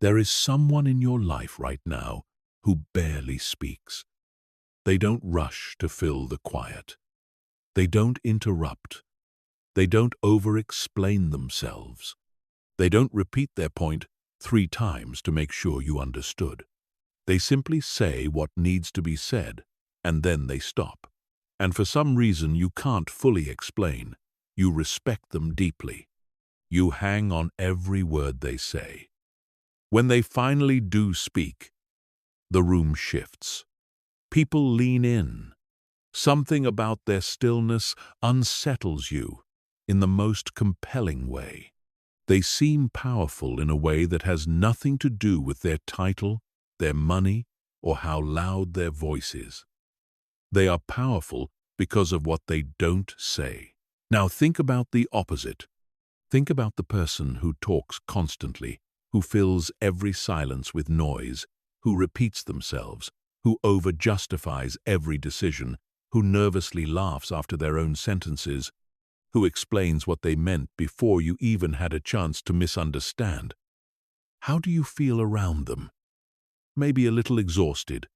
There is someone in your life right now who barely speaks. They don't rush to fill the quiet. They don't interrupt. They don't over-explain themselves. They don't repeat their point 3 times to make sure you understood. They simply say what needs to be said, and then they stop. And for some reason you can't fully explain, you respect them deeply. You hang on every word they say. When they finally do speak, the room shifts. People lean in. Something about their stillness unsettles you in the most compelling way. They seem powerful in a way that has nothing to do with their title, their money, or how loud their voice is. They are powerful because of what they don't say. Now think about the opposite. Think about the person who talks constantly, who fills every silence with noise, who repeats themselves, who over-justifies every decision, who nervously laughs after their own sentences, who explains what they meant before you even had a chance to misunderstand. How do you feel around them? Maybe a little exhausted,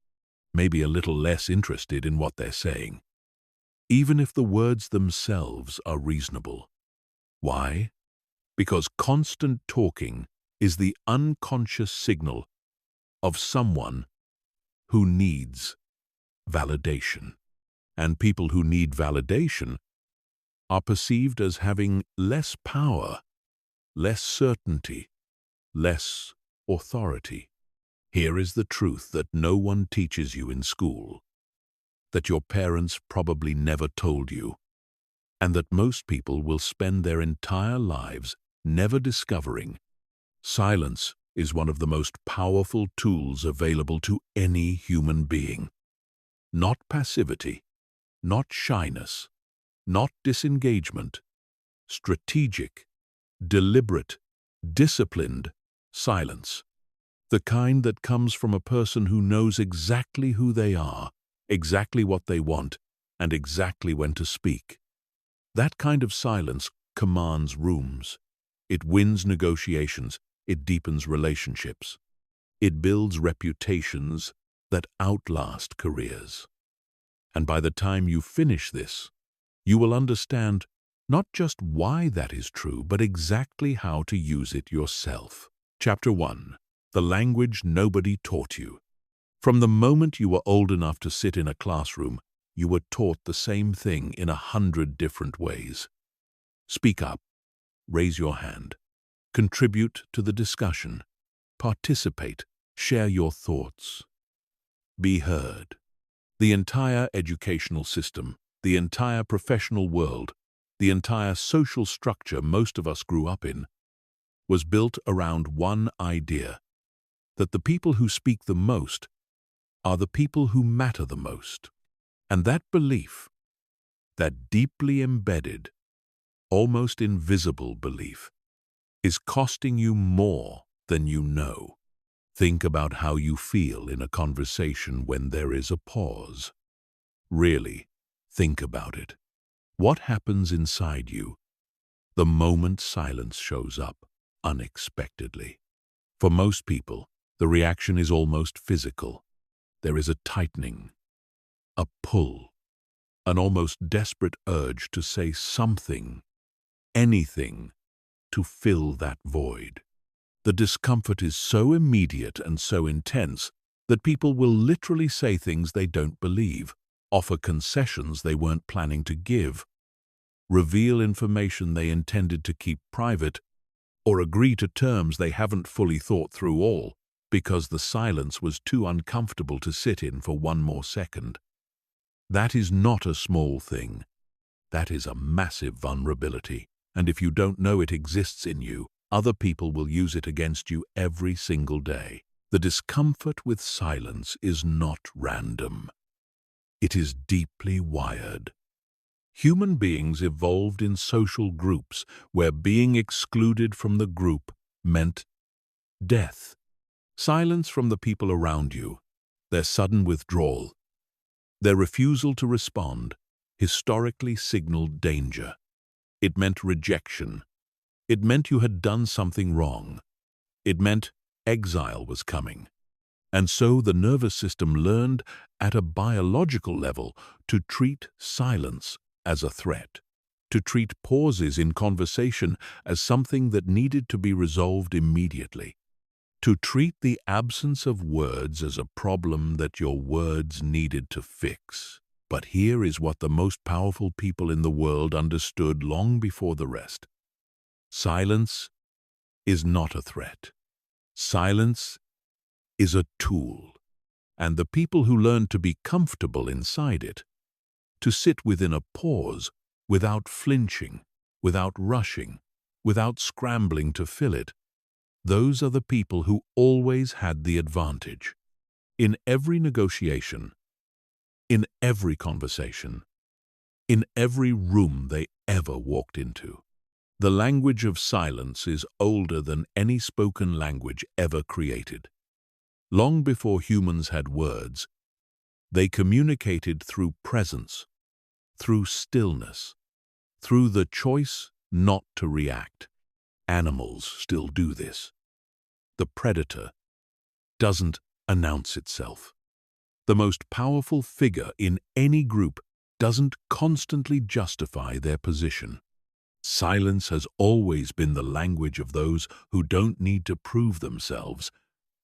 maybe a little less interested in what they're saying, even if the words themselves are reasonable. Why? Because constant talking is the unconscious signal of someone who needs validation. And people who need validation are perceived as having less power, less certainty, less authority. Here is the truth that no one teaches you in school, that your parents probably never told you, and that most people will spend their entire lives never discovering. Silence is one of the most powerful tools available to any human being. Not passivity, not shyness, not disengagement. Strategic, deliberate, disciplined silence. The kind that comes from a person who knows exactly who they are, exactly what they want, and exactly when to speak. That kind of silence commands rooms. It wins negotiations. It deepens relationships. It builds reputations that outlast careers. And by the time you finish this, you will understand not just why that is true, but exactly how to use it yourself. Chapter 1. The language nobody taught you. From the moment you were old enough to sit in a classroom, you were taught the same thing in 100 different ways. Speak up. Raise your hand. Contribute to the discussion. Participate. Share your thoughts. Be heard. The entire educational system, the entire professional world, the entire social structure most of us grew up in, was built around one idea, that the people who speak the most are the people who matter the most. And that belief, that deeply embedded, almost invisible belief, is costing you more than you know. Think about how you feel in a conversation when there is a pause. Really, think about it. What happens inside you the moment silence shows up unexpectedly? For most people, the reaction is almost physical. There is a tightening, a pull, an almost desperate urge to say something, anything, to fill that void. The discomfort is so immediate and so intense that people will literally say things they don't believe, offer concessions they weren't planning to give, reveal information they intended to keep private, or agree to terms they haven't fully thought through all because the silence was too uncomfortable to sit in for one more second. That is not a small thing. That is a massive vulnerability, and if you don't know it exists in you, other people will use it against you every single day. The discomfort with silence is not random. It is deeply wired. Human beings evolved in social groups where being excluded from the group meant death. Silence from the people around you, their sudden withdrawal, their refusal to respond, historically signaled danger. It meant rejection. It meant you had done something wrong. It meant exile was coming. And so the nervous system learned at a biological level to treat silence as a threat, to treat pauses in conversation as something that needed to be resolved immediately, to treat the absence of words as a problem that your words needed to fix. But here is what the most powerful people in the world understood long before the rest. Silence is not a threat. Silence is a tool. And the people who learn to be comfortable inside it, to sit within a pause without flinching, without rushing, without scrambling to fill it, those are the people who always had the advantage. In every negotiation, in every conversation, in every room they ever walked into. The language of silence is older than any spoken language ever created. Long before humans had words, they communicated through presence, through stillness, through the choice not to react. Animals still do this. The predator doesn't announce itself. The most powerful figure in any group doesn't constantly justify their position. Silence has always been the language of those who don't need to prove themselves,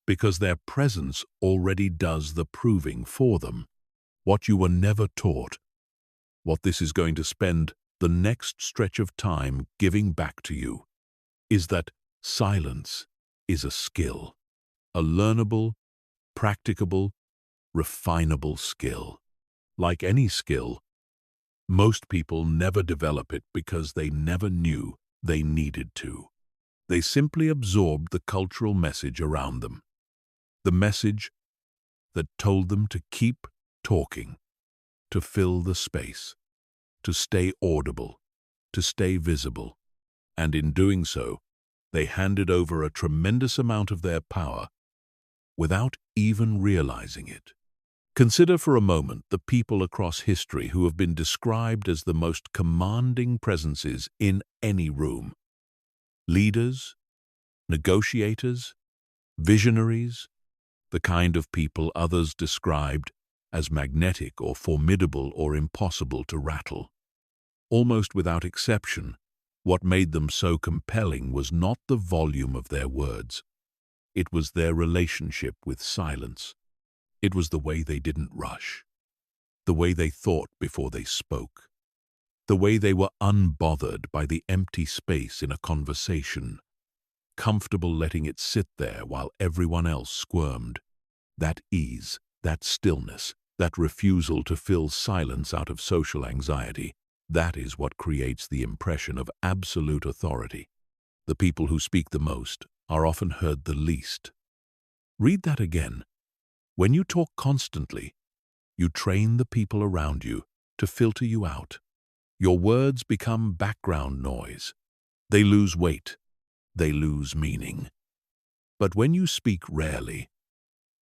because their presence already does the proving for them. What you were never taught, what this is going to spend the next stretch of time giving back to you, is that silence is a skill, a learnable, practicable, refinable skill. Like any skill, most people never develop it because they never knew they needed to. They simply absorbed the cultural message around them. The message that told them to keep talking, to fill the space, to stay audible, to stay visible. And in doing so, they handed over a tremendous amount of their power without even realizing it. Consider for a moment the people across history who have been described as the most commanding presences in any room. Leaders, negotiators, visionaries, the kind of people others described as magnetic or formidable or impossible to rattle. Almost without exception, what made them so compelling was not the volume of their words. It was their relationship with silence. It was the way they didn't rush, the way they thought before they spoke, the way they were unbothered by the empty space in a conversation, comfortable letting it sit there while everyone else squirmed. That ease, that stillness, that refusal to fill silence out of social anxiety, that is what creates the impression of absolute authority. The people who speak the most are often heard the least. Read that again. When you talk constantly, you train the people around you to filter you out. Your words become background noise. They lose weight. They lose meaning. But when you speak rarely,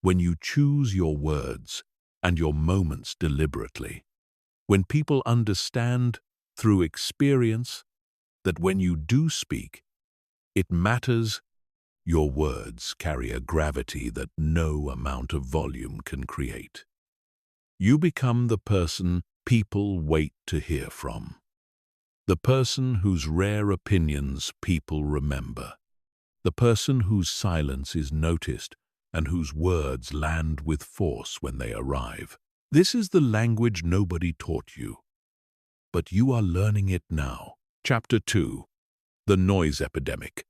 when you choose your words and your moments deliberately, when people understand through experience that when you do speak, it matters, your words carry a gravity that no amount of volume can create. You become the person people wait to hear from, the person whose rare opinions people remember, the person whose silence is noticed and whose words land with force when they arrive. This is the language nobody taught you, but you are learning it now. Chapter 2. The Noise Epidemic.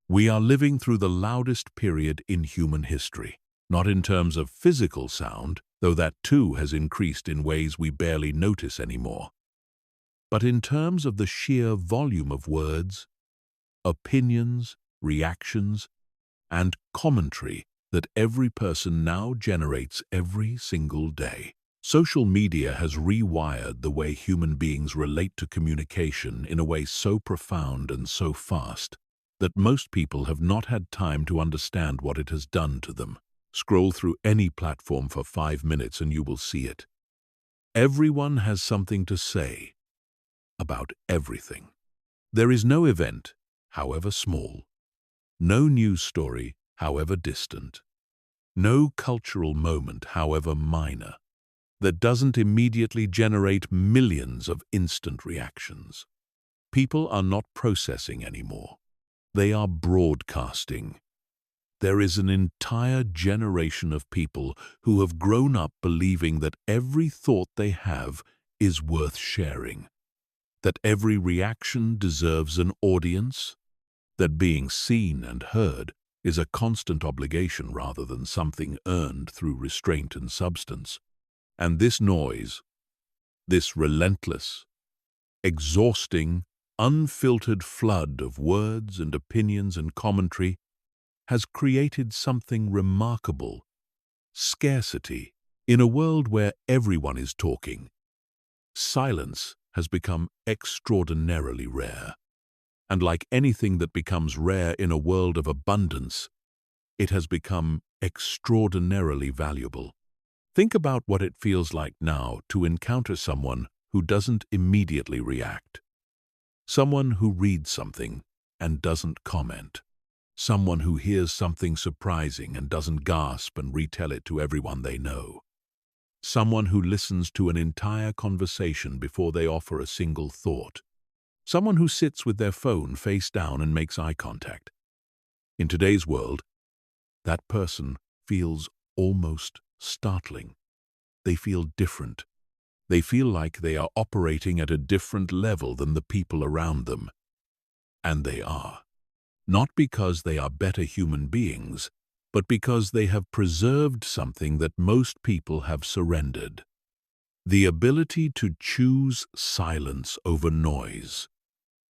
We are living through the loudest period in human history, not in terms of physical sound, though that too has increased in ways we barely notice anymore, but in terms of the sheer volume of words, opinions, reactions, and commentary that every person now generates every single day. Social media has rewired the way human beings relate to communication in a way so profound and so fast that most people have not had time to understand what it has done to them. Scroll through any platform for 5 minutes and you will see it. Everyone has something to say about everything. There is no event, however small, no news story, however distant, no cultural moment, however minor, that doesn't immediately generate millions of instant reactions. People are not processing anymore. They are broadcasting. There is an entire generation of people who have grown up believing that every thought they have is worth sharing, that every reaction deserves an audience, that being seen and heard is a constant obligation rather than something earned through restraint and substance. And this noise, this relentless, exhausting, unfiltered flood of words and opinions and commentary has created something remarkable: scarcity. In a world where everyone is talking, silence has become extraordinarily rare. And like anything that becomes rare in a world of abundance, it has become extraordinarily valuable. Think about what it feels like now to encounter someone who doesn't immediately react. Someone who reads something and doesn't comment. Someone who hears something surprising and doesn't gasp and retell it to everyone they know. Someone who listens to an entire conversation before they offer a single thought. Someone who sits with their phone face down and makes eye contact. In today's world, that person feels almost startling. They feel different. They feel like they are operating at a different level than the people around them. And they are. Not because they are better human beings, but because they have preserved something that most people have surrendered. The ability to choose silence over noise.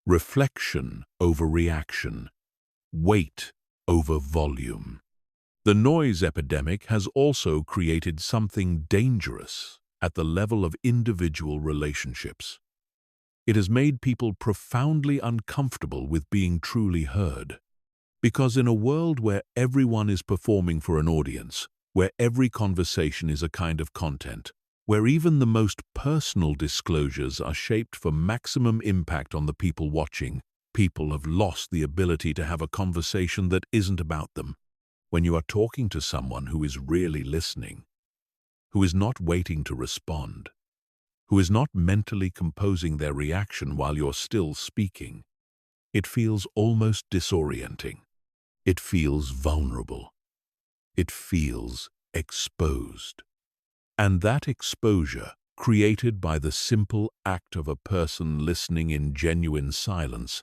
Reflection over reaction, weight over volume. The noise epidemic has also created something dangerous at the level of individual relationships. It has made people profoundly uncomfortable with being truly heard. Because in a world where everyone is performing for an audience, where every conversation is a kind of content, where even the most personal disclosures are shaped for maximum impact on the people watching, people have lost the ability to have a conversation that isn't about them. When you are talking to someone who is really listening, who is not waiting to respond, who is not mentally composing their reaction while you're still speaking, it feels almost disorienting. It feels vulnerable. It feels exposed. And that exposure, created by the simple act of a person listening in genuine silence,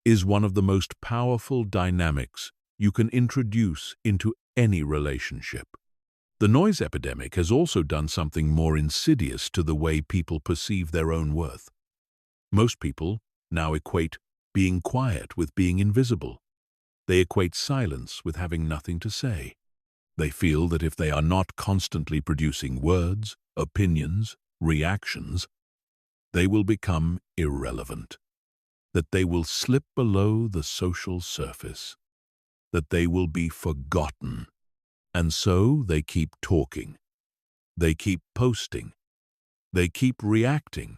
is one of the most powerful dynamics you can introduce into any relationship. The noise epidemic has also done something more insidious to the way people perceive their own worth. Most people now equate being quiet with being invisible. They equate silence with having nothing to say. They feel that if they are not constantly producing words, opinions, reactions, they will become irrelevant, that they will slip below the social surface, that they will be forgotten. And so they keep talking. They keep posting. They keep reacting.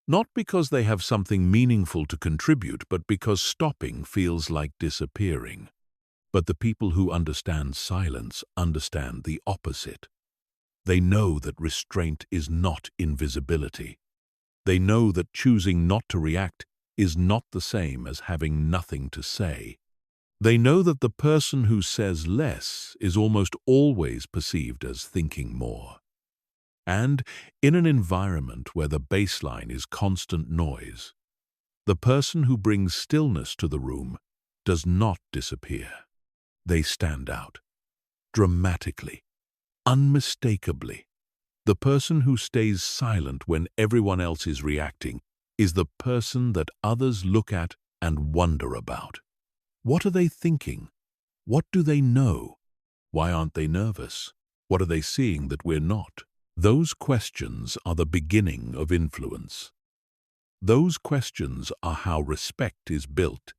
Not because they have something meaningful to contribute, but because stopping feels like disappearing. But the people who understand silence understand the opposite. They know that restraint is not invisibility. They know that choosing not to react is not the same as having nothing to say. They know that the person who says less is almost always perceived as thinking more. And in an environment where the baseline is constant noise, the person who brings stillness to the room does not disappear. They stand out, dramatically, unmistakably. The person who stays silent when everyone else is reacting is the person that others look at and wonder about. What are they thinking? What do they know? Why aren't they nervous? What are they seeing that we're not? Those questions are the beginning of influence. Those questions are how respect is built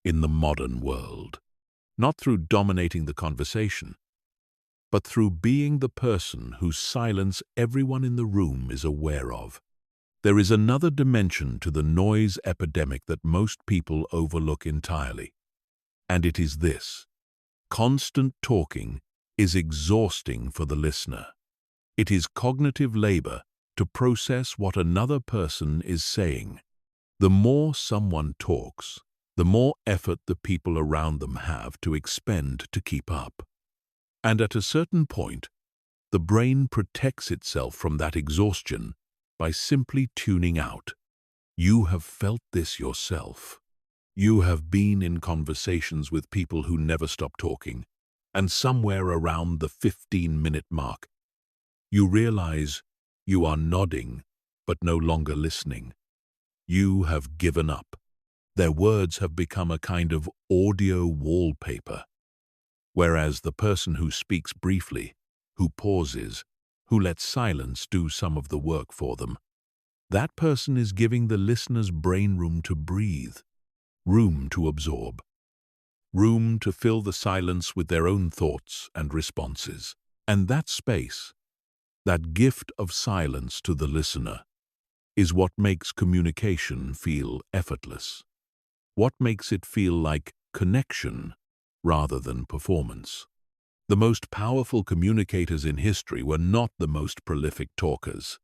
in the modern world. Not through dominating the conversation, but through being the person whose silence everyone in the room is aware of. There is another dimension to the noise epidemic that most people overlook entirely, and it is this: Constant talking is exhausting for the listener. It is cognitive labor to process what another person is saying. The more someone talks, the more effort the people around them have to expend to keep up. And at a certain point, the brain protects itself from that exhaustion by simply tuning out. You have felt this yourself. You have been in conversations with people who never stop talking, and somewhere around the 15-minute mark, you realize you are nodding but no longer listening. You have given up. Their words have become a kind of audio wallpaper, whereas the person who speaks briefly, who pauses, who lets silence do some of the work for them, that person is giving the listener's brain room to breathe, room to absorb, room to fill the silence with their own thoughts and responses. And that space, that gift of silence to the listener, is what makes communication feel effortless. What makes it feel like connection rather than performance. The most powerful communicators in history were not the most prolific talkers.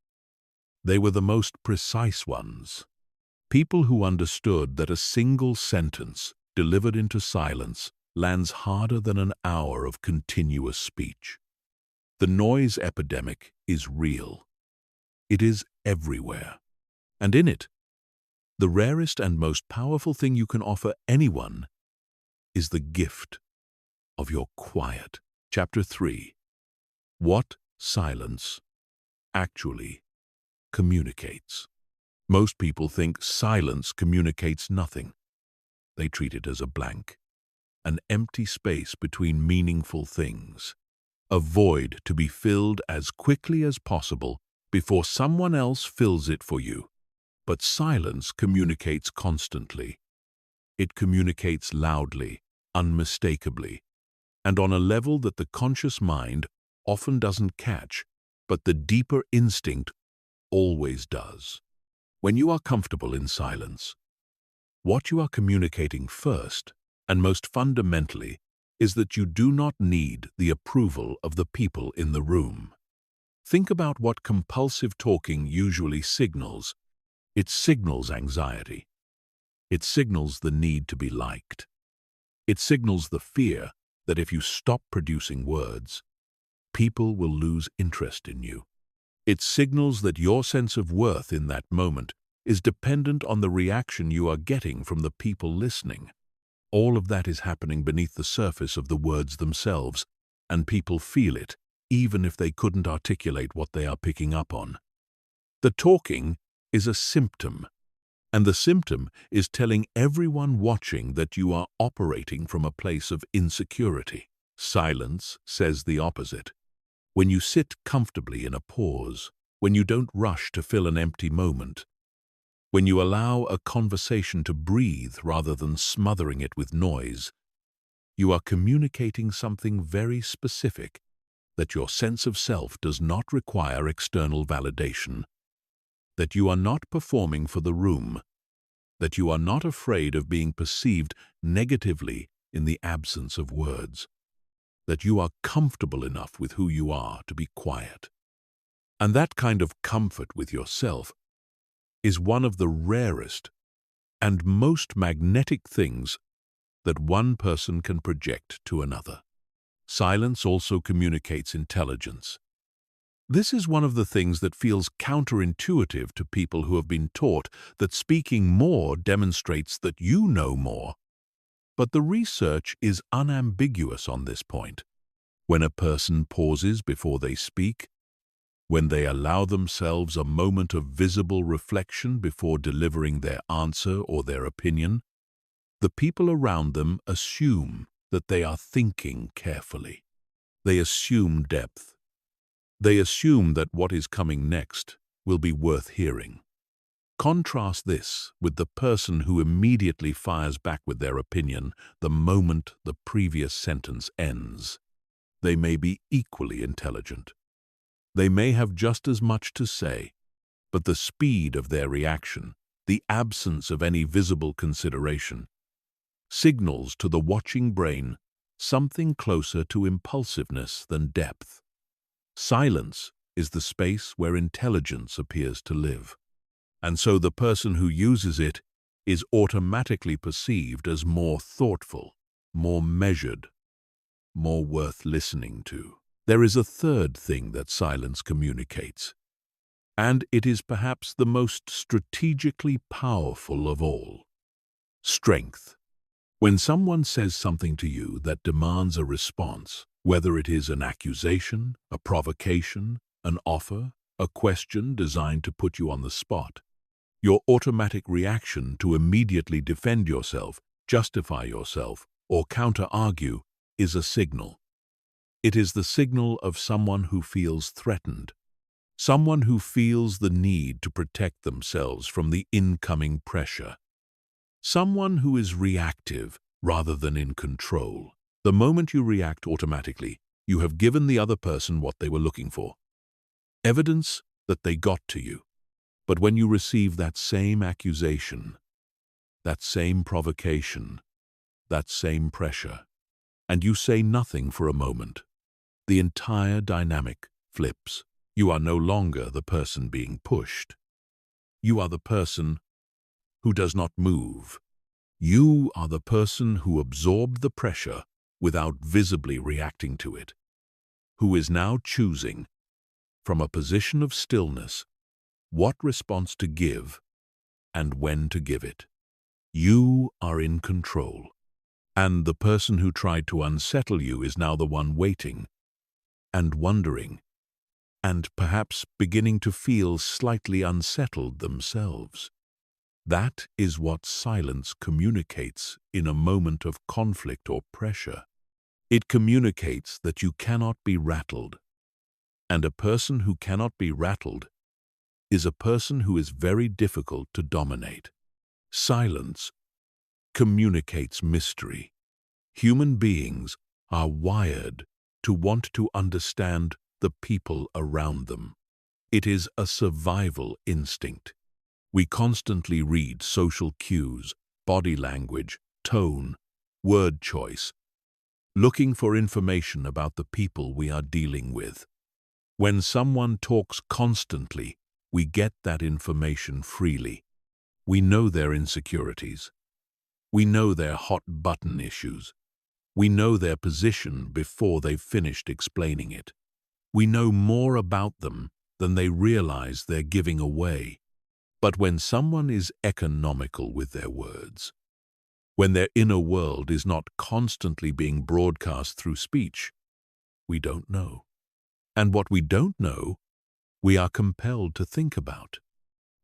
They were the most precise ones. People who understood that a single sentence delivered into silence lands harder than an hour of continuous speech. The noise epidemic is real. It is everywhere. And in it, the rarest and most powerful thing you can offer anyone is the gift of your quiet. Chapter 3. What silence actually communicates. Most people think silence communicates nothing. They treat it as a blank, an empty space between meaningful things, a void to be filled as quickly as possible before someone else fills it for you. But silence communicates constantly. It communicates loudly, unmistakably, and on a level that the conscious mind often doesn't catch, but the deeper instinct always does. When you are comfortable in silence, what you are communicating first, and most fundamentally, is that you do not need the approval of the people in the room. Think about what compulsive talking usually signals. It signals anxiety. It signals the need to be liked. It signals the fear that if you stop producing words, people will lose interest in you. It signals that your sense of worth in that moment is dependent on the reaction you are getting from the people listening. All of that is happening beneath the surface of the words themselves, and people feel it, even if they couldn't articulate what they are picking up on. The talking is a symptom, and the symptom is telling everyone watching that you are operating from a place of insecurity. Silence says the opposite. When you sit comfortably in a pause, when you don't rush to fill an empty moment, when you allow a conversation to breathe rather than smothering it with noise, you are communicating something very specific, that your sense of self does not require external validation, that you are not performing for the room, that you are not afraid of being perceived negatively in the absence of words, that you are comfortable enough with who you are to be quiet. And that kind of comfort with yourself is one of the rarest and most magnetic things that one person can project to another. Silence also communicates intelligence. This is one of the things that feels counterintuitive to people who have been taught that speaking more demonstrates that you know more. But the research is unambiguous on this point. When a person pauses before they speak, when they allow themselves a moment of visible reflection before delivering their answer or their opinion, the people around them assume that they are thinking carefully. They assume depth. They assume that what is coming next will be worth hearing. Contrast this with the person who immediately fires back with their opinion the moment the previous sentence ends. They may be equally intelligent. They may have just as much to say, but the speed of their reaction, the absence of any visible consideration, signals to the watching brain something closer to impulsiveness than depth. Silence is the space where intelligence appears to live, and so the person who uses it is automatically perceived as more thoughtful, more measured, more worth listening to. There is a third thing that silence communicates, and it is perhaps the most strategically powerful of all: strength. When someone says something to you that demands a response, whether it is an accusation, a provocation, an offer, a question designed to put you on the spot, your automatic reaction to immediately defend yourself, justify yourself, or counter-argue is a signal. It is the signal of someone who feels threatened, someone who feels the need to protect themselves from the incoming pressure, someone who is reactive rather than in control. The moment you react automatically, you have given the other person what they were looking for: evidence that they got to you. But when you receive that same accusation, that same provocation, that same pressure, and you say nothing for a moment, the entire dynamic flips. You are no longer the person being pushed. You are the person who does not move. You are the person who absorbed the pressure without visibly reacting to it, who is now choosing, from a position of stillness, what response to give and when to give it. You are in control, and the person who tried to unsettle you is now the one waiting and wondering, and perhaps beginning to feel slightly unsettled themselves. That is what silence communicates in a moment of conflict or pressure. It communicates that you cannot be rattled, and a person who cannot be rattled is a person who is very difficult to dominate. Silence communicates mystery. Human beings are wired to want to understand the people around them. It is a survival instinct. We constantly read social cues, body language, tone, word choice, looking for information about the people we are dealing with. When someone talks constantly, we get that information freely. We know their insecurities. We know their hot-button issues. We know their position before they've finished explaining it. We know more about them than they realize they're giving away. But when someone is economical with their words, when their inner world is not constantly being broadcast through speech, we don't know. And what we don't know, we are compelled to think about.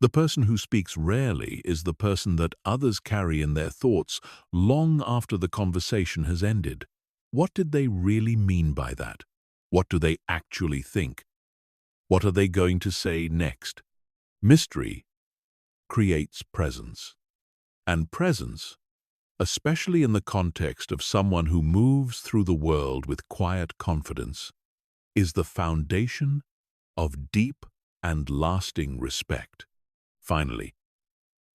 The person who speaks rarely is the person that others carry in their thoughts long after the conversation has ended. What did they really mean by that? What do they actually think? What are they going to say next? Mystery creates presence. And presence, especially in the context of someone who moves through the world with quiet confidence, is the foundation of deep and lasting respect. Finally,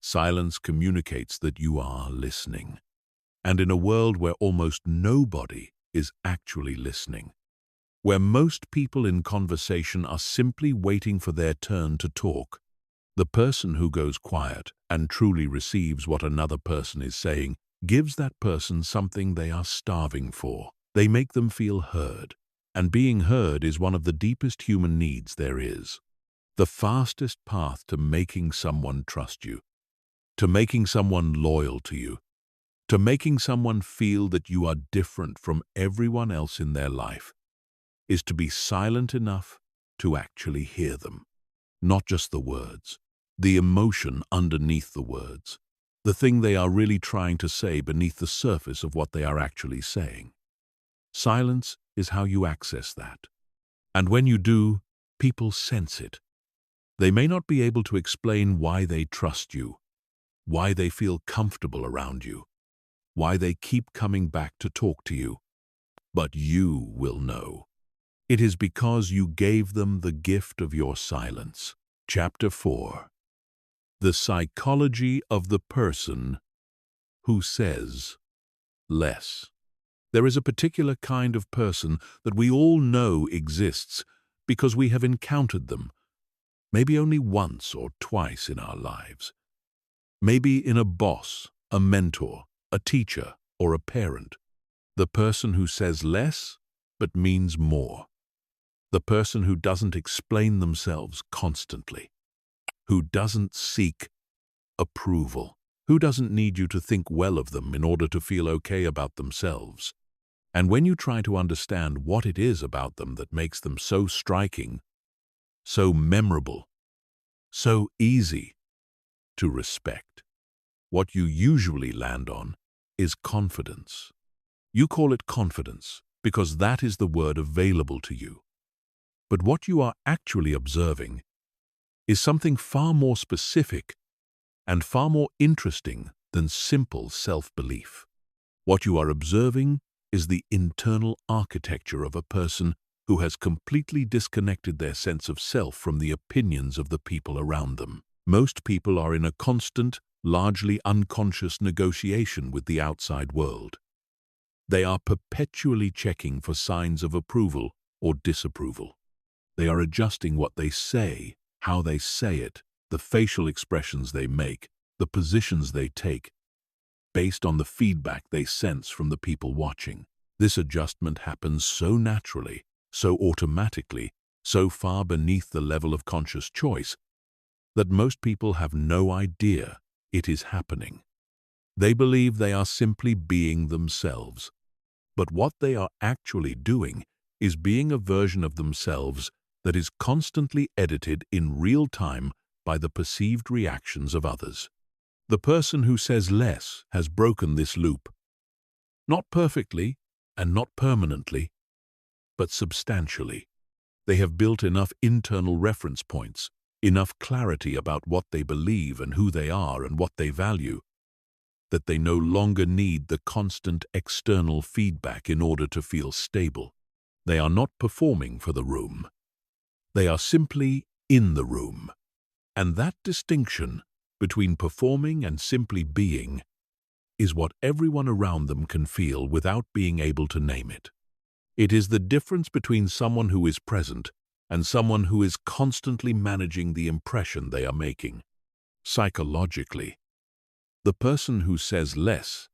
silence communicates that you are listening. And in a world where almost nobody is actually listening, where most people in conversation are simply waiting for their turn to talk, the person who goes quiet and truly receives what another person is saying gives that person something they are starving for. They make them feel heard, and being heard is one of the deepest human needs there is. The fastest path to making someone trust you, to making someone loyal to you, to making someone feel that you are different from everyone else in their life, is to be silent enough to actually hear them. Not just the words, the emotion underneath the words, the thing they are really trying to say beneath the surface of what they are actually saying. Silence is how you access that. And when you do, people sense it. They may not be able to explain why they trust you, why they feel comfortable around you, why they keep coming back to talk to you, but you will know. It is because you gave them the gift of your silence. Chapter 4. The psychology of the person who says less. There is a particular kind of person that we all know exists because we have encountered them, maybe only once or twice in our lives. Maybe in a boss, a mentor, a teacher, or a parent. The person who says less but means more. The person who doesn't explain themselves constantly. Who doesn't seek approval. Who doesn't need you to think well of them in order to feel okay about themselves. And when you try to understand what it is about them that makes them so striking, so memorable, so easy to respect, what you usually land on is confidence. You call it confidence because that is the word available to you. But what you are actually observing is something far more specific and far more interesting than simple self-belief. What you are observing is the internal architecture of a person who has completely disconnected their sense of self from the opinions of the people around them. Most people are in a constant, largely unconscious negotiation with the outside world. They are perpetually checking for signs of approval or disapproval. They are adjusting what they say, how they say it, the facial expressions they make, the positions they take, based on the feedback they sense from the people watching. This adjustment happens so naturally, so automatically, so far beneath the level of conscious choice, that most people have no idea it is happening. They believe they are simply being themselves. But what they are actually doing is being a version of themselves that is constantly edited in real time by the perceived reactions of others. The person who says less has broken this loop. Not perfectly and not permanently, but substantially. They have built enough internal reference points, enough clarity about what they believe and who they are and what they value, that they no longer need the constant external feedback in order to feel stable. They are not performing for the room. They are simply in the room. And that distinction between performing and simply being is what everyone around them can feel without being able to name it. It is the difference between someone who is present and someone who is constantly managing the impression they are making. Psychologically, the person who says less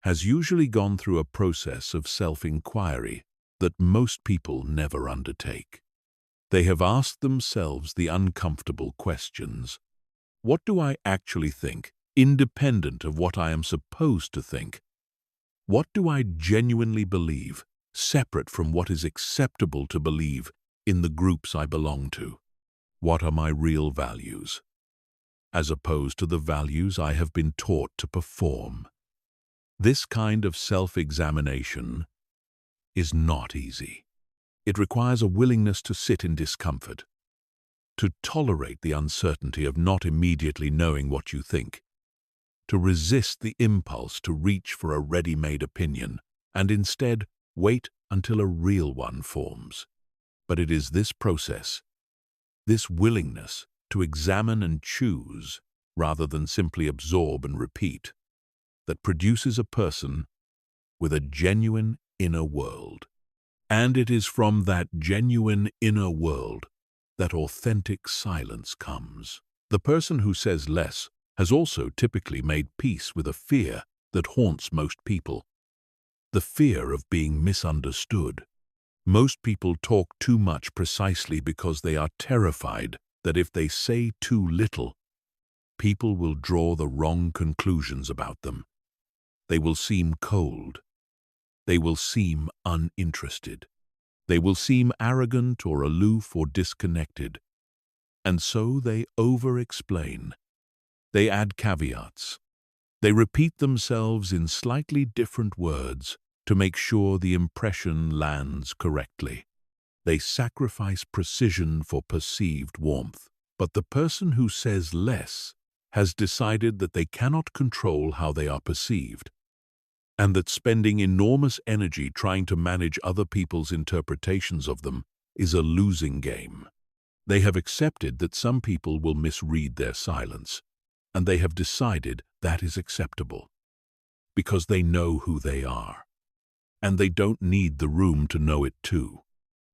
has usually gone through a process of self-inquiry that most people never undertake. They have asked themselves the uncomfortable questions. What do I actually think, independent of what I am supposed to think? What do I genuinely believe, separate from what is acceptable to believe in the groups I belong to? What are my real values, as opposed to the values I have been taught to perform? This kind of self-examination is not easy. It requires a willingness to sit in discomfort, to tolerate the uncertainty of not immediately knowing what you think, to resist the impulse to reach for a ready-made opinion, and instead wait until a real one forms. But it is this process, this willingness to examine and choose rather than simply absorb and repeat, that produces a person with a genuine inner world. And it is from that genuine inner world that authentic silence comes. The person who says less has also typically made peace with a fear that haunts most people, the fear of being misunderstood. Most people talk too much precisely because they are terrified that if they say too little, people will draw the wrong conclusions about them. They will seem cold. They will seem uninterested. They will seem arrogant or aloof or disconnected. And so they over-explain. They add caveats. They repeat themselves in slightly different words to make sure the impression lands correctly. They sacrifice precision for perceived warmth. But the person who says less has decided that they cannot control how they are perceived, and that spending enormous energy trying to manage other people's interpretations of them is a losing game. They have accepted that some people will misread their silence, and they have decided that is acceptable, because they know who they are. and they don't need the room to know it too.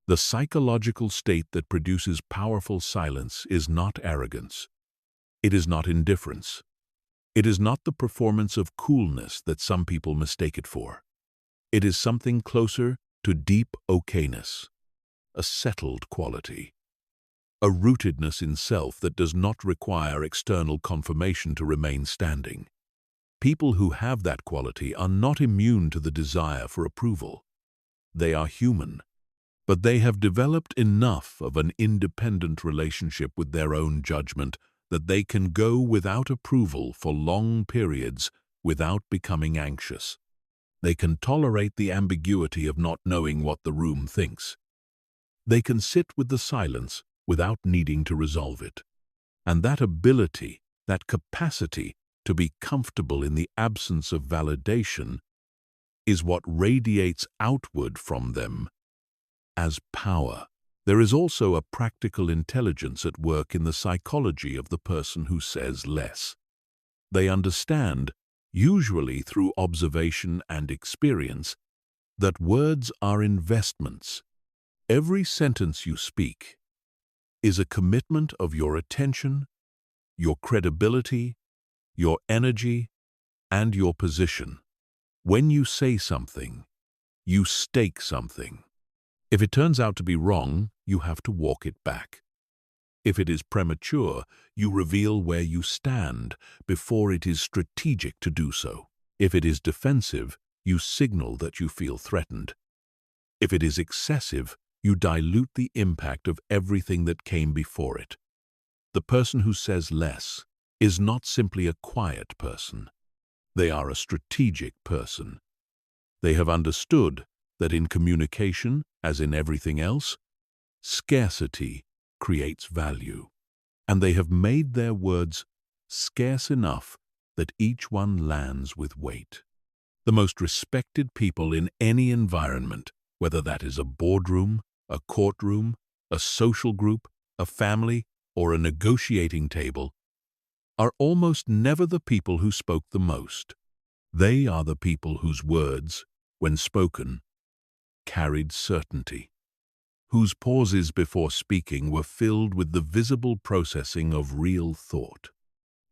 The psychological state that produces powerful silence is not arrogance. It is not indifference. It is not the performance of coolness that some people mistake it for. It is something closer to deep okayness, a settled quality, a rootedness in self that does not require external confirmation to remain standing. People who have that quality are not immune to the desire for approval. They are human, but they have developed enough of an independent relationship with their own judgment that they can go without approval for long periods without becoming anxious. They can tolerate the ambiguity of not knowing what the room thinks. They can sit with the silence without needing to resolve it. And that ability, that capacity to be comfortable in the absence of validation, is what radiates outward from them as power. There is also a practical intelligence at work in the psychology of the person who says less. They understand, usually through observation and experience, that words are investments. Every sentence you speak is a commitment of your attention, your credibility, your energy, and your position. When you say something, you stake something. If it turns out to be wrong, you have to walk it back. If it is premature, you reveal where you stand before it is strategic to do so. If it is defensive, you signal that you feel threatened. If it is excessive, you dilute the impact of everything that came before it. The person who says less is not simply a quiet person. They are a strategic person. They have understood that in communication, as in everything else, scarcity creates value, and they have made their words scarce enough that each one lands with weight. The most respected people in any environment, whether that is a boardroom, a courtroom, a social group, a family, or a negotiating table, are almost never the people who spoke the most. They are the people whose words, when spoken, carried certainty, whose pauses before speaking were filled with the visible processing of real thought,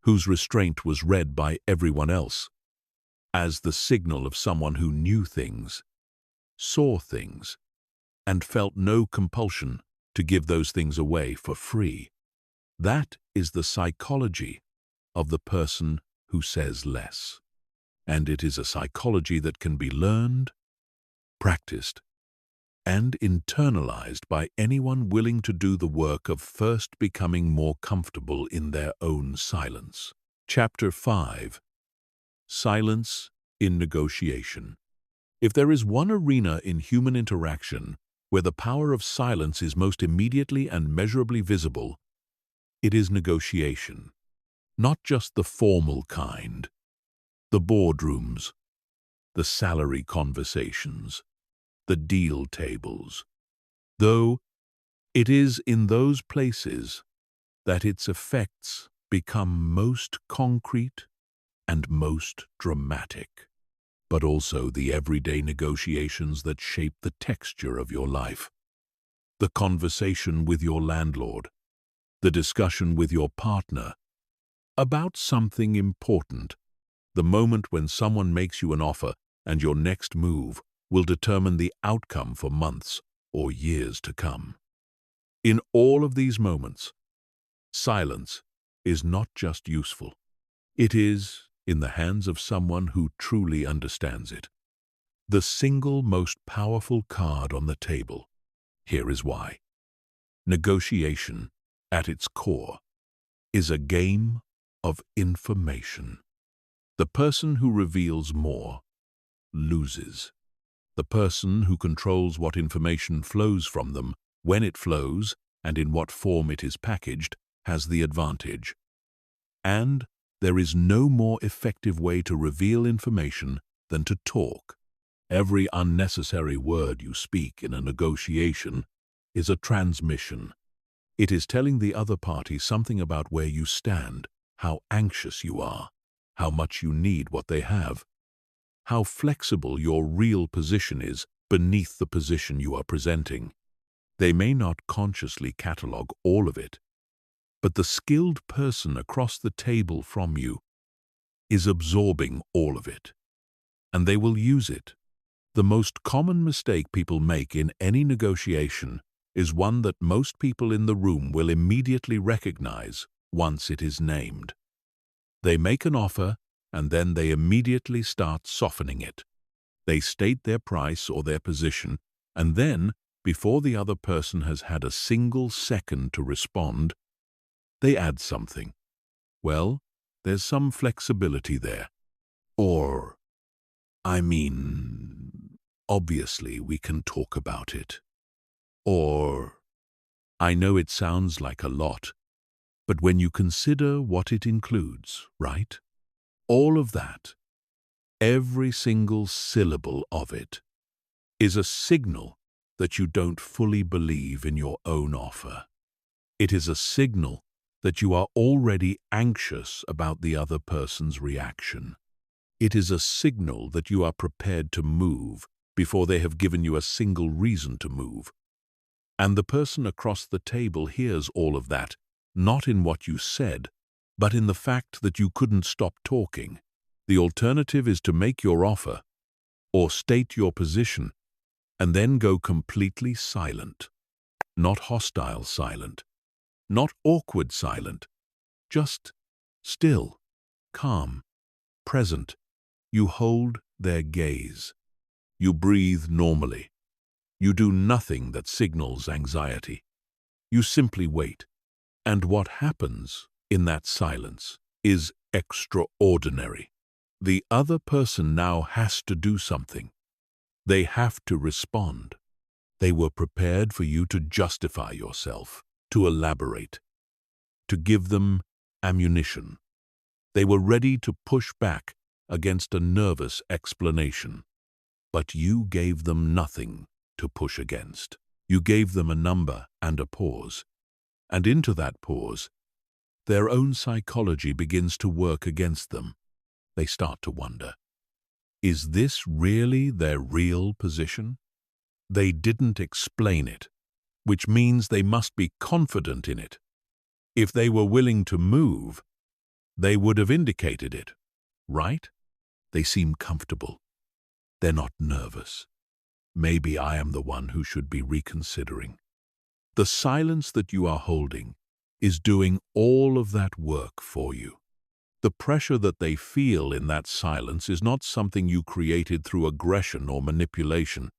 whose restraint was read by everyone else as the signal of someone who knew things, saw things, and felt no compulsion to give those things away for free. That is the psychology of the person who says less. And it is a psychology that can be learned, practiced, and internalized by anyone willing to do the work of first becoming more comfortable in their own silence. Chapter 5. Silence in Negotiation. If there is one arena in human interaction where the power of silence is most immediately and measurably visible, it is negotiation. Not just the formal kind, the boardrooms, the salary conversations, the deal tables, though it is in those places that its effects become most concrete and most dramatic, but also the everyday negotiations that shape the texture of your life. The conversation with your landlord, the discussion with your partner about something important, the moment when someone makes you an offer and your next move will determine the outcome for months or years to come. In all of these moments, silence is not just useful. It is, in the hands of someone who truly understands it, the single most powerful card on the table. Here is why. Negotiation, at its core, is a game of information. The person who reveals more loses. The person who controls what information flows from them, when it flows, and in what form it is packaged, has the advantage. And there is no more effective way to reveal information than to talk. Every unnecessary word you speak in a negotiation is a transmission. It is telling the other party something about where you stand, how anxious you are, how much you need what they have, how flexible your real position is beneath the position you are presenting. They may not consciously catalogue all of it, but the skilled person across the table from you is absorbing all of it, and they will use it. The most common mistake people make in any negotiation is one that most people in the room will immediately recognize once it is named. They make an offer, and then they immediately start softening it. They state their price or their position, and then, before the other person has had a single second to respond, they add something. Well, there's some flexibility there. Or, obviously we can talk about it. Or, I know it sounds like a lot, but when you consider what it includes, right? All of that, every single syllable of it, is a signal that you don't fully believe in your own offer. It is a signal that you are already anxious about the other person's reaction. It is a signal that you are prepared to move before they have given you a single reason to move. And the person across the table hears all of that, not in what you said, but in the fact that you couldn't stop talking. The alternative is to make your offer, or state your position, and then go completely silent. Not hostile silent, not awkward silent, just still, calm, present. You hold their gaze. You breathe normally. You do nothing that signals anxiety. You simply wait. And what happens in that silence is extraordinary. The other person now has to do something. They have to respond. They were prepared for you to justify yourself, to elaborate, to give them ammunition. They were ready to push back against a nervous explanation. But you gave them nothing to push against. You gave them a number and a pause. And into that pause, their own psychology begins to work against them. They start to wonder, is this really their real position? They didn't explain it, which means they must be confident in it. If they were willing to move, they would have indicated it, right? They seem comfortable. They're not nervous. Maybe I am the one who should be reconsidering. The silence that you are holding is doing all of that work for you. The pressure that they feel in that silence is not something you created through aggression or manipulation.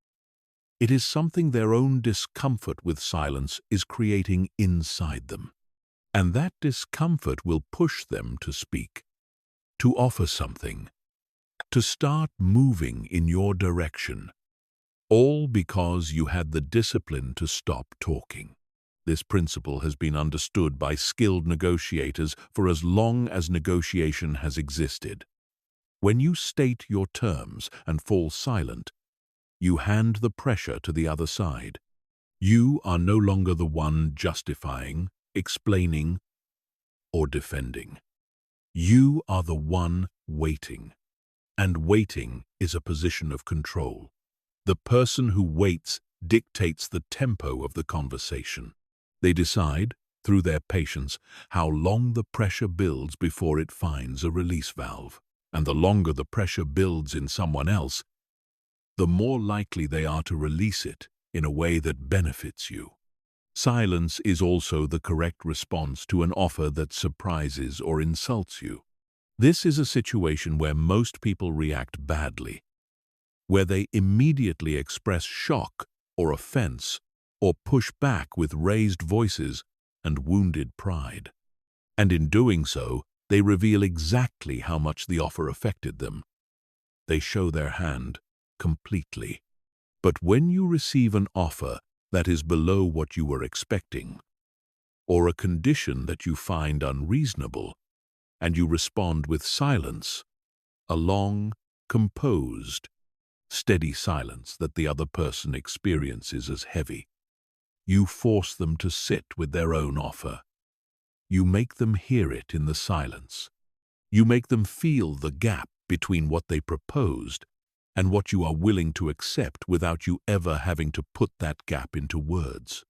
It is something their own discomfort with silence is creating inside them. And that discomfort will push them to speak, to offer something, to start moving in your direction, all because you had the discipline to stop talking. This principle has been understood by skilled negotiators for as long as negotiation has existed. When you state your terms and fall silent, you hand the pressure to the other side. You are no longer the one justifying, explaining, or defending. You are the one waiting. And waiting is a position of control. The person who waits dictates the tempo of the conversation. They decide, through their patience, how long the pressure builds before it finds a release valve. And the longer the pressure builds in someone else, the more likely they are to release it in a way that benefits you. Silence is also the correct response to an offer that surprises or insults you. This is a situation where most people react badly, where they immediately express shock or offense or push back with raised voices and wounded pride. And in doing so, they reveal exactly how much the offer affected them. They show their hand completely. But when you receive an offer that is below what you were expecting, or a condition that you find unreasonable, and you respond with silence, a long, composed, steady silence that the other person experiences as heavy, you force them to sit with their own offer. You make them hear it in the silence. You make them feel the gap between what they proposed and what you are willing to accept without you ever having to put that gap into words.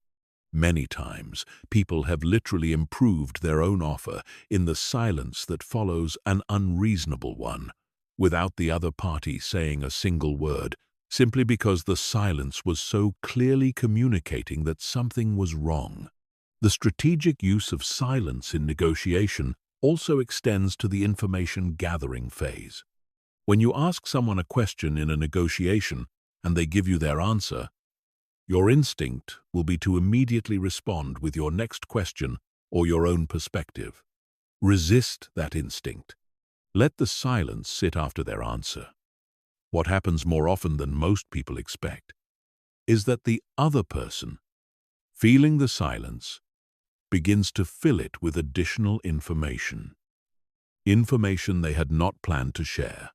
Many times, people have literally improved their own offer in the silence that follows an unreasonable one, without the other party saying a single word, simply because the silence was so clearly communicating that something was wrong. The strategic use of silence in negotiation also extends to the information gathering phase. When you ask someone a question in a negotiation and they give you their answer, your instinct will be to immediately respond with your next question or your own perspective. Resist that instinct. Let the silence sit after their answer. What happens more often than most people expect is that the other person, feeling the silence, begins to fill it with additional information. Information they had not planned to share.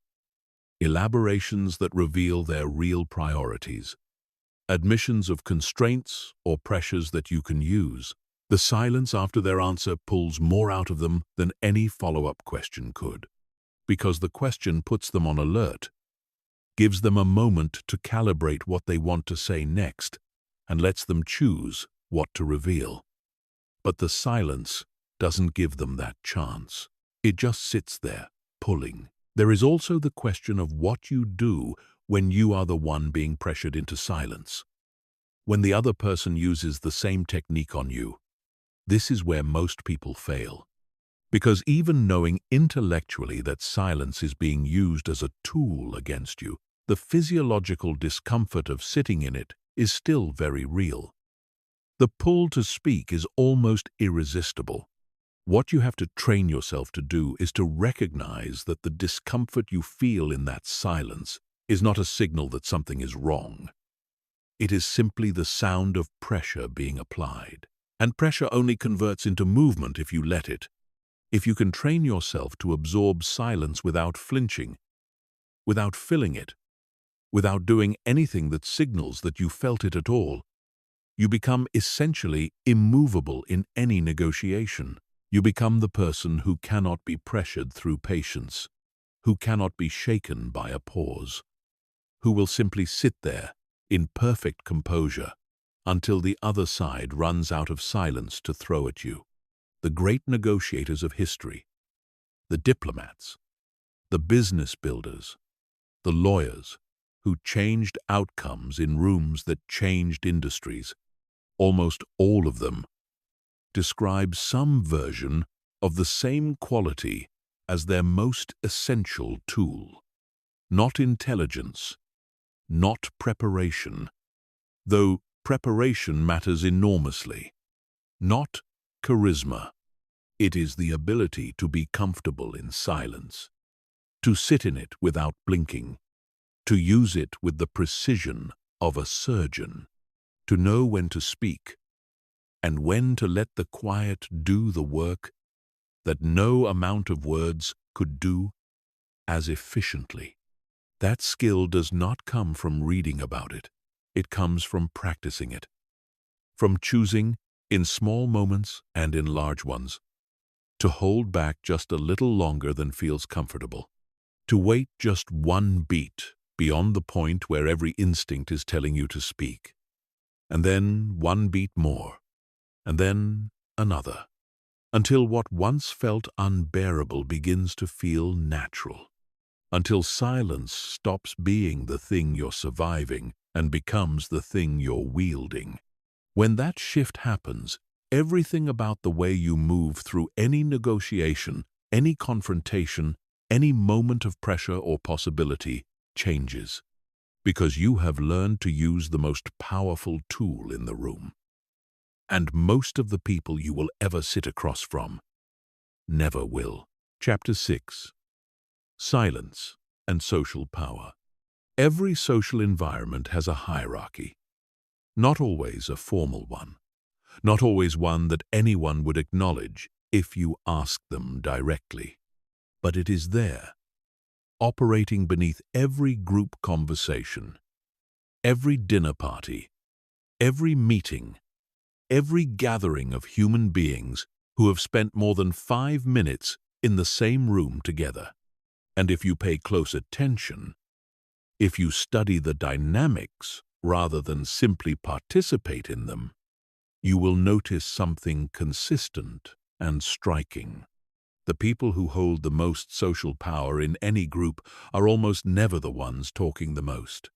Elaborations that reveal their real priorities. Admissions of constraints or pressures that you can use. The silence after their answer pulls more out of them than any follow-up question could, because the question puts them on alert, gives them a moment to calibrate what they want to say next, and lets them choose what to reveal. But the silence doesn't give them that chance. It just sits there, pulling. There is also the question of what you do when you are the one being pressured into silence. When the other person uses the same technique on you, this is where most people fail. Because even knowing intellectually that silence is being used as a tool against you, the physiological discomfort of sitting in it is still very real. The pull to speak is almost irresistible. What you have to train yourself to do is to recognize that the discomfort you feel in that silence is not a signal that something is wrong. It is simply the sound of pressure being applied. And pressure only converts into movement if you let it. If you can train yourself to absorb silence without flinching, without filling it, without doing anything that signals that you felt it at all, you become essentially immovable in any negotiation. You become the person who cannot be pressured through patience, who cannot be shaken by a pause, who will simply sit there in perfect composure until the other side runs out of silence to throw at you. The great negotiators of history, the diplomats, the business builders, the lawyers who changed outcomes in rooms that changed industries, almost all of them describe some version of the same quality as their most essential tool. Not intelligence, not preparation, though preparation matters enormously. Not charisma. It is the ability to be comfortable in silence, to sit in it without blinking, to use it with the precision of a surgeon, to know when to speak and when to let the quiet do the work that no amount of words could do as efficiently. That skill does not come from reading about it. It comes from practicing it, from choosing, in small moments and in large ones, to hold back just a little longer than feels comfortable, to wait just one beat beyond the point where every instinct is telling you to speak, and then one beat more, and then another, until what once felt unbearable begins to feel natural, until silence stops being the thing you're surviving and becomes the thing you're wielding. When that shift happens, everything about the way you move through any negotiation, any confrontation, any moment of pressure or possibility changes, because you have learned to use the most powerful tool in the room. And most of the people you will ever sit across from never will. Chapter 6. Silence and Social Power. Every social environment has a hierarchy. Not always a formal one. Not always one that anyone would acknowledge if you asked them directly. But it is there, operating beneath every group conversation, every dinner party, every meeting, every gathering of human beings who have spent more than 5 minutes in the same room together. And if you pay close attention, If you study the dynamics rather than simply participate in them, you will notice something consistent and striking. The people who hold the most social power in any group are almost never the ones talking the most.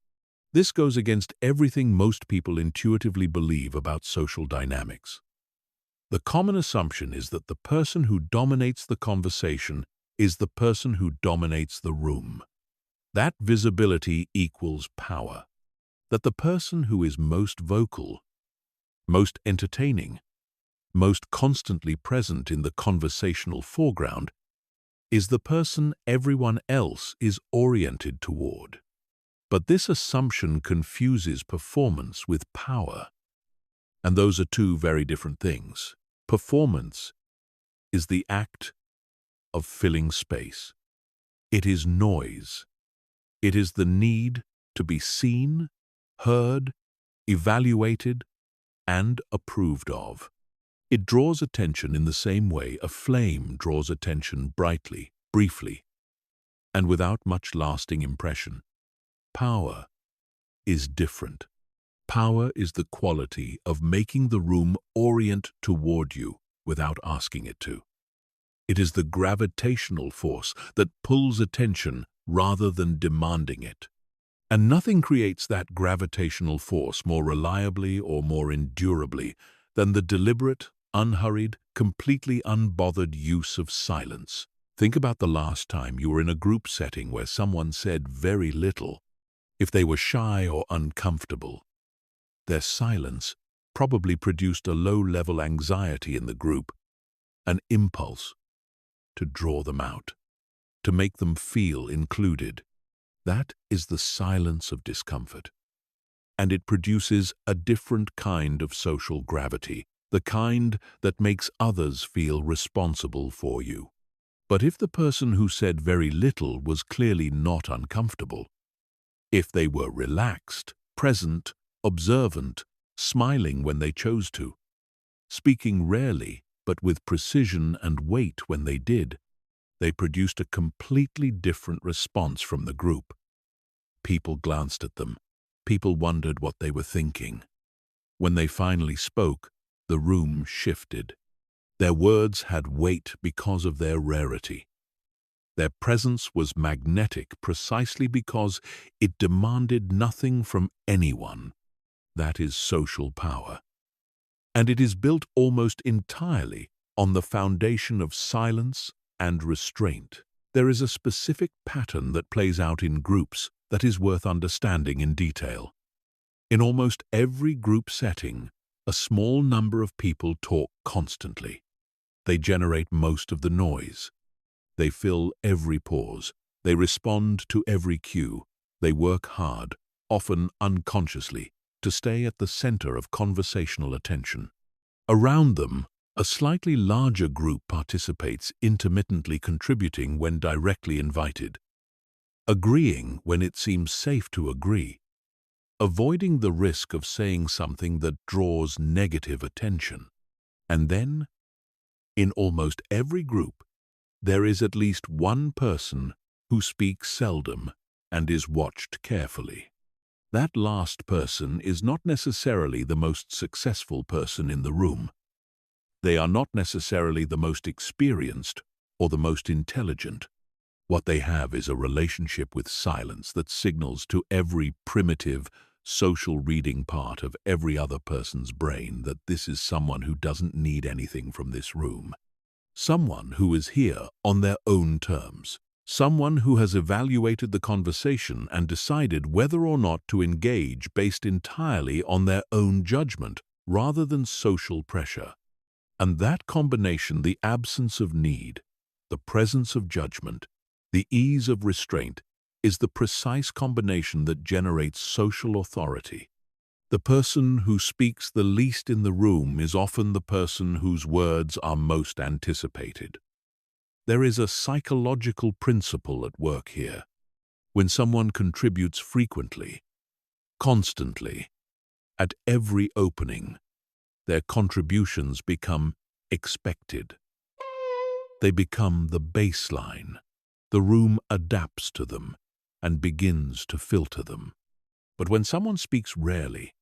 This goes against everything most people intuitively believe about social dynamics. The common assumption is that the person who dominates the conversation is the person who dominates the room. That visibility equals power. That the person who is most vocal, most entertaining, most constantly present in the conversational foreground is the person everyone else is oriented toward. But this assumption confuses performance with power. And those are two very different things. Performance is the act of filling space. It is noise. It is the need to be seen, heard, evaluated, and approved of. It draws attention in the same way a flame draws attention brightly, briefly, and without much lasting impression. Power is different. Power is the quality of making the room orient toward you without asking it to. It is the gravitational force that pulls attention rather than demanding it. And nothing creates that gravitational force more reliably or more endurably than the deliberate, unhurried, completely unbothered use of silence. Think about the last time you were in a group setting where someone said very little. If they were shy or uncomfortable, their silence probably produced a low-level anxiety in the group, an impulse to draw them out, to make them feel included. That is the silence of discomfort. And it produces a different kind of social gravity, the kind that makes others feel responsible for you. But if the person who said very little was clearly not uncomfortable, if they were relaxed, present, observant, smiling when they chose to, speaking rarely but with precision and weight when they did, they produced a completely different response from the group. People glanced at them. People wondered what they were thinking. When they finally spoke, the room shifted. Their words had weight because of their rarity. Their presence was magnetic precisely because it demanded nothing from anyone. That is social power. And it is built almost entirely on the foundation of silence and restraint. There is a specific pattern that plays out in groups that is worth understanding in detail. In almost every group setting, a small number of people talk constantly. They generate most of the noise. They fill every pause. They respond to every cue. They work hard, often unconsciously, to stay at the center of conversational attention. Around them, a slightly larger group participates, intermittently contributing when directly invited, agreeing when it seems safe to agree, avoiding the risk of saying something that draws negative attention. And then, in almost every group, there is at least one person who speaks seldom and is watched carefully. That last person is not necessarily the most successful person in the room. They are not necessarily the most experienced or the most intelligent. What they have is a relationship with silence that signals to every primitive, social reading part of every other person's brain that this is someone who doesn't need anything from this room. Someone who is here on their own terms. Someone who has evaluated the conversation and decided whether or not to engage based entirely on their own judgment rather than social pressure. And that combination, the absence of need, the presence of judgment, the ease of restraint, is the precise combination that generates social authority. The person who speaks the least in the room is often the person whose words are most anticipated. There is a psychological principle at work here. When someone contributes frequently, constantly, at every opening, their contributions become expected. They become the baseline. The room adapts to them. and begins to filter them. But when someone speaks rarely,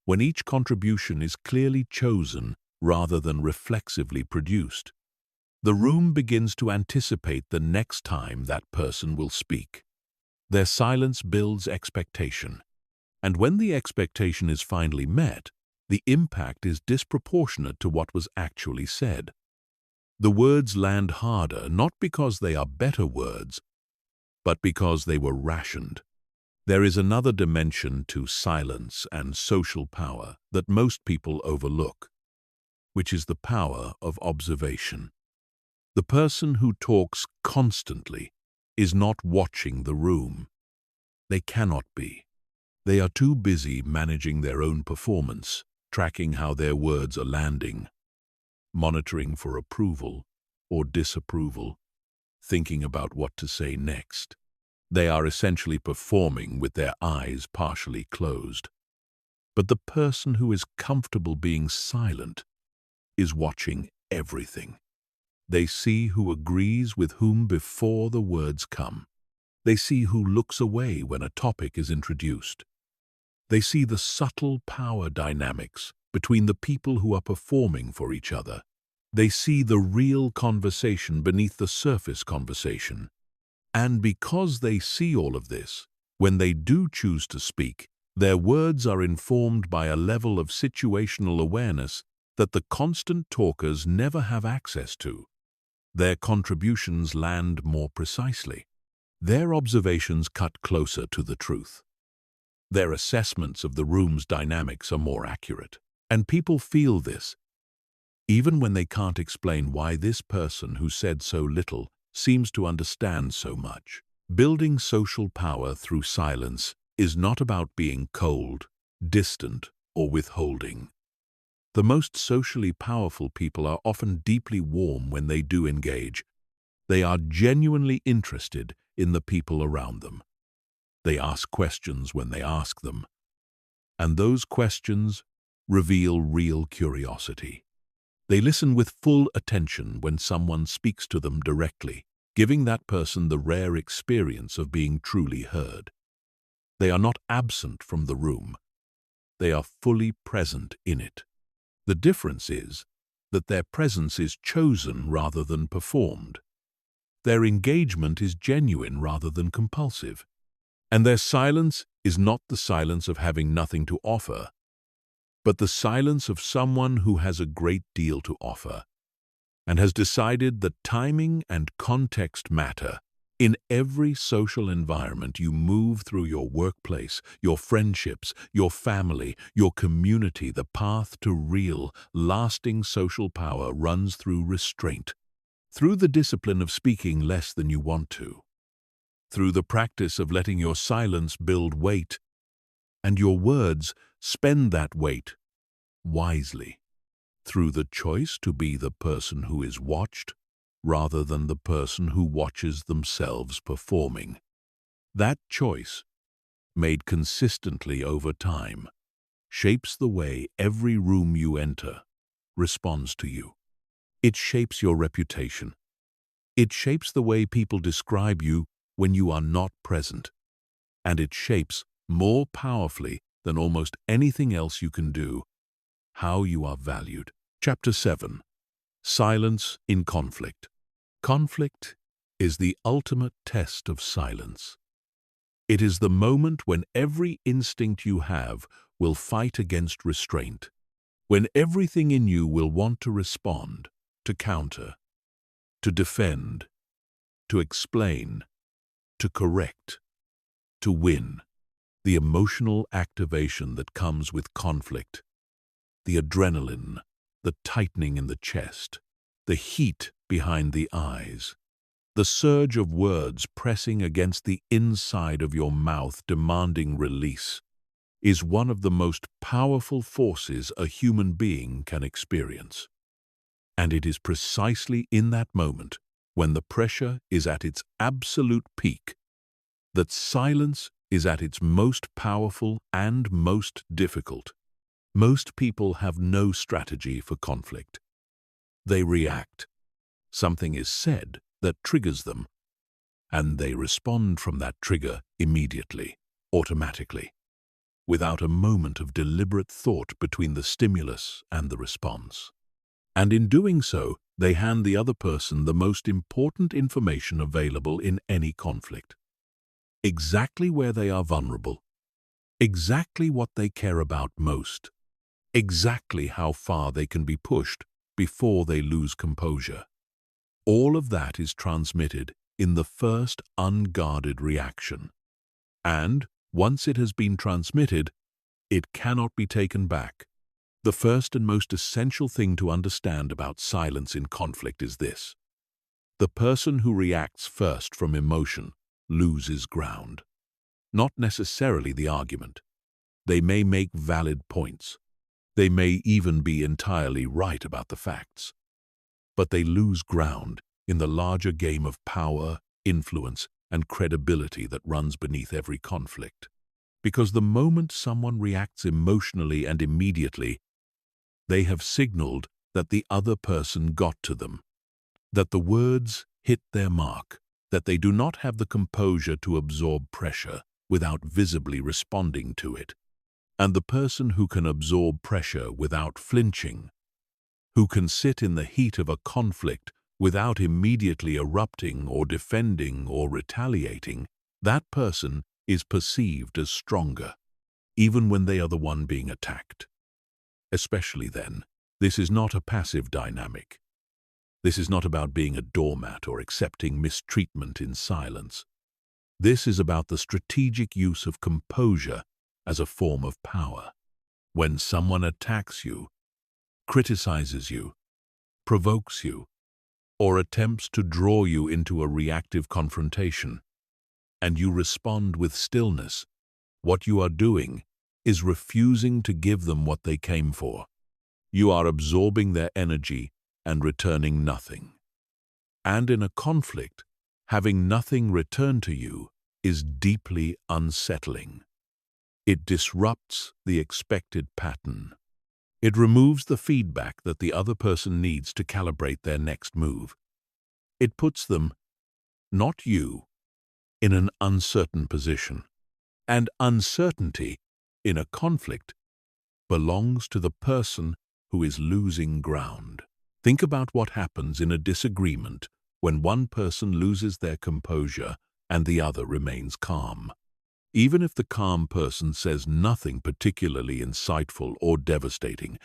when each contribution is clearly chosen rather than reflexively produced, the room begins to anticipate the next time that person will speak. Their silence builds expectation, and when the expectation is finally met, the impact is disproportionate to what was actually said. The words land harder not because they are better words, but because they were rationed. There is another dimension to silence and social power that most people overlook, which is the power of observation. The person who talks constantly is not watching the room. They cannot be. They are too busy managing their own performance, tracking how their words are landing, monitoring for approval or disapproval, thinking about what to say next. They are essentially performing with their eyes partially closed. But the person who is comfortable being silent is watching everything. They see who agrees with whom before the words come. They see who looks away when a topic is introduced. They see the subtle power dynamics between the people who are performing for each other. They see the real conversation beneath the surface conversation. And because they see all of this, when they do choose to speak, their words are informed by a level of situational awareness that the constant talkers never have access to. Their contributions land more precisely. Their observations cut closer to the truth. Their assessments of the room's dynamics are more accurate. And people feel this, even when they can't explain why this person who said so little seems to understand so much. Building social power through silence is not about being cold, distant, or withholding. The most socially powerful people are often deeply warm when they do engage. They are genuinely interested in the people around them. They ask questions when they ask them. And those questions reveal real curiosity. They listen with full attention when someone speaks to them directly, giving that person the rare experience of being truly heard. They are not absent from the room. They are fully present in it. The difference is that their presence is chosen rather than performed. Their engagement is genuine rather than compulsive. And their silence is not the silence of having nothing to offer, but the silence of someone who has a great deal to offer and has decided that timing and context matter. In every social environment you move through, your workplace, your friendships, your family, your community, the path to real, lasting social power runs through restraint, through the discipline of speaking less than you want to, through the practice of letting your silence build weight, and your words spend that weight wisely, through the choice to be the person who is watched rather than the person who watches themselves performing. That choice, made consistently over time, shapes the way every room you enter responds to you. It shapes your reputation. It shapes the way people describe you when you are not present. And it shapes, more powerfully than almost anything else you can do, how you are valued. Chapter 7. Silence in Conflict. Conflict is the ultimate test of silence. It is the moment when every instinct you have will fight against restraint, when everything in you will want to respond, to counter, to defend, to explain, to correct, to win. The emotional activation that comes with conflict, the adrenaline, the tightening in the chest, the heat behind the eyes, the surge of words pressing against the inside of your mouth demanding release, is one of the most powerful forces a human being can experience. And it is precisely in that moment, when the pressure is at its absolute peak, that silence is at its most powerful and most difficult. Most people have no strategy for conflict. They react. Something is said that triggers them, and they respond from that trigger immediately, automatically, without a moment of deliberate thought between the stimulus and the response. And in doing so, they hand the other person the most important information available in any conflict. Exactly where they are vulnerable, exactly what they care about most, exactly how far they can be pushed before they lose composure. All of that is transmitted in the first unguarded reaction. And once it has been transmitted, it cannot be taken back. The first and most essential thing to understand about silence in conflict is this: the person who reacts first from emotion loses ground. Not necessarily the argument. They may make valid points. They may even be entirely right about the facts. But they lose ground in the larger game of power, influence, and credibility that runs beneath every conflict. Because the moment someone reacts emotionally and immediately, they have signaled that the other person got to them, that the words hit their mark, that they do not have the composure to absorb pressure without visibly responding to it. And the person who can absorb pressure without flinching, who can sit in the heat of a conflict without immediately erupting or defending or retaliating, that person is perceived as stronger, even when they are the one being attacked. Especially then, this is not a passive dynamic. This is not about being a doormat or accepting mistreatment in silence. This is about the strategic use of composure as a form of power. When someone attacks you, criticizes you, provokes you, or attempts to draw you into a reactive confrontation, and you respond with stillness, what you are doing is refusing to give them what they came for. You are absorbing their energy and returning nothing. And in a conflict, having nothing return to you is deeply unsettling. It disrupts the expected pattern. It removes the feedback that the other person needs to calibrate their next move. It puts them, not you, in an uncertain position. And uncertainty in a conflict belongs to the person who is losing ground. Think about what happens in a disagreement when one person loses their composure and the other remains calm. Even if the calm person says nothing particularly insightful or devastating,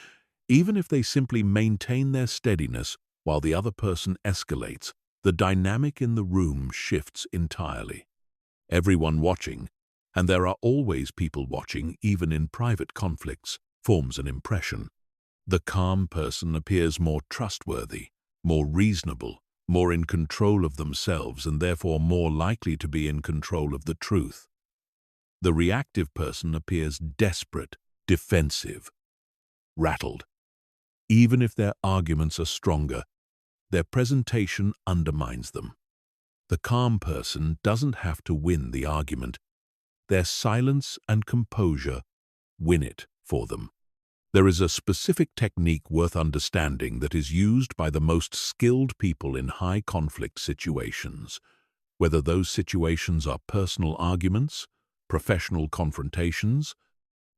even if they simply maintain their steadiness while the other person escalates, the dynamic in the room shifts entirely. Everyone watching, and there are always people watching even in private conflicts, forms an impression. The calm person appears more trustworthy, more reasonable, more in control of themselves and therefore more likely to be in control of the truth. The reactive person appears desperate, defensive, rattled. Even if their arguments are stronger, their presentation undermines them. The calm person doesn't have to win the argument. Their silence and composure win it for them. There is a specific technique worth understanding that is used by the most skilled people in high conflict situations, whether those situations are personal arguments, professional confrontations,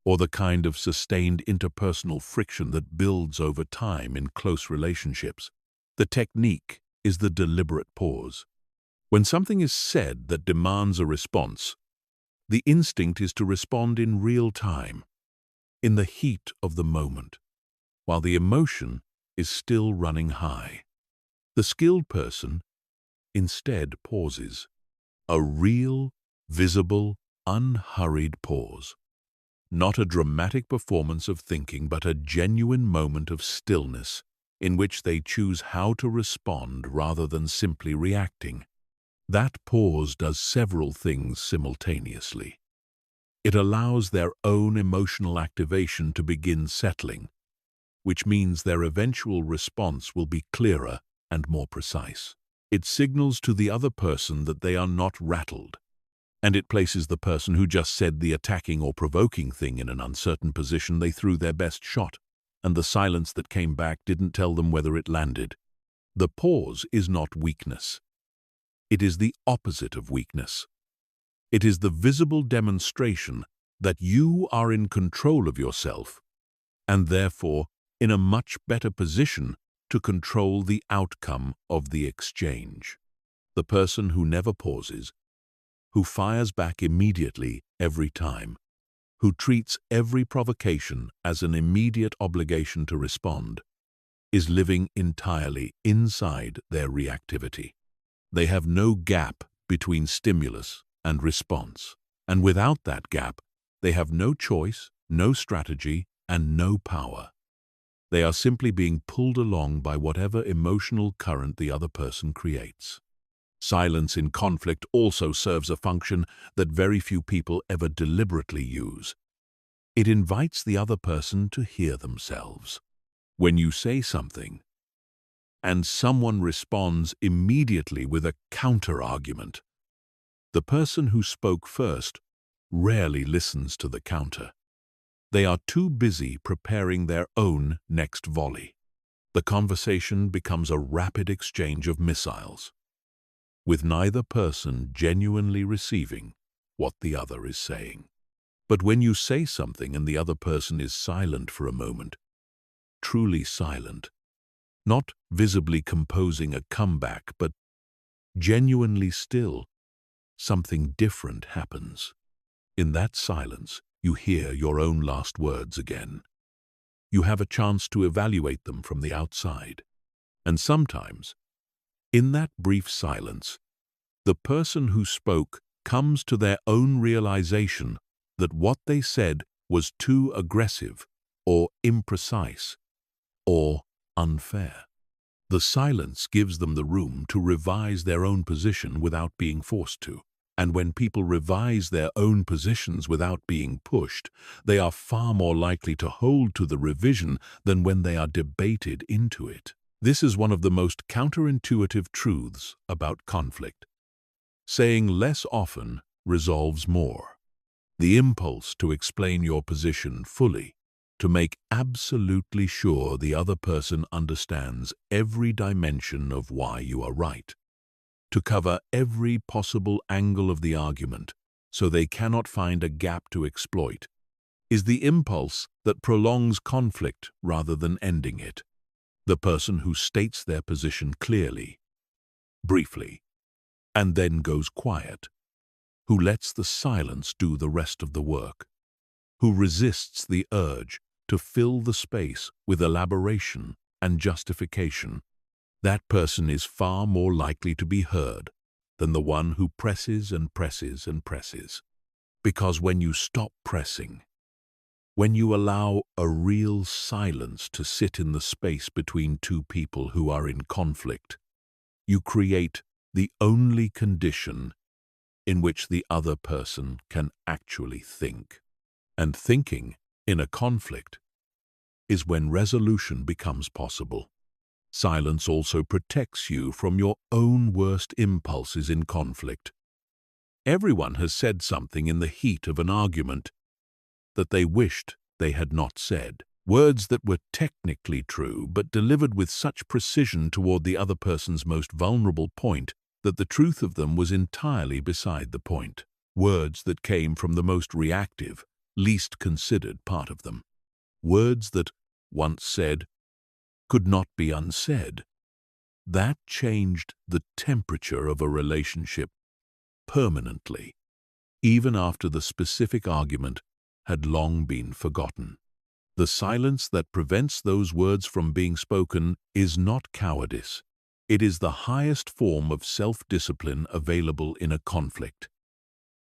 or the kind of sustained interpersonal friction that builds over time in close relationships. The technique is the deliberate pause. When something is said that demands a response, the instinct is to respond in real time, in the heat of the moment, while the emotion is still running high. The skilled person instead pauses, a real, visible, unhurried pause. Not a dramatic performance of thinking, but a genuine moment of stillness in which they choose how to respond rather than simply reacting. That pause does several things simultaneously. It allows their own emotional activation to begin settling, which means their eventual response will be clearer and more precise. It signals to the other person that they are not rattled, and it places the person who just said the attacking or provoking thing in an uncertain position. They threw their best shot, and the silence that came back didn't tell them whether it landed. The pause is not weakness. It is the opposite of weakness. It is the visible demonstration that you are in control of yourself and therefore in a much better position to control the outcome of the exchange. The person who never pauses, who fires back immediately every time, who treats every provocation as an immediate obligation to respond, is living entirely inside their reactivity. They have no gap between stimulus and response, and without that gap, they have no choice, no strategy, and no power. They are simply being pulled along by whatever emotional current the other person creates. Silence in conflict also serves a function that very few people ever deliberately use. It invites the other person to hear themselves. When you say something, and someone responds immediately with a counter-argument, the person who spoke first rarely listens to the counter. They are too busy preparing their own next volley. The conversation becomes a rapid exchange of missiles, with neither person genuinely receiving what the other is saying. But when you say something and the other person is silent for a moment, truly silent, not visibly composing a comeback, but genuinely still, something different happens. In that silence, you hear your own last words again. You have a chance to evaluate them from the outside. And sometimes, in that brief silence, the person who spoke comes to their own realization that what they said was too aggressive or imprecise or unfair. The silence gives them the room to revise their own position without being forced to. And when people revise their own positions without being pushed, they are far more likely to hold to the revision than when they are debated into it. This is one of the most counterintuitive truths about conflict. Saying less often resolves more. The impulse to explain your position fully, to make absolutely sure the other person understands every dimension of why you are right, to cover every possible angle of the argument so they cannot find a gap to exploit, is the impulse that prolongs conflict rather than ending it. The person who states their position clearly, briefly, and then goes quiet, who lets the silence do the rest of the work, who resists the urge to fill the space with elaboration and justification, that person is far more likely to be heard than the one who presses and presses and presses. Because when you stop pressing, when you allow a real silence to sit in the space between two people who are in conflict, you create the only condition in which the other person can actually think. And thinking in a conflict is when resolution becomes possible. Silence also protects you from your own worst impulses in conflict. Everyone has said something in the heat of an argument that they wished they had not said. Words that were technically true but delivered with such precision toward the other person's most vulnerable point that the truth of them was entirely beside the point. Words that came from the most reactive, least considered part of them. Words that, once said, could not be unsaid. That changed the temperature of a relationship permanently, even after the specific argument had long been forgotten. The silence that prevents those words from being spoken is not cowardice. It is the highest form of self-discipline available in a conflict.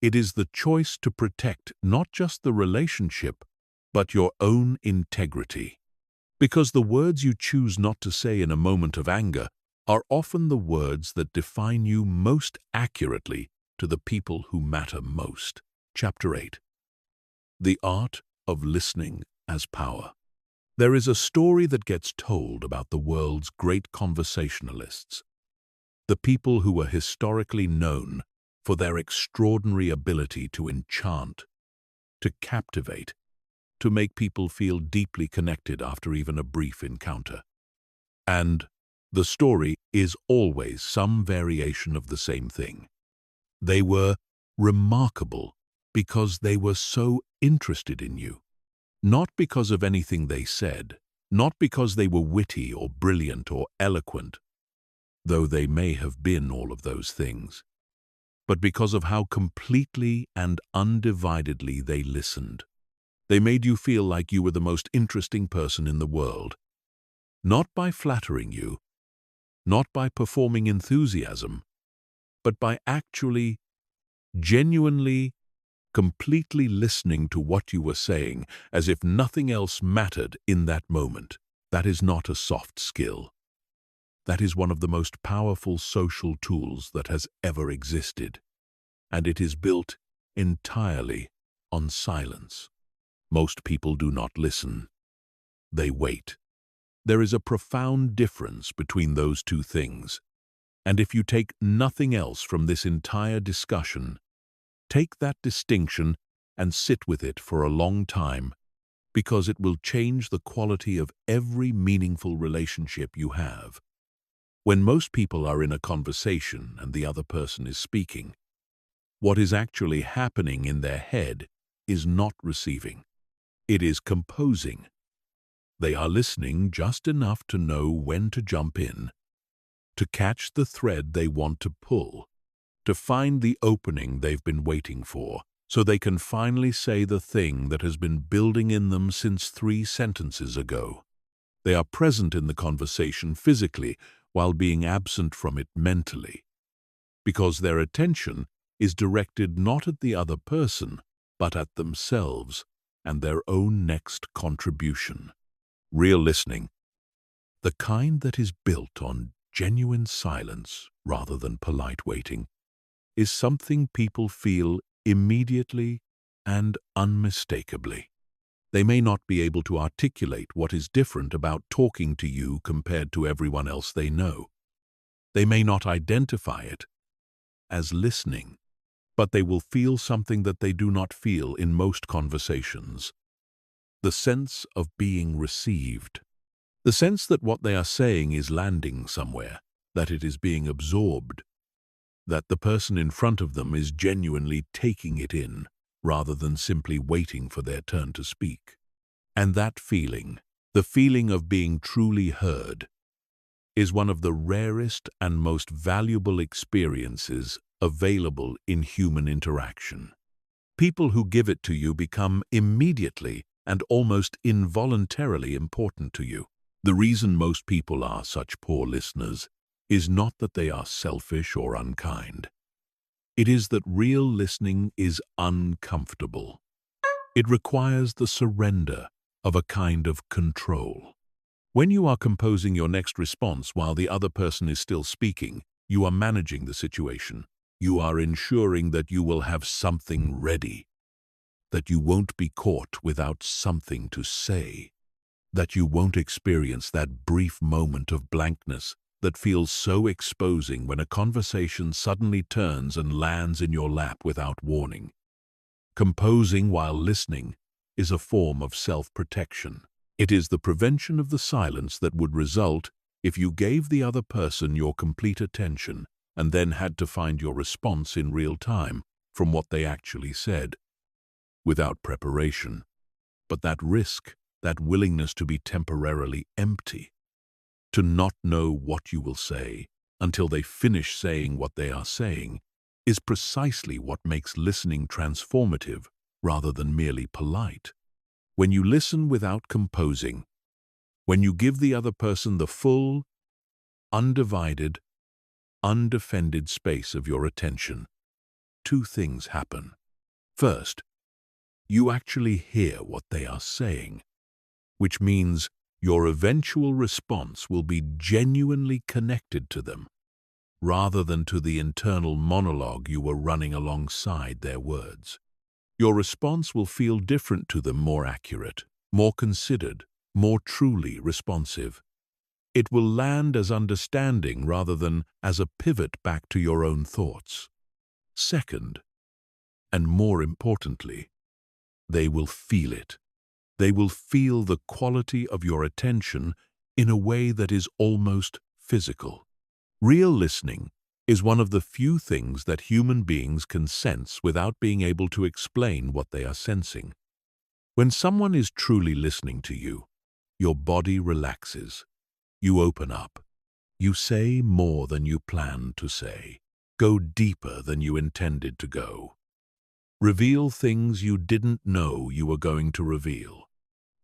It is the choice to protect not just the relationship, but your own integrity. Because the words you choose not to say in a moment of anger are often the words that define you most accurately to the people who matter most. Chapter 8. The Art of Listening as Power. There is a story that gets told about the world's great conversationalists, the people who were historically known for their extraordinary ability to enchant, to captivate, to make people feel deeply connected after even a brief encounter. And The story is always some variation of the same thing. They were remarkable because they were so interested in you. Not because of anything they said, not because they were witty or brilliant or eloquent, though they may have been all of those things, but because of how completely and undividedly they listened. They made you feel like you were the most interesting person in the world, not by flattering you, not by performing enthusiasm, but by actually, genuinely, completely listening to what you were saying as if nothing else mattered in that moment. That is not a soft skill. That is one of the most powerful social tools that has ever existed, and it is built entirely on silence. Most people do not listen. They wait. There is a profound difference between those two things, and if you take nothing else from this entire discussion, take that distinction and sit with it for a long time, because it will change the quality of every meaningful relationship you have. When most people are in a conversation and the other person is speaking, what is actually happening in their head is not receiving. It is composing. They are listening just enough to know when to jump in, to catch the thread they want to pull, to find the opening they've been waiting for, so they can finally say the thing that has been building in them since 3 sentences ago. They are present in the conversation physically while being absent from it mentally, because their attention is directed not at the other person, but at themselves and their own next contribution. Real listening, the kind that is built on genuine silence rather than polite waiting, is something people feel immediately and unmistakably. They may not be able to articulate what is different about talking to you compared to everyone else they know. They may not identify it as listening, but they will feel something that they do not feel in most conversations. The sense of being received. The sense that what they are saying is landing somewhere, that it is being absorbed, that the person in front of them is genuinely taking it in, rather than simply waiting for their turn to speak. And that feeling, the feeling of being truly heard, is one of the rarest and most valuable experiences available in human interaction. People who give it to you become immediately and almost involuntarily important to you. The reason most people are such poor listeners is not that they are selfish or unkind. It is that real listening is uncomfortable. It requires the surrender of a kind of control. When you are composing your next response while the other person is still speaking, you are managing the situation. You are ensuring that you will have something ready, that you won't be caught without something to say, that you won't experience that brief moment of blankness that feels so exposing when a conversation suddenly turns and lands in your lap without warning. Composing while listening is a form of self-protection. It is the prevention of the silence that would result if you gave the other person your complete attention and then had to find your response in real time from what they actually said, without preparation. But that risk, that willingness to be temporarily empty, to not know what you will say until they finish saying what they are saying, is precisely what makes listening transformative rather than merely polite. When you listen without composing, when you give the other person the full, undivided, undefended space of your attention, 2 things happen. First, you actually hear what they are saying, which means your eventual response will be genuinely connected to them, rather than to the internal monologue you were running alongside their words. Your response will feel different to them, more accurate, more considered, more truly responsive. It will land as understanding rather than as a pivot back to your own thoughts. Second, and more importantly, they will feel it. They will feel the quality of your attention in a way that is almost physical. Real listening is one of the few things that human beings can sense without being able to explain what they are sensing. When someone is truly listening to you, your body relaxes. You open up. You say more than you planned to say. Go deeper than you intended to go. Reveal things you didn't know you were going to reveal.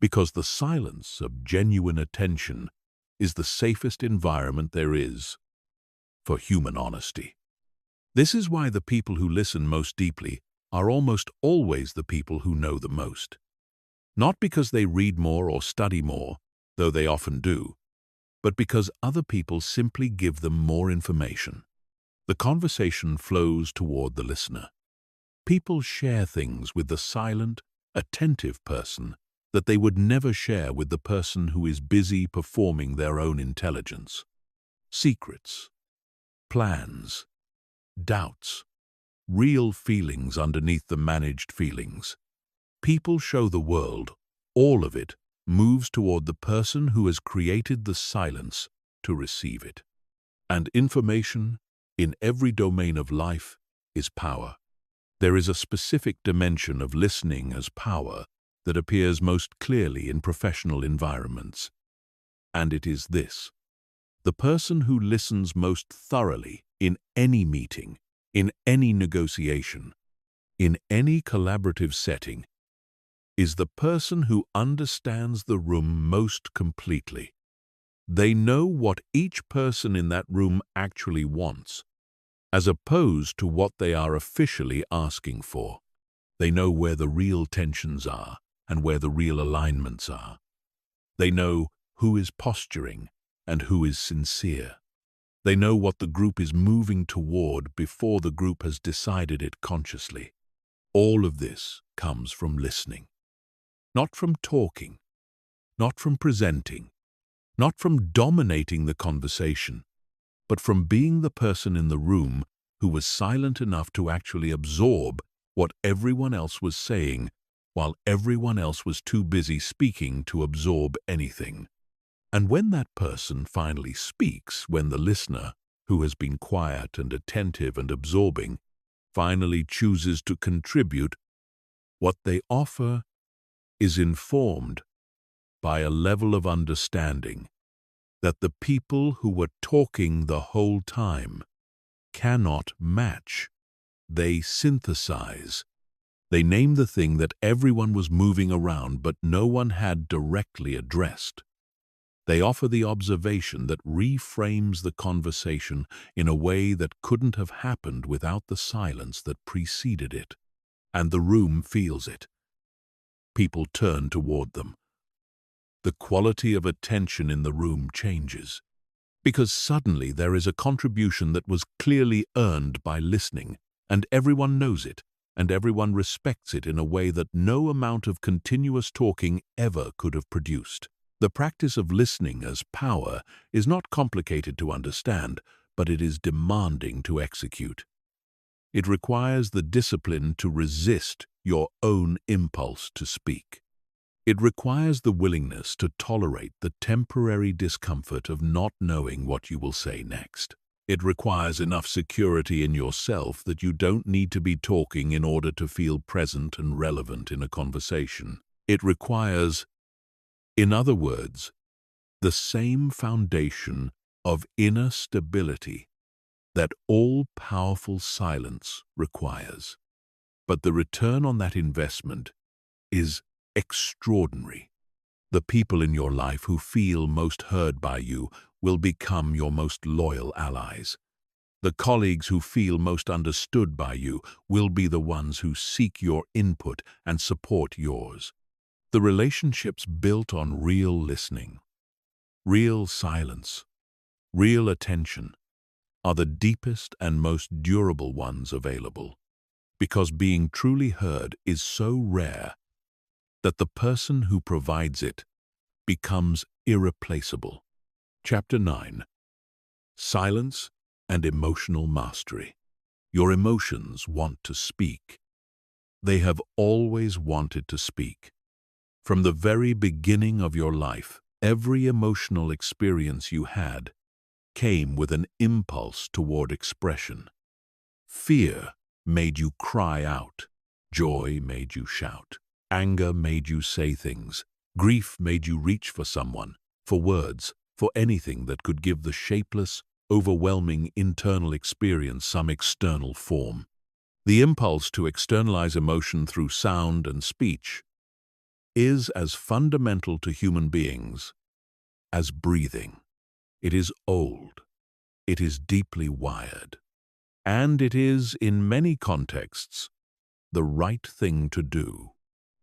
Because the silence of genuine attention is the safest environment there is for human honesty. This is why the people who listen most deeply are almost always the people who know the most. Not because they read more or study more, though they often do, but because other people simply give them more information. The conversation flows toward the listener. People share things with the silent, attentive person that they would never share with the person who is busy performing their own intelligence. Secrets, plans, doubts, real feelings underneath the managed feelings. People show the world, all of it moves toward the person who has created the silence to receive it. And information, in every domain of life, is power. There is a specific dimension of listening as power that appears most clearly in professional environments. And it is this: the person who listens most thoroughly in any meeting, in any negotiation, in any collaborative setting, is the person who understands the room most completely. They know what each person in that room actually wants, as opposed to what they are officially asking for. They know where the real tensions are and where the real alignments are. They know who is posturing and who is sincere. They know what the group is moving toward before the group has decided it consciously. All of this comes from listening. Not from talking, not from presenting, not from dominating the conversation, but from being the person in the room who was silent enough to actually absorb what everyone else was saying, while everyone else was too busy speaking to absorb anything. And when that person finally speaks, when the listener, who has been quiet and attentive and absorbing, finally chooses to contribute, what they offer is informed by a level of understanding that the people who were talking the whole time cannot match. They synthesize. They name the thing that everyone was moving around but no one had directly addressed. They offer the observation that reframes the conversation in a way that couldn't have happened without the silence that preceded it. And the room feels it. People turn toward them. The quality of attention in the room changes, because suddenly there is a contribution that was clearly earned by listening, and everyone knows it, and everyone respects it in a way that no amount of continuous talking ever could have produced. The practice of listening as power is not complicated to understand, but it is demanding to execute. It requires the discipline to resist your own impulse to speak. It requires the willingness to tolerate the temporary discomfort of not knowing what you will say next. It requires enough security in yourself that you don't need to be talking in order to feel present and relevant in a conversation. It requires, in other words, the same foundation of inner stability that all-powerful silence requires. But the return on that investment is extraordinary. The people in your life who feel most heard by you will become your most loyal allies. The colleagues who feel most understood by you will be the ones who seek your input and support yours. The relationships built on real listening, real silence, real attention are the deepest and most durable ones available, because being truly heard is so rare that the person who provides it becomes irreplaceable. Chapter 9. Silence and Emotional Mastery. Your emotions want to speak. They have always wanted to speak. From the very beginning of your life, every emotional experience you had came with an impulse toward expression. Fear made you cry out. Joy made you shout. Anger made you say things. Grief made you reach for someone, for words, for anything that could give the shapeless, overwhelming internal experience some external form. The impulse to externalize emotion through sound and speech is as fundamental to human beings as breathing. It is old. It is deeply wired. And it is, in many contexts, the right thing to do.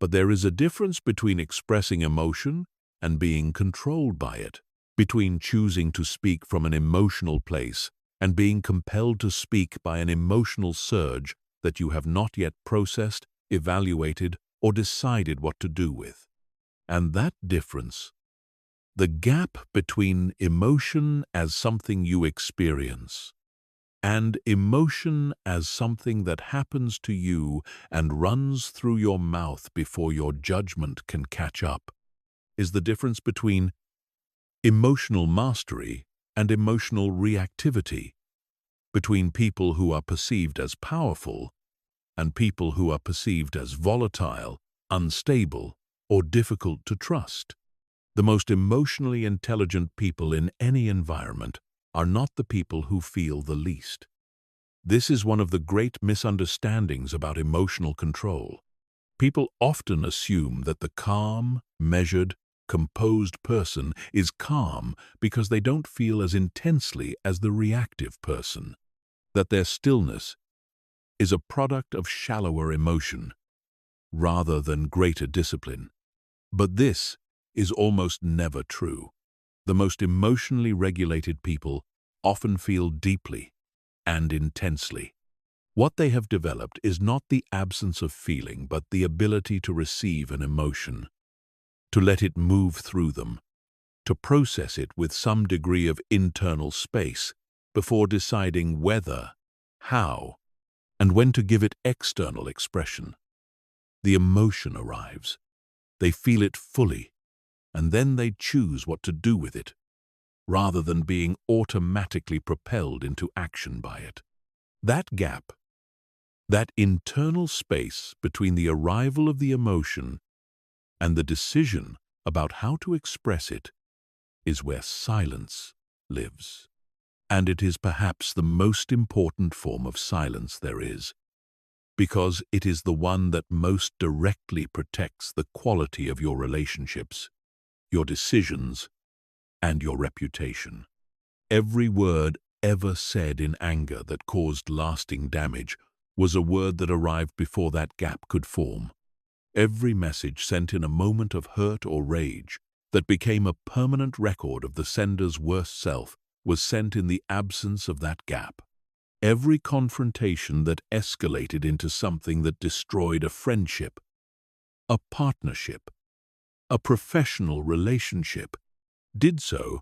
But there is a difference between expressing emotion and being controlled by it, between choosing to speak from an emotional place and being compelled to speak by an emotional surge that you have not yet processed, evaluated, or decided what to do with. And that difference, the gap between emotion as something you experience and emotion as something that happens to you and runs through your mouth before your judgment can catch up, is the difference between emotional mastery and emotional reactivity, between people who are perceived as powerful and people who are perceived as volatile, unstable, or difficult to trust. The most emotionally intelligent people in any environment are not the people who feel the least. This is one of the great misunderstandings about emotional control. People often assume that the calm, measured, composed person is calm because they don't feel as intensely as the reactive person, that their stillness is a product of shallower emotion rather than greater discipline. But this is almost never true. The most emotionally regulated people often feel deeply and intensely. What they have developed is not the absence of feeling, but the ability to receive an emotion, to let it move through them, to process it with some degree of internal space before deciding whether, how, and when to give it external expression. The emotion arrives. They feel it fully, and then they choose what to do with it, rather than being automatically propelled into action by it. That gap, that internal space between the arrival of the emotion and the decision about how to express it, is where silence lives. And it is perhaps the most important form of silence there is, because it is the one that most directly protects the quality of your relationships, your decisions, and your reputation. Every word ever said in anger that caused lasting damage was a word that arrived before that gap could form. Every message sent in a moment of hurt or rage that became a permanent record of the sender's worst self was sent in the absence of that gap. Every confrontation that escalated into something that destroyed a friendship, a partnership, a professional relationship, did so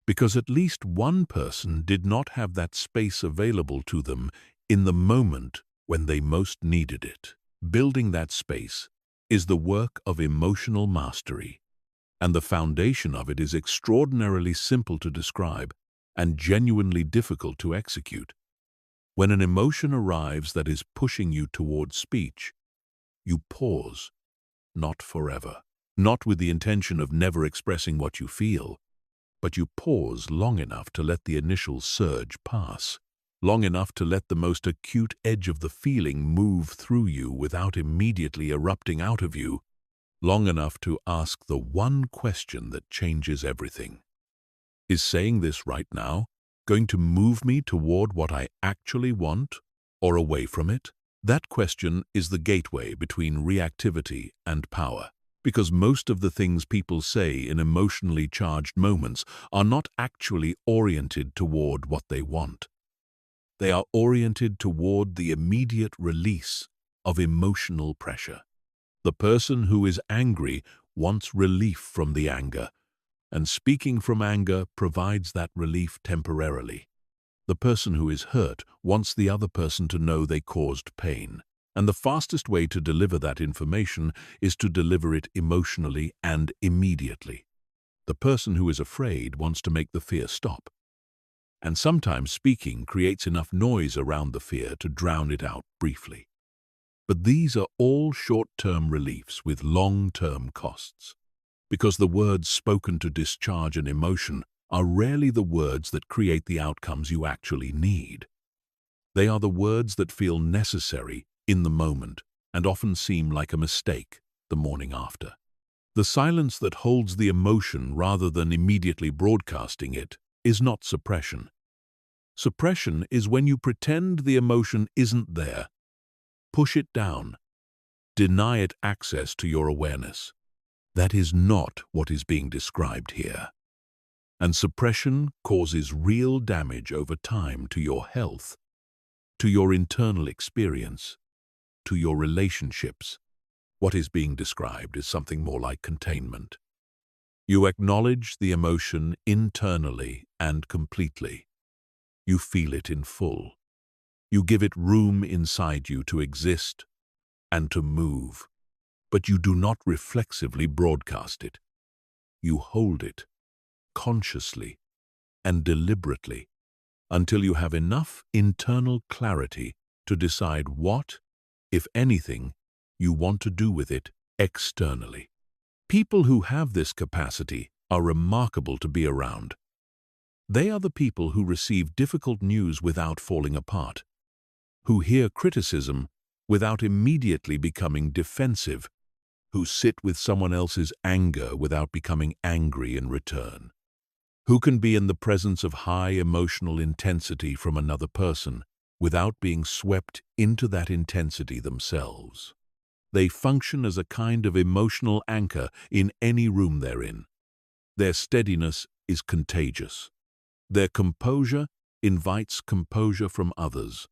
because at least one person did not have that space available to them in the moment when they most needed it. Building that space is the work of emotional mastery, and the foundation of it is extraordinarily simple to describe and genuinely difficult to execute. When an emotion arrives that is pushing you toward speech, you pause, not forever, not with the intention of never expressing what you feel, but you pause long enough to let the initial surge pass, long enough to let the most acute edge of the feeling move through you without immediately erupting out of you, long enough to ask the one question that changes everything. Is saying this right now going to move me toward what I actually want or away from it? That question is the gateway between reactivity and power, because most of the things people say in emotionally charged moments are not actually oriented toward what they want. They are oriented toward the immediate release of emotional pressure. The person who is angry wants relief from the anger, and speaking from anger provides that relief temporarily. The person who is hurt wants the other person to know they caused pain, and the fastest way to deliver that information is to deliver it emotionally and immediately. The person who is afraid wants to make the fear stop. and sometimes speaking creates enough noise around the fear to drown it out briefly. But these are all short-term reliefs with long-term costs, because the words spoken to discharge an emotion are rarely the words that create the outcomes you actually need. They are the words that feel necessary in the moment and often seem like a mistake the morning after. The silence that holds the emotion rather than immediately broadcasting it is not suppression. Suppression is when you pretend the emotion isn't there, push it down, deny it access to your awareness. That is not what is being described here. And suppression causes real damage over time to your health, to your internal experience, to your relationships. What is being described is something more like containment. You acknowledge the emotion internally and completely. You feel it in full. You give it room inside you to exist and to move, but you do not reflexively broadcast it. You hold it consciously and deliberately until you have enough internal clarity to decide what, if anything, you want to do with it externally. People who have this capacity are remarkable to be around. They are the people who receive difficult news without falling apart, who hear criticism without immediately becoming defensive, who sit with someone else's anger without becoming angry in return, who can be in the presence of high emotional intensity from another person without being swept into that intensity themselves. They function as a kind of emotional anchor in any room they're in. Their steadiness is contagious. Their composure invites composure from others.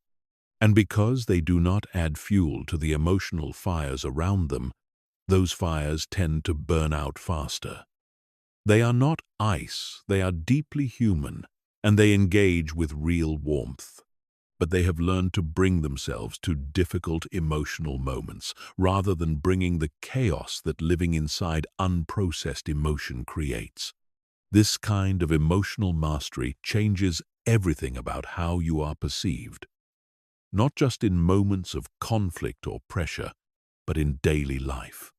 And because they do not add fuel to the emotional fires around them, those fires tend to burn out faster. They are not ice, they are deeply human, and they engage with real warmth. But they have learned to bring themselves to difficult emotional moments rather than bringing the chaos that living inside unprocessed emotion creates. This kind of emotional mastery changes everything about how you are perceived, not just in moments of conflict or pressure, but in daily life.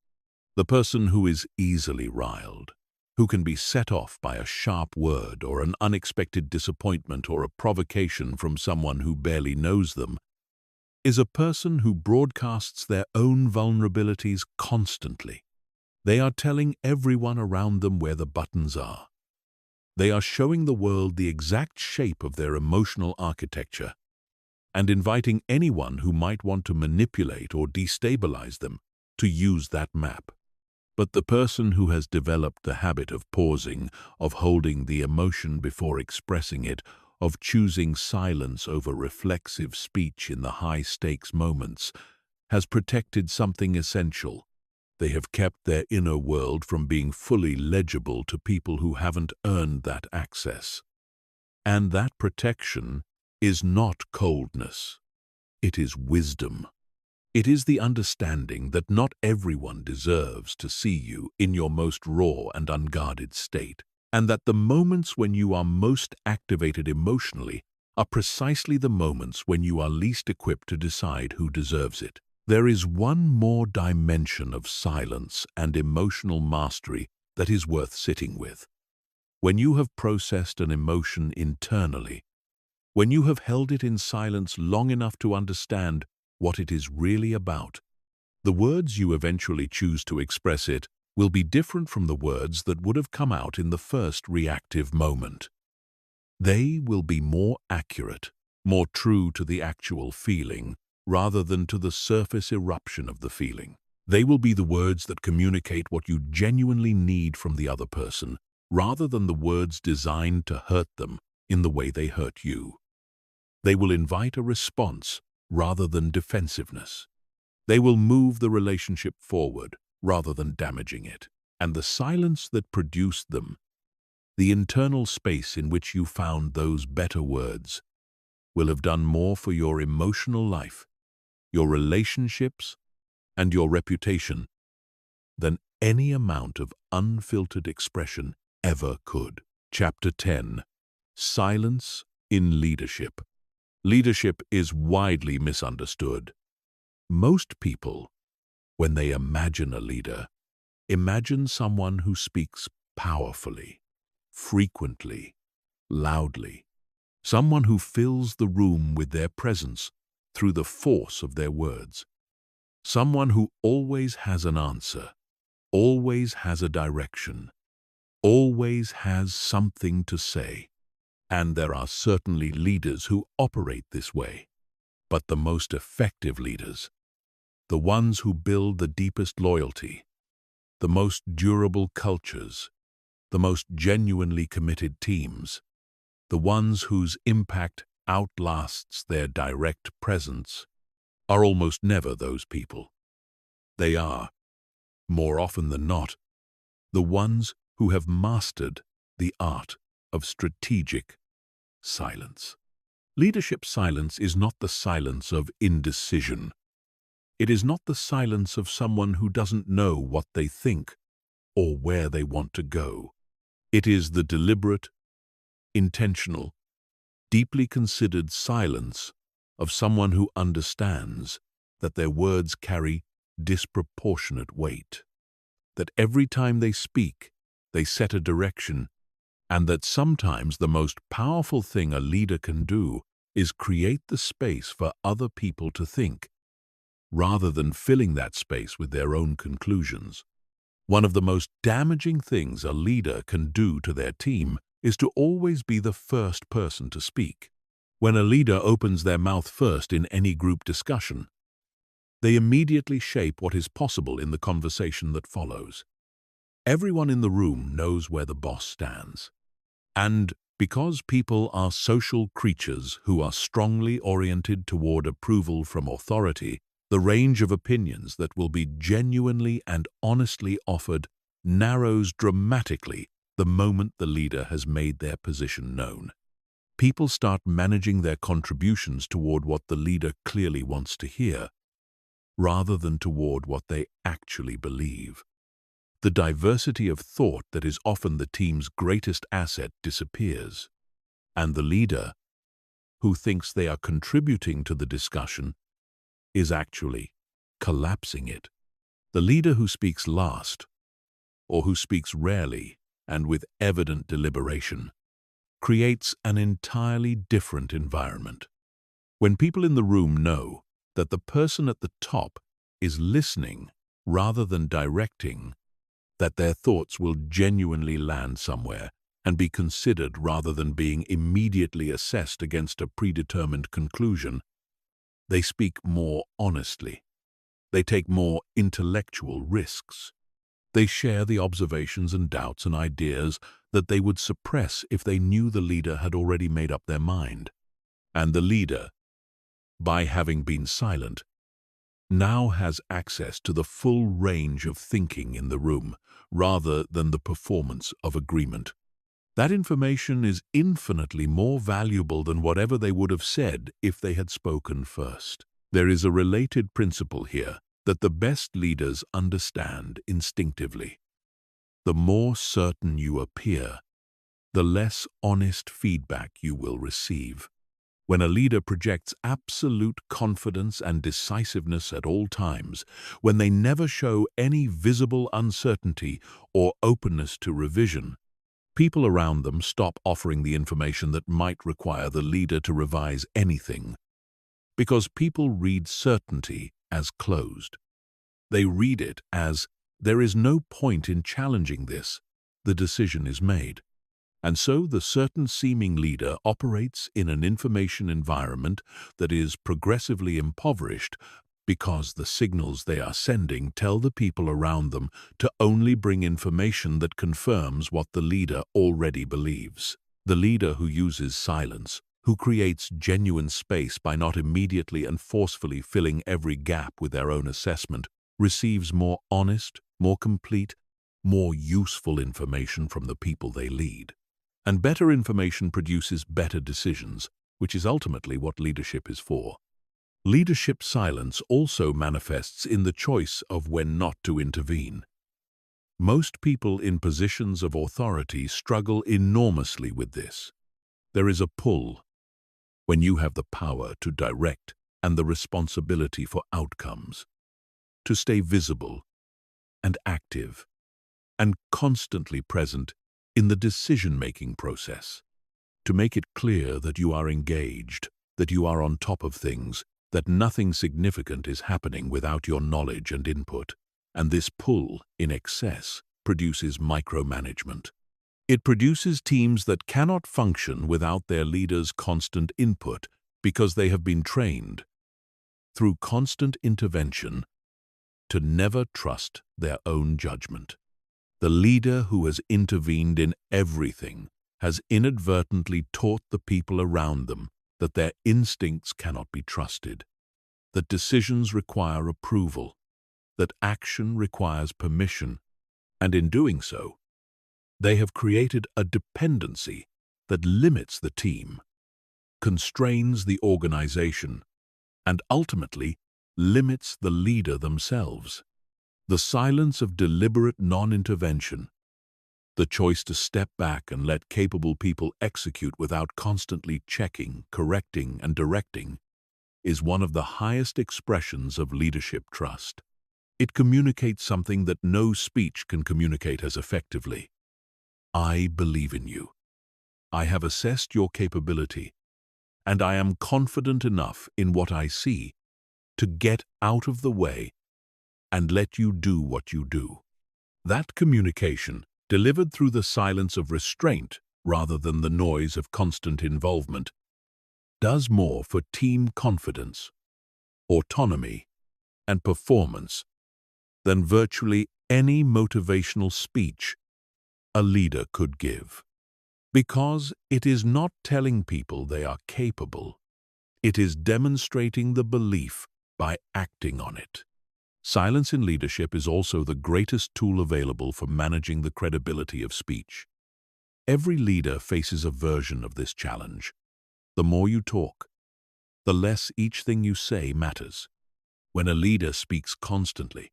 The person who is easily riled, who can be set off by a sharp word or an unexpected disappointment or a provocation from someone who barely knows them, is a person who broadcasts their own vulnerabilities constantly. They are telling everyone around them where the buttons are. They are showing the world the exact shape of their emotional architecture and inviting anyone who might want to manipulate or destabilize them to use that map. But the person who has developed the habit of pausing, of holding the emotion before expressing it, of choosing silence over reflexive speech in the high-stakes moments, has protected something essential. They have kept their inner world from being fully legible to people who haven't earned that access. And that protection is not coldness. It is wisdom. It is the understanding that not everyone deserves to see you in your most raw and unguarded state, and that the moments when you are most activated emotionally are precisely the moments when you are least equipped to decide who deserves it. There is one more dimension of silence and emotional mastery that is worth sitting with. When you have processed an emotion internally, when you have held it in silence long enough to understand what it is really about, the words you eventually choose to express it will be different from the words that would have come out in the first reactive moment. They will be more accurate, more true to the actual feeling, rather than to the surface eruption of the feeling. They will be the words that communicate what you genuinely need from the other person, rather than the words designed to hurt them in the way they hurt you. They will invite a response rather than defensiveness. They will move the relationship forward rather than damaging it. And the silence that produced them, the internal space in which you found those better words, will have done more for your emotional life, your relationships, and your reputation than any amount of unfiltered expression ever could. Chapter 10. Silence In leadership, leadership is widely misunderstood. Most people, when they imagine a leader, imagine someone who speaks powerfully, frequently, loudly, someone who fills the room with their presence through the force of their words, someone who always has an answer, always has a direction, always has something to say. And there are certainly leaders who operate this way. But the most effective leaders, the ones who build the deepest loyalty, the most durable cultures, the most genuinely committed teams, the ones whose impact outlasts their direct presence, are almost never those people. They are, more often than not, the ones who have mastered the art of strategic silence. Leadership silence is not the silence of indecision. It is not the silence of someone who doesn't know what they think or where they want to go. It is the deliberate, intentional, deeply considered silence of someone who understands that their words carry disproportionate weight, that every time they speak, they set a direction, and that sometimes the most powerful thing a leader can do is create the space for other people to think, rather than filling that space with their own conclusions. One of the most damaging things a leader can do to their team is to always be the first person to speak. When a leader opens their mouth first in any group discussion, they immediately shape what is possible in the conversation that follows. Everyone in the room knows where the boss stands. And because people are social creatures who are strongly oriented toward approval from authority, the range of opinions that will be genuinely and honestly offered narrows dramatically the moment the leader has made their position known. People start managing their contributions toward what the leader clearly wants to hear, rather than toward what they actually believe. The diversity of thought that is often the team's greatest asset disappears, and the leader, who thinks they are contributing to the discussion, is actually collapsing it. The leader who speaks last, or who speaks rarely and with evident deliberation, creates an entirely different environment. When people in the room know that the person at the top is listening rather than directing, that their thoughts will genuinely land somewhere and be considered rather than being immediately assessed against a predetermined conclusion, they speak more honestly. They take more intellectual risks. They share the observations and doubts and ideas that they would suppress if they knew the leader had already made up their mind. And the leader, by having been silent, now has access to the full range of thinking in the room, rather than the performance of agreement. That information is infinitely more valuable than whatever they would have said if they had spoken first. There is a related principle here that the best leaders understand instinctively. The more certain you appear, the less honest feedback you will receive. When a leader projects absolute confidence and decisiveness at all times, when they never show any visible uncertainty or openness to revision, people around them stop offering the information that might require the leader to revise anything. Because people read certainty as closed. They read it as, there is no point in challenging this, the decision is made. And so the certain-seeming leader operates in an information environment that is progressively impoverished because the signals they are sending tell the people around them to only bring information that confirms what the leader already believes. The leader who uses silence, who creates genuine space by not immediately and forcefully filling every gap with their own assessment, receives more honest, more complete, more useful information from the people they lead. And better information produces better decisions, which is ultimately what leadership is for. Leadership silence also manifests in the choice of when not to intervene. Most people in positions of authority struggle enormously with this. There is a pull, when you have the power to direct and the responsibility for outcomes, to stay visible and active and constantly present in the decision-making process, to make it clear that you are engaged, that you are on top of things, that nothing significant is happening without your knowledge and input. And this pull in excess produces micromanagement. It produces teams that cannot function without their leaders' constant input because they have been trained, through constant intervention, to never trust their own judgment. The leader who has intervened in everything has inadvertently taught the people around them that their instincts cannot be trusted, that decisions require approval, that action requires permission, and in doing so, they have created a dependency that limits the team, constrains the organization, and ultimately limits the leader themselves. The silence of deliberate non-intervention, the choice to step back and let capable people execute without constantly checking, correcting, and directing, is one of the highest expressions of leadership trust. It communicates something that no speech can communicate as effectively. I believe in you. I have assessed your capability, and I am confident enough in what I see to get out of the way and let you do what you do. That communication, delivered through the silence of restraint rather than the noise of constant involvement, does more for team confidence, autonomy, and performance than virtually any motivational speech a leader could give. Because it is not telling people they are capable, it is demonstrating the belief by acting on it. Silence in leadership is also the greatest tool available for managing the credibility of speech. Every leader faces a version of this challenge. The more you talk, the less each thing you say matters. When a leader speaks constantly,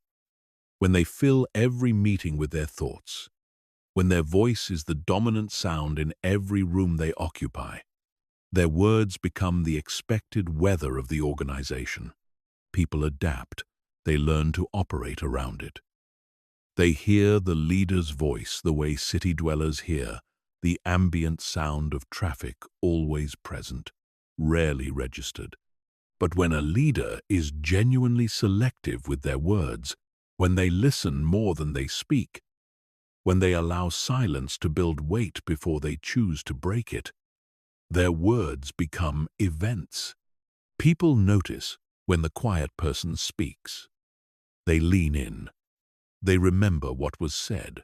when they fill every meeting with their thoughts, when their voice is the dominant sound in every room they occupy, their words become the expected weather of the organization. People adapt. They learn to operate around it. They hear the leader's voice the way city dwellers hear the ambient sound of traffic, always present, rarely registered. But when a leader is genuinely selective with their words, when they listen more than they speak, when they allow silence to build weight before they choose to break it, their words become events. People notice when the quiet person speaks. They lean in. They remember what was said.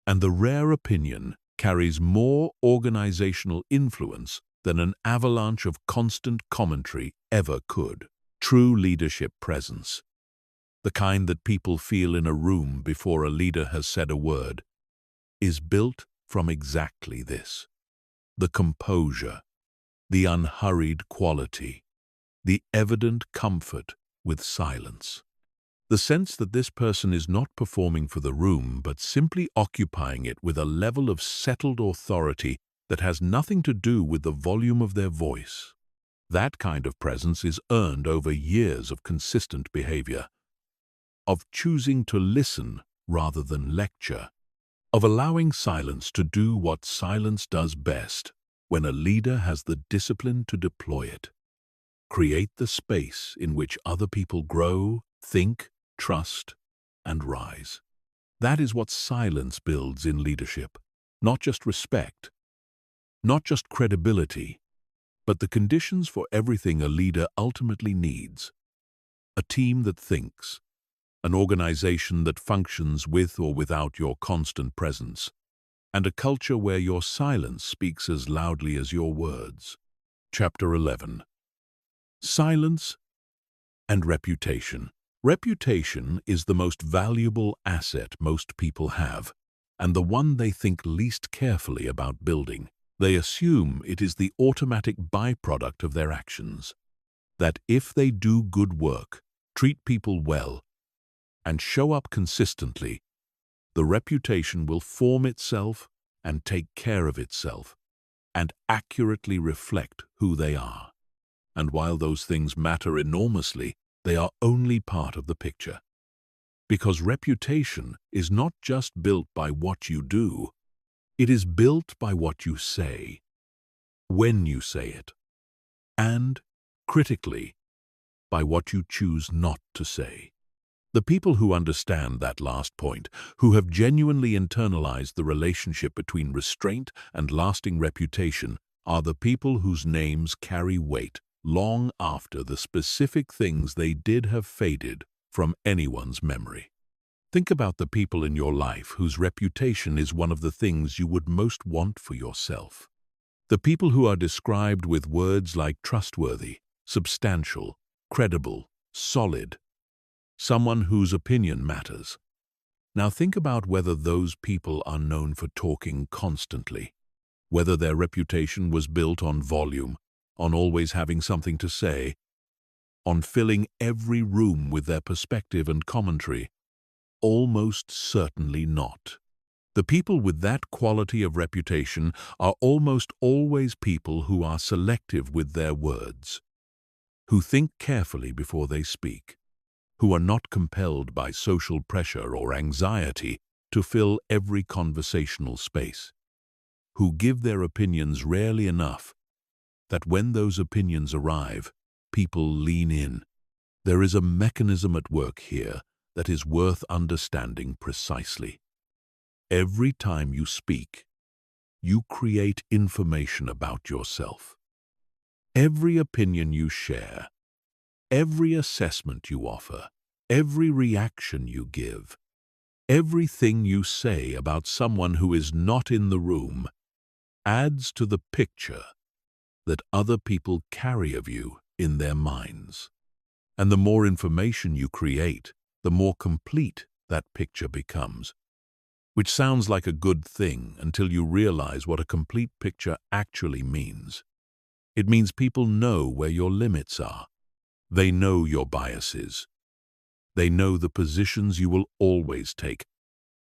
And the rare opinion carries more organizational influence than an avalanche of constant commentary ever could. True leadership presence, the kind that people feel in a room before a leader has said a word, is built from exactly this: the composure, the unhurried quality, the evident comfort with silence. The sense that this person is not performing for the room but simply occupying it with a level of settled authority that has nothing to do with the volume of their voice. That kind of presence is earned over years of consistent behavior, of choosing to listen rather than lecture, of allowing silence to do what silence does best when a leader has the discipline to deploy it. Create the space in which other people grow, think, trust, and rise. That is what silence builds in leadership. Not just respect, not just credibility, but the conditions for everything a leader ultimately needs. A team that thinks, an organization that functions with or without your constant presence, and a culture where your silence speaks as loudly as your words. Chapter 11. Silence and reputation. Reputation is the most valuable asset most people have, and the one they think least carefully about building. They assume it is the automatic byproduct of their actions, that if they do good work, treat people well, and show up consistently, the reputation will form itself and take care of itself, and accurately reflect who they are. And while those things matter enormously, they are only part of the picture. Because reputation is not just built by what you do, it is built by what you say, when you say it, and, critically, by what you choose not to say. The people who understand that last point, who have genuinely internalized the relationship between restraint and lasting reputation, are the people whose names carry weight long after the specific things they did have faded from anyone's memory. Think about the people in your life whose reputation is one of the things you would most want for yourself. The people who are described with words like trustworthy, substantial, credible, solid, someone whose opinion matters. Now think about whether those people are known for talking constantly, whether their reputation was built on volume, on always having something to say, on filling every room with their perspective and commentary. Almost certainly not. The people with that quality of reputation are almost always people who are selective with their words, who think carefully before they speak, who are not compelled by social pressure or anxiety to fill every conversational space, who give their opinions rarely enough that when those opinions arrive, people lean in. There is a mechanism at work here that is worth understanding precisely. Every time you speak, you create information about yourself. Every opinion you share, every assessment you offer, every reaction you give, everything you say about someone who is not in the room adds to the picture that other people carry of you in their minds. And the more information you create, the more complete that picture becomes. Which sounds like a good thing until you realize what a complete picture actually means. It means people know where your limits are. They know your biases. They know the positions you will always take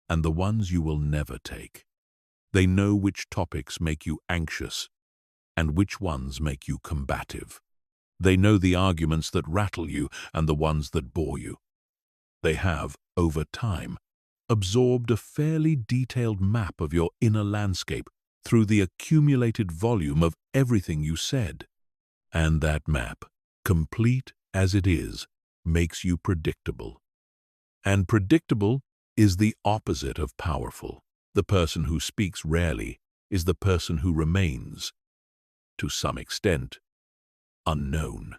and the ones you will never take. They know which topics make you anxious and which ones make you combative. They know the arguments that rattle you and the ones that bore you. They have, over time, absorbed a fairly detailed map of your inner landscape through the accumulated volume of everything you said. And that map, complete as it is, makes you predictable. And predictable is the opposite of powerful. The person who speaks rarely is the person who remains, to some extent, unknown.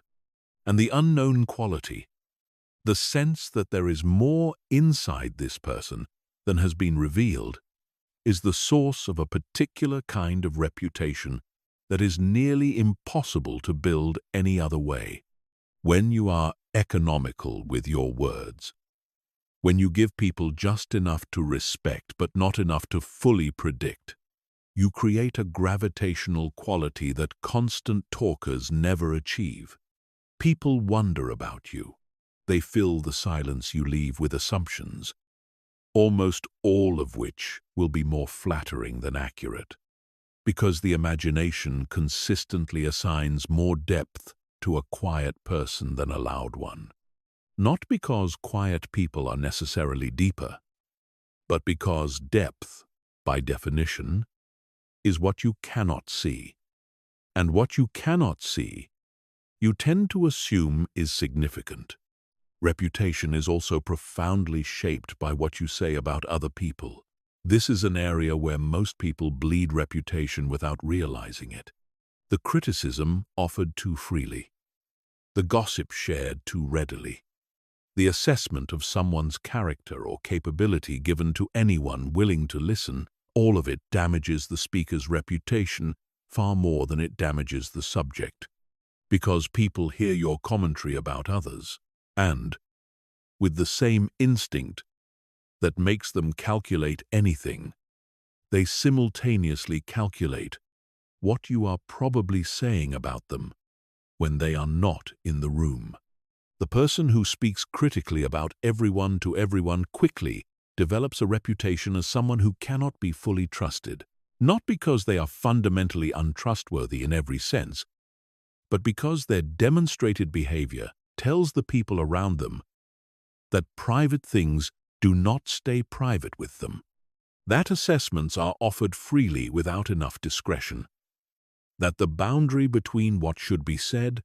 And the unknown quality, the sense that there is more inside this person than has been revealed, is the source of a particular kind of reputation that is nearly impossible to build any other way. When you are economical with your words, when you give people just enough to respect but not enough to fully predict, you create a gravitational quality that constant talkers never achieve. People wonder about you. They fill the silence you leave with assumptions, almost all of which will be more flattering than accurate, because the imagination consistently assigns more depth to a quiet person than a loud one. Not because quiet people are necessarily deeper, but because depth, by definition, is what you cannot see. And what you cannot see, you tend to assume is significant. Reputation is also profoundly shaped by what you say about other people. This is an area where most people bleed reputation without realizing it. The criticism offered too freely. The gossip shared too readily. The assessment of someone's character or capability given to anyone willing to listen, all of it damages the speaker's reputation far more than it damages the subject. Because people hear your commentary about others, and, with the same instinct that makes them calculate anything, they simultaneously calculate what you are probably saying about them when they are not in the room. The person who speaks critically about everyone to everyone quickly develops a reputation as someone who cannot be fully trusted, not because they are fundamentally untrustworthy in every sense, but because their demonstrated behavior tells the people around them that private things do not stay private with them. That assessments are offered freely without enough discretion. That the boundary between what should be said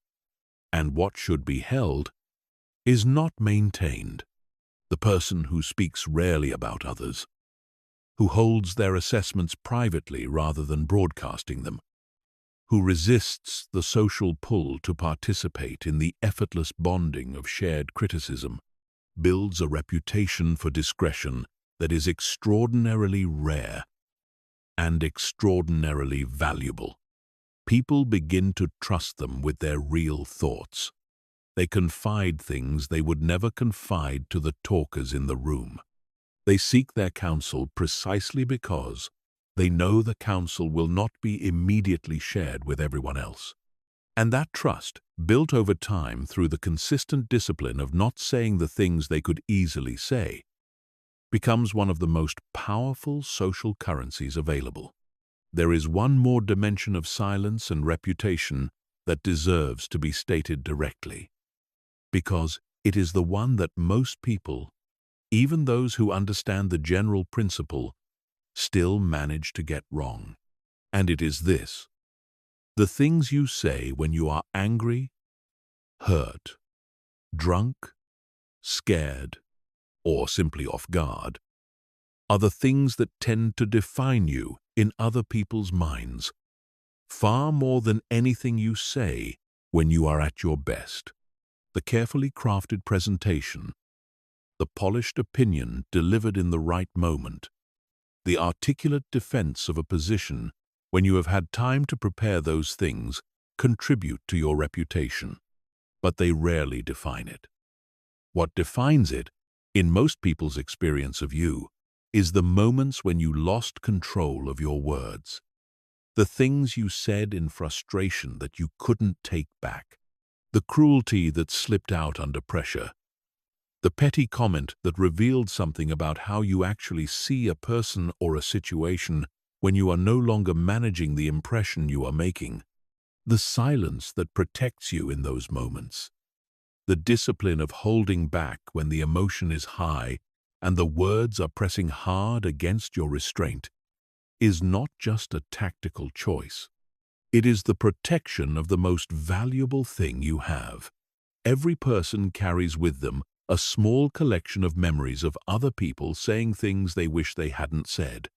and what should be held is not maintained. The person who speaks rarely about others, who holds their assessments privately rather than broadcasting them, who resists the social pull to participate in the effortless bonding of shared criticism, builds a reputation for discretion that is extraordinarily rare and extraordinarily valuable. People begin to trust them with their real thoughts. They confide things they would never confide to the talkers in the room. They seek their counsel precisely because they know the counsel will not be immediately shared with everyone else. And that trust, built over time through the consistent discipline of not saying the things they could easily say, becomes one of the most powerful social currencies available. There is one more dimension of silence and reputation that deserves to be stated directly, because it is the one that most people, even those who understand the general principle, still manage to get wrong. And it is this: the things you say when you are angry, hurt, drunk, scared, or simply off guard, are the things that tend to define you in other people's minds, far more than anything you say when you are at your best. The carefully crafted presentation, the polished opinion delivered in the right moment, the articulate defense of a position when you have had time to prepare those things contribute to your reputation, but they rarely define it. What defines it, in most people's experience of you, is the moments when you lost control of your words, the things you said in frustration that you couldn't take back, the cruelty that slipped out under pressure, the petty comment that revealed something about how you actually see a person or a situation when you are no longer managing the impression you are making, the silence that protects you in those moments, the discipline of holding back when the emotion is high and the words are pressing hard against your restraint, is not just a tactical choice. It is the protection of the most valuable thing you have. Every person carries with them a small collection of memories of other people saying things they wish they hadn't said.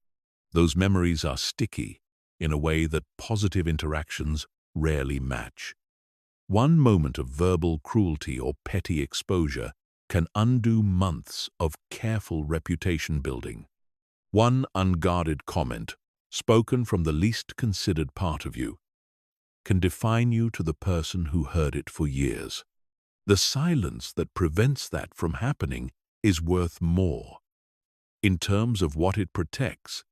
Those memories are sticky in a way that positive interactions rarely match. One moment of verbal cruelty or petty exposure can undo months of careful reputation building. One unguarded comment, spoken from the least considered part of you, can define you to the person who heard it for years. The silence that prevents that from happening is worth more, in terms of what it protects,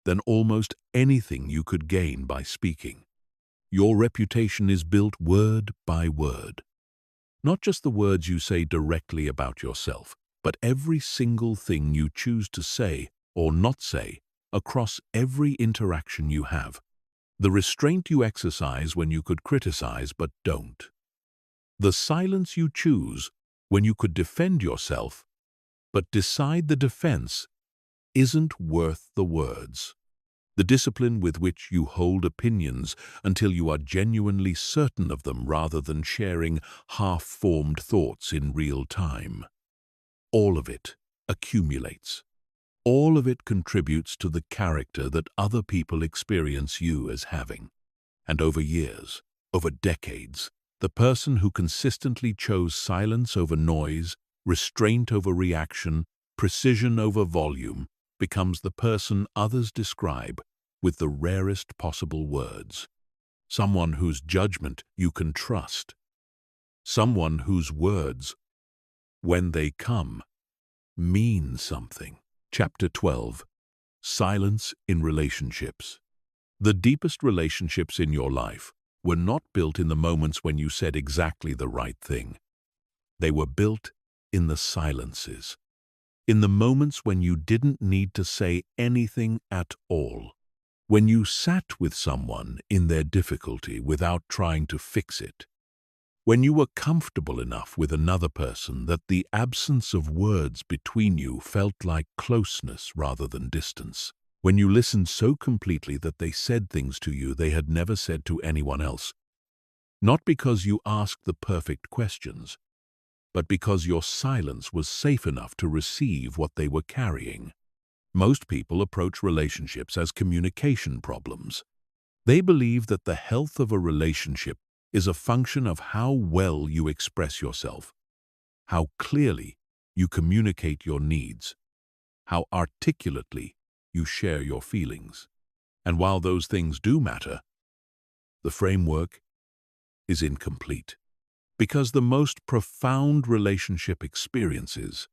than almost anything you could gain by speaking. Your reputation is built word by word. Not just the words you say directly about yourself, but every single thing you choose to say or not say across every interaction you have. The restraint you exercise when you could criticize but don't. The silence you choose when you could defend yourself but decide the defense isn't worth the words. The discipline with which you hold opinions until you are genuinely certain of them rather than sharing half-formed thoughts in real time. All of it accumulates. All of it contributes to the character that other people experience you as having. And over years, over decades, the person who consistently chose silence over noise, restraint over reaction, precision over volume, becomes the person others describe with the rarest possible words. Someone whose judgment you can trust. Someone whose words, when they come, mean something. Chapter 12. Silence in Relationships. The deepest relationships in your life were not built in the moments when you said exactly the right thing. They were built in the silences, in the moments when you didn't need to say anything at all. When you sat with someone in their difficulty without trying to fix it. When you were comfortable enough with another person that the absence of words between you felt like closeness rather than distance. When you listened so completely that they said things to you they had never said to anyone else. Not because you asked the perfect questions, but because your silence was safe enough to receive what they were carrying. Most people approach relationships as communication problems. They believe that the health of a relationship is a function of how well you express yourself, how clearly you communicate your needs, how articulately you share your feelings. And while those things do matter, the framework is incomplete. Because the most profound relationship experiences,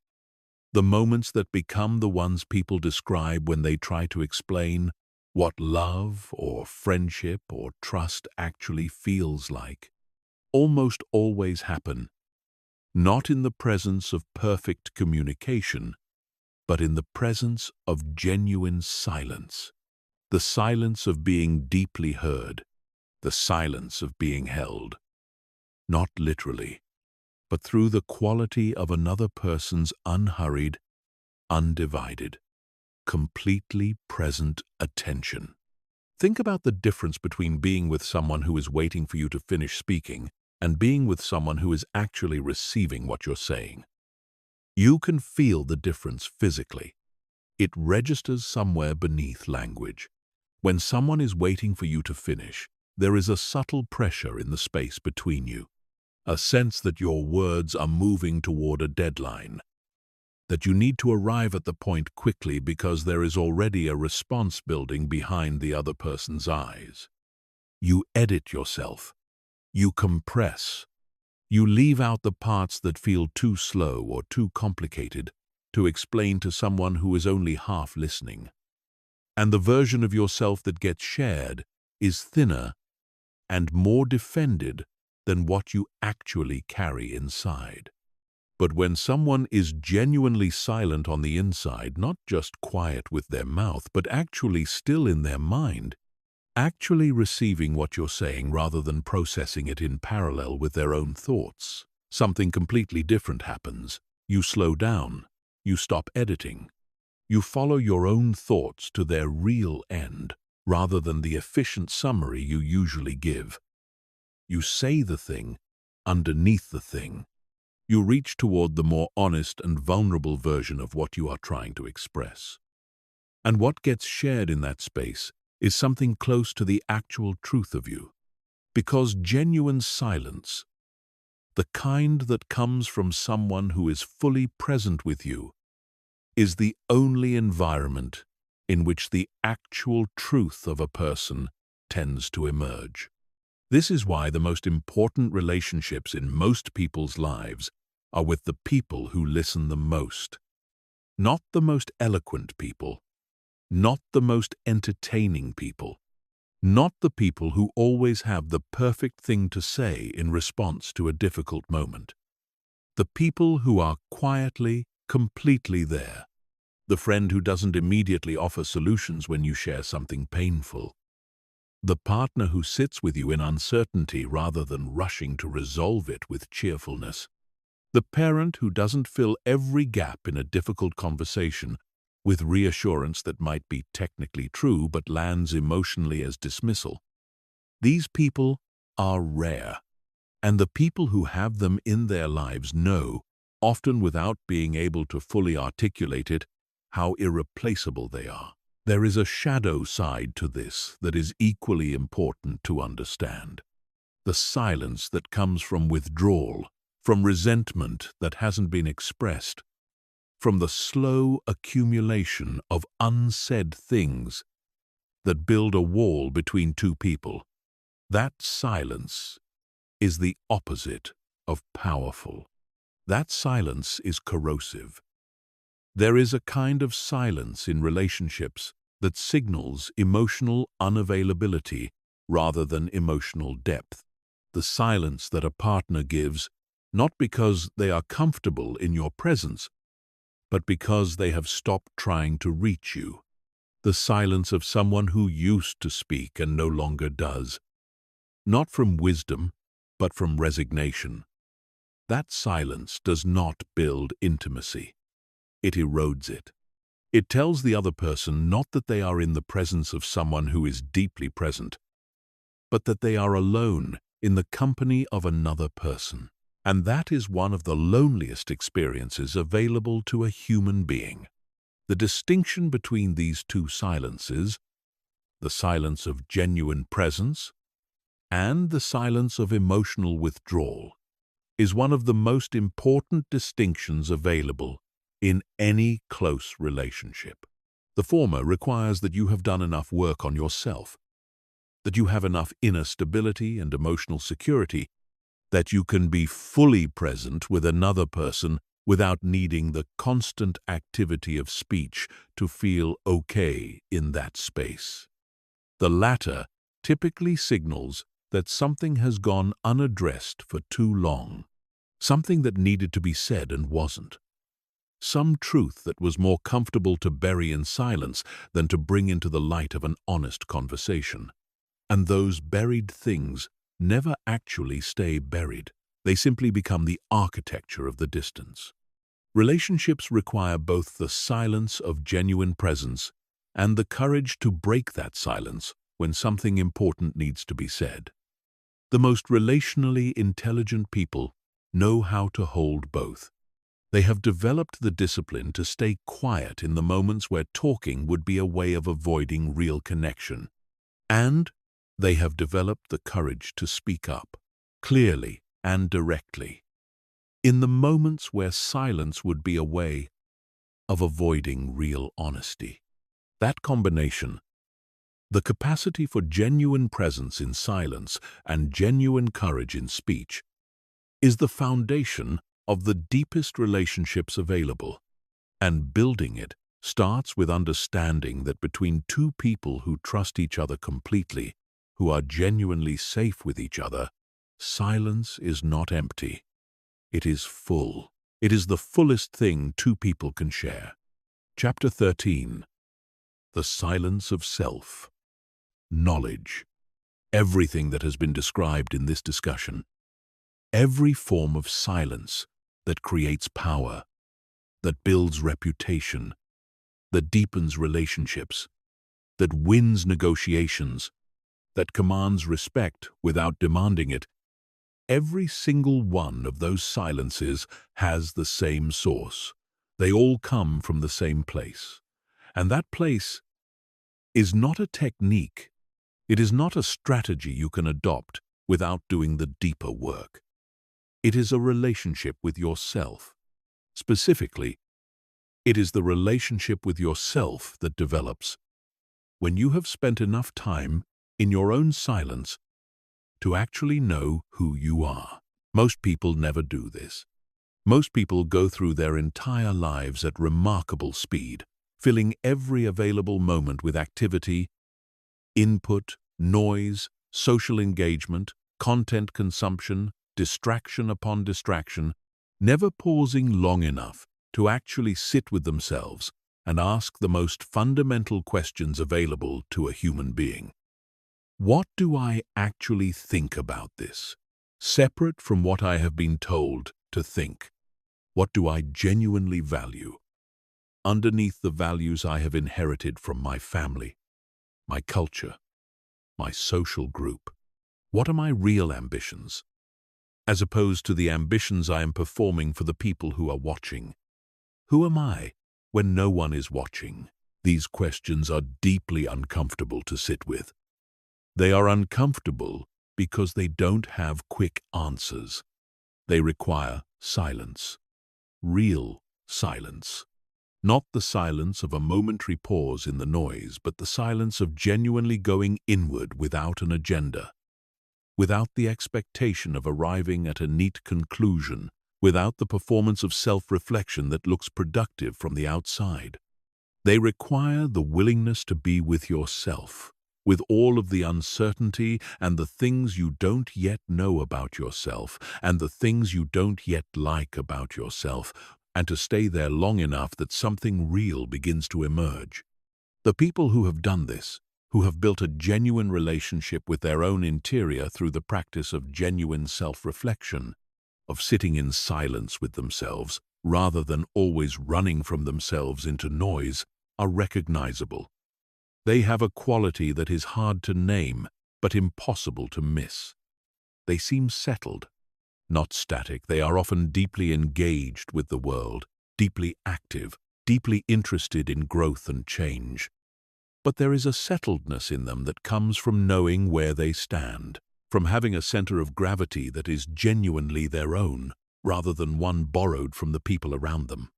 the moments that become the ones people describe when they try to explain what love or friendship or trust actually feels like, almost always happen, not in the presence of perfect communication, but in the presence of genuine silence. The silence of being deeply heard, the silence of being held, not literally, but through the quality of another person's unhurried, undivided, completely present attention. Think about the difference between being with someone who is waiting for you to finish speaking and being with someone who is actually receiving what you're saying. You can feel the difference physically. It registers somewhere beneath language. When someone is waiting for you to finish, there is a subtle pressure in the space between you, a sense that your words are moving toward a deadline, that you need to arrive at the point quickly because there is already a response building behind the other person's eyes. You edit yourself. You compress. You leave out the parts that feel too slow or too complicated to explain to someone who is only half listening. And the version of yourself that gets shared is thinner and more defended than what you actually carry inside. But when someone is genuinely silent on the inside, not just quiet with their mouth, but actually still in their mind, actually receiving what you're saying rather than processing it in parallel with their own thoughts, something completely different happens. You slow down. You stop editing. You follow your own thoughts to their real end rather than the efficient summary you usually give. You say the thing underneath the thing. You reach toward the more honest and vulnerable version of what you are trying to express. And what gets shared in that space is something close to the actual truth of you. Because genuine silence, the kind that comes from someone who is fully present with you, is the only environment in which the actual truth of a person tends to emerge. This is why the most important relationships in most people's lives are with the people who listen the most. Not the most eloquent people, not the most entertaining people, not the people who always have the perfect thing to say in response to a difficult moment. The people who are quietly, completely there. The friend who doesn't immediately offer solutions when you share something painful. The partner who sits with you in uncertainty rather than rushing to resolve it with cheerfulness. The parent who doesn't fill every gap in a difficult conversation with reassurance that might be technically true but lands emotionally as dismissal. These people are rare, and the people who have them in their lives know, often without being able to fully articulate it, how irreplaceable they are. There is a shadow side to this that is equally important to understand. The silence that comes from withdrawal, from resentment that hasn't been expressed, from the slow accumulation of unsaid things that build a wall between two people. That silence is the opposite of powerful. That silence is corrosive. There is a kind of silence in relationships that signals emotional unavailability rather than emotional depth. The silence that a partner gives, not because they are comfortable in your presence, but because they have stopped trying to reach you. The silence of someone who used to speak and no longer does. Not from wisdom, but from resignation. That silence does not build intimacy. It erodes it. It tells the other person not that they are in the presence of someone who is deeply present, but that they are alone in the company of another person. And that is one of the loneliest experiences available to a human being. The distinction between these two silences, the silence of genuine presence and the silence of emotional withdrawal, is one of the most important distinctions available in any close relationship. The former requires that you have done enough work on yourself, that you have enough inner stability and emotional security, that you can be fully present with another person without needing the constant activity of speech to feel okay in that space. The latter typically signals that something has gone unaddressed for too long, something that needed to be said and wasn't. Some truth that was more comfortable to bury in silence than to bring into the light of an honest conversation. And those buried things never actually stay buried. They simply become the architecture of the distance. Relationships require both the silence of genuine presence and the courage to break that silence when something important needs to be said. The most relationally intelligent people know how to hold both. They have developed the discipline to stay quiet in the moments where talking would be a way of avoiding real connection. And they have developed the courage to speak up, clearly and directly, in the moments where silence would be a way of avoiding real honesty. That combination, the capacity for genuine presence in silence and genuine courage in speech, is the foundation of the deepest relationships available. And building it starts with understanding that between two people who trust each other completely, who are genuinely safe with each other, silence is not empty. It is full. It is the fullest thing two people can share. Chapter 13. The silence of self. Knowledge. Everything that has been described in this discussion, every form of silence that creates power, that builds reputation, that deepens relationships, that wins negotiations, that commands respect without demanding it, every single one of those silences has the same source. They all come from the same place. And that place is not a technique. It is not a strategy you can adopt without doing the deeper work. It is a relationship with yourself. Specifically, it is the relationship with yourself that develops when you have spent enough time in your own silence to actually know who you are. Most people never do this. Most people go through their entire lives at remarkable speed, filling every available moment with activity, input, noise, social engagement, content consumption, distraction upon distraction, never pausing long enough to actually sit with themselves and ask the most fundamental questions available to a human being. What do I actually think about this? Separate from what I have been told to think. What do I genuinely value? Underneath the values I have inherited from my family, my culture, my social group. What are my real ambitions? As opposed to the ambitions I am performing for the people who are watching. Who am I when no one is watching? These questions are deeply uncomfortable to sit with. They are uncomfortable because they don't have quick answers. They require silence. Real silence. Not the silence of a momentary pause in the noise, but the silence of genuinely going inward without an agenda, without the expectation of arriving at a neat conclusion, without the performance of self-reflection that looks productive from the outside. They require the willingness to be with yourself, with all of the uncertainty and the things you don't yet know about yourself and the things you don't yet like about yourself, and to stay there long enough that something real begins to emerge. The people who have done this, who have built a genuine relationship with their own interior through the practice of genuine self-reflection, of sitting in silence with themselves, rather than always running from themselves into noise, are recognizable. They have a quality that is hard to name, but impossible to miss. They seem settled, not static. They are often deeply engaged with the world, deeply active, deeply interested in growth and change. But there is a settledness in them that comes from knowing where they stand, from having a center of gravity that is genuinely their own, rather than one borrowed from the people around them,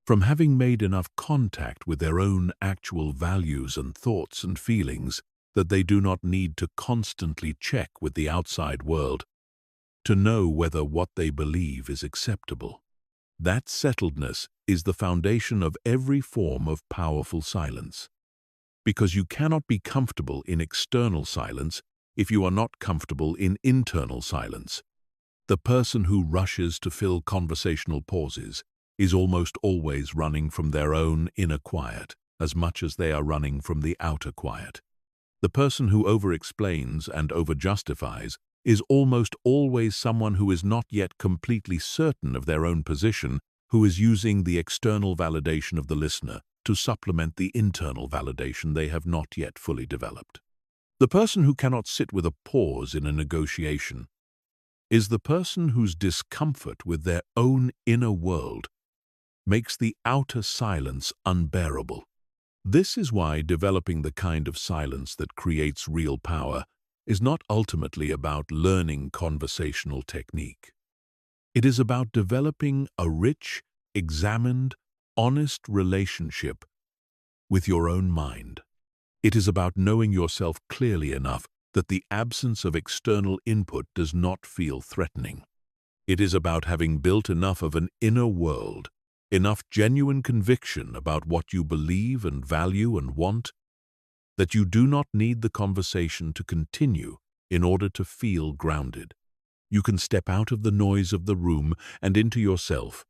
from having made enough contact with their own actual values and thoughts and feelings that they do not need to constantly check with the outside world to know whether what they believe is acceptable. That settledness is the foundation of every form of powerful silence. Because you cannot be comfortable in external silence if you are not comfortable in internal silence. The person who rushes to fill conversational pauses is almost always running from their own inner quiet as much as they are running from the outer quiet. The person who over-explains and over-justifies is almost always someone who is not yet completely certain of their own position, who is using the external validation of the listener to supplement the internal validation they have not yet fully developed. The person who cannot sit with a pause in a negotiation is the person whose discomfort with their own inner world makes the outer silence unbearable. This is why developing the kind of silence that creates real power is not ultimately about learning conversational technique. It is about developing a rich, examined, honest relationship with your own mind. It is about knowing yourself clearly enough that the absence of external input does not feel threatening. It is about having built enough of an inner world, enough genuine conviction about what you believe and value and want, that you do not need the conversation to continue in order to feel grounded. You can step out of the noise of the room and into yourself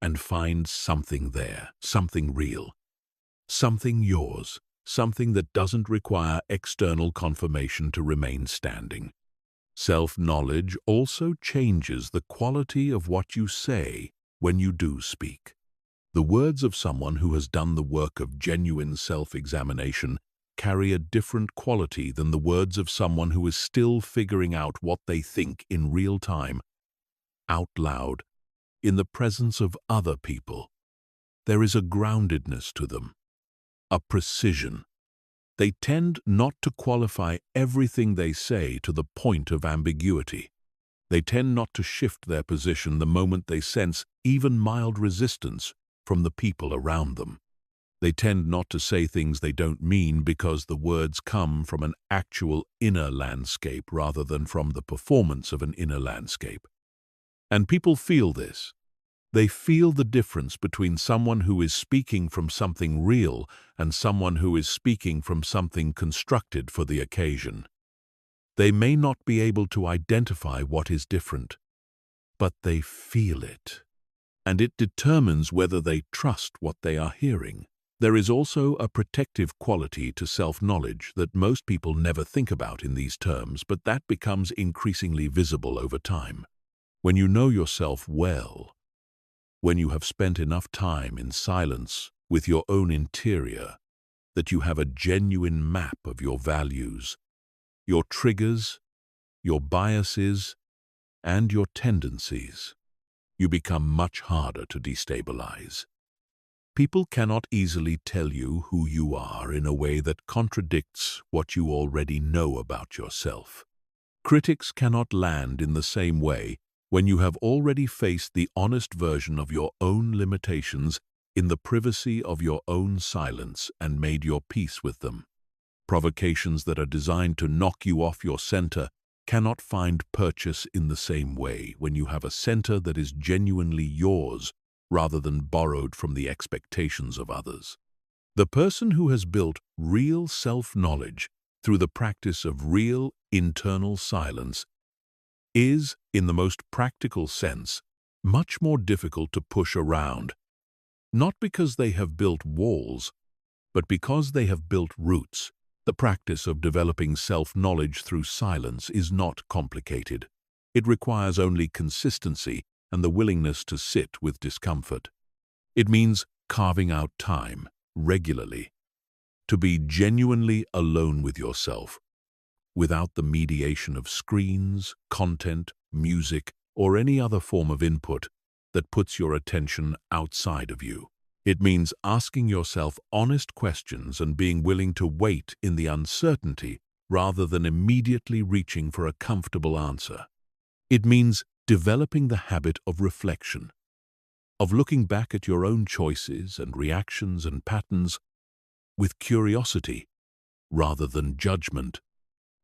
and find something there, something real, something yours, something that doesn't require external confirmation to remain standing. Self-knowledge also changes the quality of what you say when you do speak. The words of someone who has done the work of genuine self-examination carry a different quality than the words of someone who is still figuring out what they think in real time, out loud, in the presence of other people. There is a groundedness to them, a precision. They tend not to qualify everything they say to the point of ambiguity. They tend not to shift their position the moment they sense even mild resistance from the people around them. They tend not to say things they don't mean because the words come from an actual inner landscape rather than from the performance of an inner landscape. And people feel this. They feel the difference between someone who is speaking from something real and someone who is speaking from something constructed for the occasion. They may not be able to identify what is different, but they feel it, and it determines whether they trust what they are hearing. There is also a protective quality to self-knowledge that most people never think about in these terms, but that becomes increasingly visible over time. When you know yourself well, when you have spent enough time in silence with your own interior, that you have a genuine map of your values, your triggers, your biases, and your tendencies, you become much harder to destabilize. People cannot easily tell you who you are in a way that contradicts what you already know about yourself. Critics cannot land in the same way when you have already faced the honest version of your own limitations in the privacy of your own silence and made your peace with them. Provocations that are designed to knock you off your center cannot find purchase in the same way when you have a center that is genuinely yours rather than borrowed from the expectations of others. The person who has built real self-knowledge through the practice of real internal silence is, in the most practical sense, much more difficult to push around, not because they have built walls, But because they have built roots, the practice of developing self-knowledge through silence is not complicated. It requires only consistency and the willingness to sit with discomfort. It means carving out time, regularly, to be genuinely alone with yourself, without the mediation of screens, content, music, or any other form of input that puts your attention outside of you. It means asking yourself honest questions and being willing to wait in the uncertainty rather than immediately reaching for a comfortable answer. It means developing the habit of reflection, of looking back at your own choices and reactions and patterns with curiosity rather than judgment,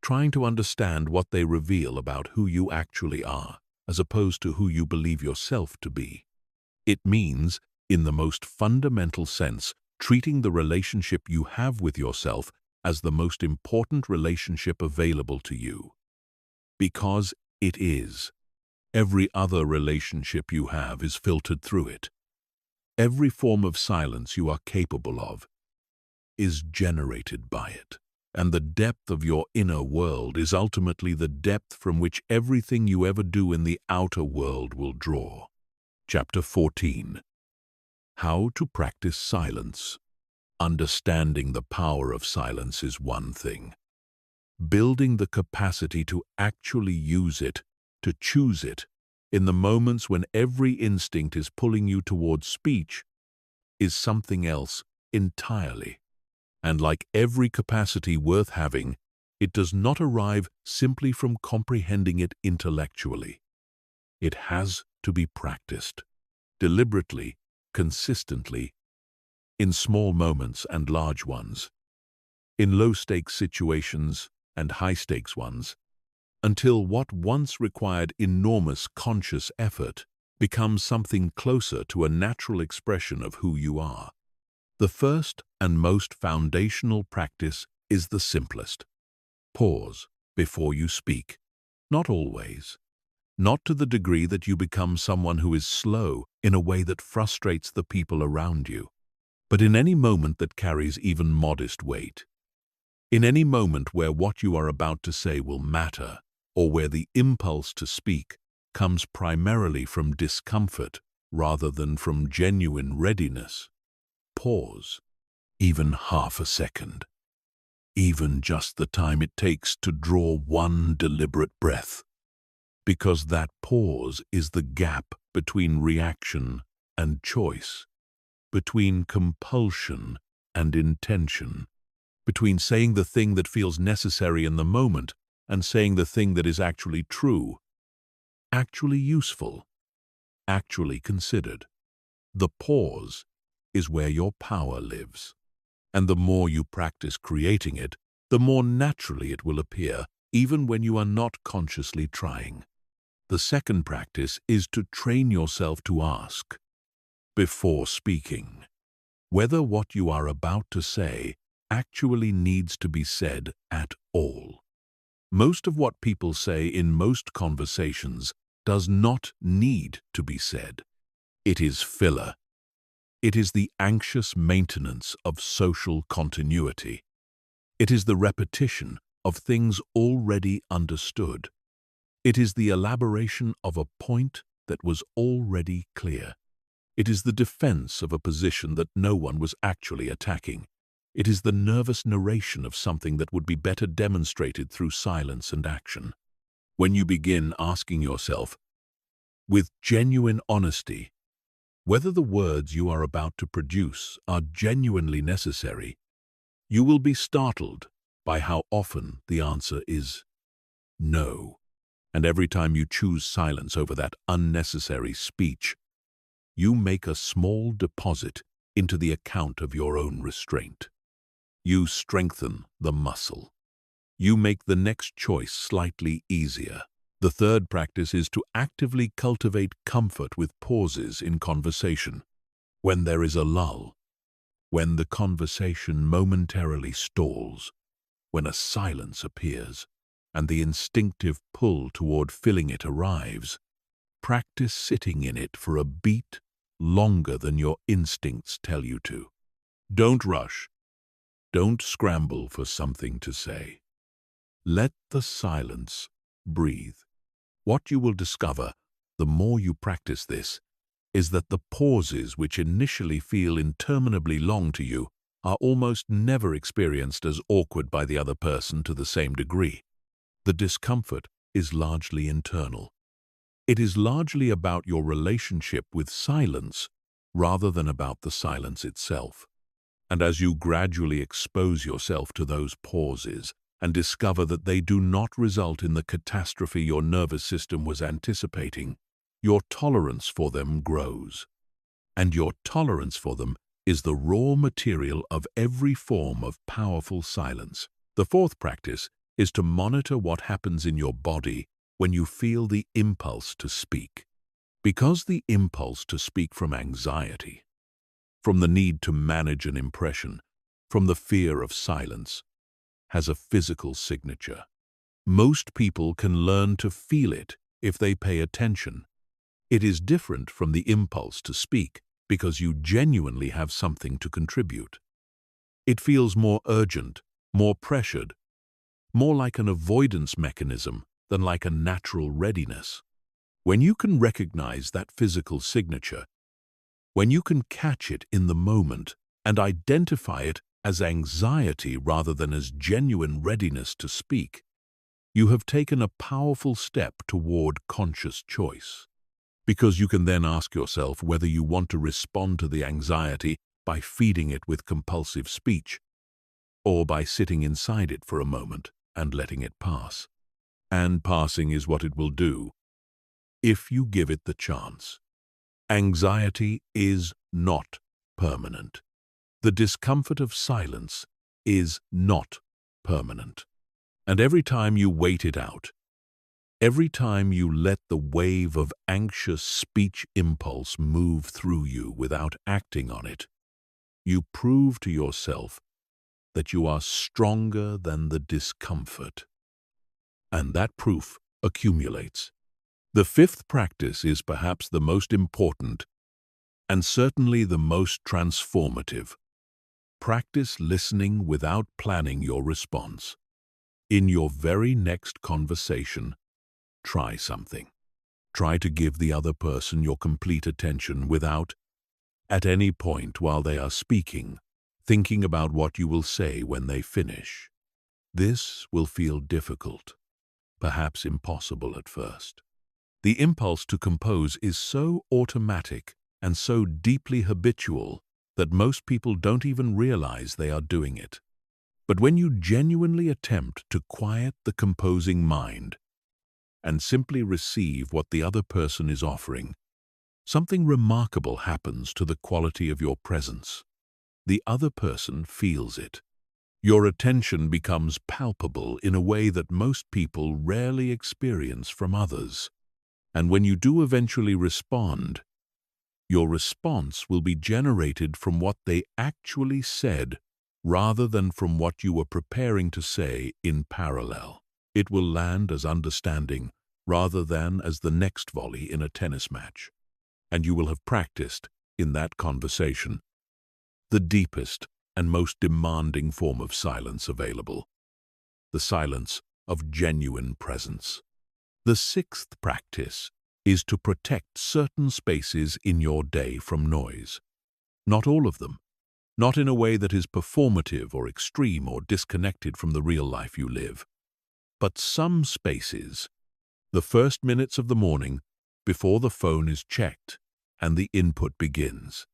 trying to understand what they reveal about who you actually are, as opposed to who you believe yourself to be. It means, in the most fundamental sense, treating the relationship you have with yourself as the most important relationship available to you. Because it is. Every other relationship you have is filtered through it. Every form of silence you are capable of is generated by it. And the depth of your inner world is ultimately the depth from which everything you ever do in the outer world will draw. Chapter 14. How to practice silence. Understanding the power of silence is one thing. Building the capacity to actually use it, to choose it, in the moments when every instinct is pulling you towards speech, is something else entirely. And like every capacity worth having, it does not arrive simply from comprehending it intellectually. It has to be practiced, deliberately, consistently, in small moments and large ones, in low-stakes situations and high-stakes ones, until what once required enormous conscious effort becomes something closer to a natural expression of who you are. The first and most foundational practice is the simplest. Pause before you speak. Not always. Not to the degree that you become someone who is slow in a way that frustrates the people around you, but in any moment that carries even modest weight. In any moment where what you are about to say will matter, or where the impulse to speak comes primarily from discomfort rather than from genuine readiness. Pause, even half a second, even just the time it takes to draw one deliberate breath, because that pause is the gap between reaction and choice, between compulsion and intention, between saying the thing that feels necessary in the moment and saying the thing that is actually true, actually useful, actually considered. The pause is where your power lives. And the more you practice creating it, the more naturally it will appear, even when you are not consciously trying. The second practice is to train yourself to ask, before speaking, whether what you are about to say actually needs to be said at all. Most of what people say in most conversations does not need to be said. It is filler. It is the anxious maintenance of social continuity. It is the repetition of things already understood. It is the elaboration of a point that was already clear. It is the defense of a position that no one was actually attacking. It is the nervous narration of something that would be better demonstrated through silence and action. When you begin asking yourself, with genuine honesty, whether the words you are about to produce are genuinely necessary, you will be startled by how often the answer is no. And every time you choose silence over that unnecessary speech, you make a small deposit into the account of your own restraint. You strengthen the muscle. You make the next choice slightly easier. The third practice is to actively cultivate comfort with pauses in conversation. When there is a lull, when the conversation momentarily stalls, when a silence appears, and the instinctive pull toward filling it arrives, practice sitting in it for a beat longer than your instincts tell you to. Don't rush. Don't scramble for something to say. Let the silence breathe. What you will discover, the more you practice this, is that the pauses which initially feel interminably long to you are almost never experienced as awkward by the other person to the same degree. The discomfort is largely internal. It is largely about your relationship with silence rather than about the silence itself. And as you gradually expose yourself to those pauses and discover that they do not result in the catastrophe your nervous system was anticipating, your tolerance for them grows. And your tolerance for them is the raw material of every form of powerful silence. The fourth practice is to monitor what happens in your body when you feel the impulse to speak. Because the impulse to speak from anxiety, from the need to manage an impression, from the fear of silence, has a physical signature. Most people can learn to feel it if they pay attention. It is different from the impulse to speak because you genuinely have something to contribute. It feels more urgent, more pressured, more like an avoidance mechanism than like a natural readiness. When you can recognize that physical signature, when you can catch it in the moment and identify it as anxiety rather than as genuine readiness to speak, you have taken a powerful step toward conscious choice. Because you can then ask yourself whether you want to respond to the anxiety by feeding it with compulsive speech, or by sitting inside it for a moment and letting it pass. And passing is what it will do, if you give it the chance. Anxiety is not permanent. The discomfort of silence is not permanent. And every time you wait it out, every time you let the wave of anxious speech impulse move through you without acting on it, you prove to yourself that you are stronger than the discomfort. And that proof accumulates. The fifth practice is perhaps the most important and certainly the most transformative. Practice listening without planning your response. In your very next conversation, try something. Try to give the other person your complete attention without, at any point while they are speaking, thinking about what you will say when they finish. This will feel difficult, perhaps impossible at first. The impulse to compose is so automatic and so deeply habitual that most people don't even realize they are doing it. But when you genuinely attempt to quiet the composing mind and simply receive what the other person is offering, something remarkable happens to the quality of your presence. The other person feels it. Your attention becomes palpable in a way that most people rarely experience from others. And when you do eventually respond, your response will be generated from what they actually said rather than from what you were preparing to say in parallel. It will land as understanding rather than as the next volley in a tennis match. And you will have practiced, in that conversation, the deepest and most demanding form of silence available, the silence of genuine presence. The sixth practice is to protect certain spaces in your day from noise. Not all of them, not in a way that is performative or extreme or disconnected from the real life you live, but some spaces. The first minutes of the morning, before the phone is checked and the input begins.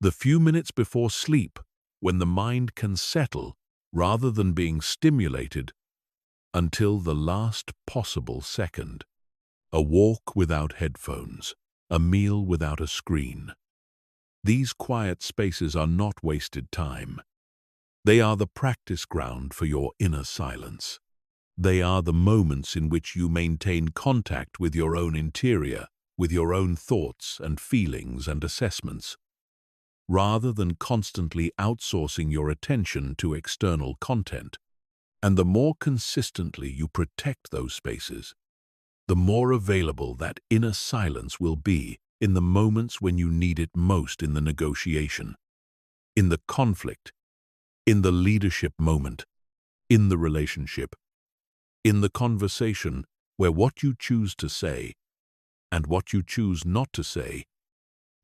The few minutes before sleep, when the mind can settle rather than being stimulated until the last possible second. A walk without headphones, a meal without a screen. These quiet spaces are not wasted time. They are the practice ground for your inner silence. They are the moments in which you maintain contact with your own interior, with your own thoughts and feelings and assessments, rather than constantly outsourcing your attention to external content. And the more consistently you protect those spaces, the more available that inner silence will be in the moments when you need it most in the negotiation, in the conflict, in the leadership moment, in the relationship, in the conversation where what you choose to say and what you choose not to say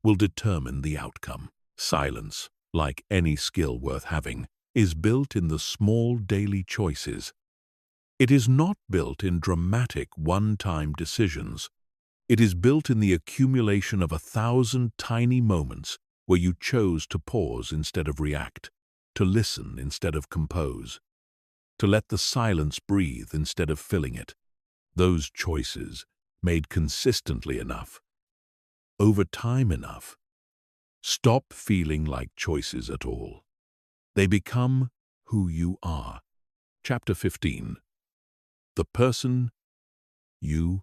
will determine the outcome. Silence, like any skill worth having, is built in the small daily choices. It is not built in dramatic one-time decisions. It is built in the accumulation of 1,000 tiny moments where you chose to pause instead of react, to listen instead of compose, to let the silence breathe instead of filling it. Those choices, made consistently enough, over time enough, stop feeling like choices at all. They become who you are. Chapter 15. The person you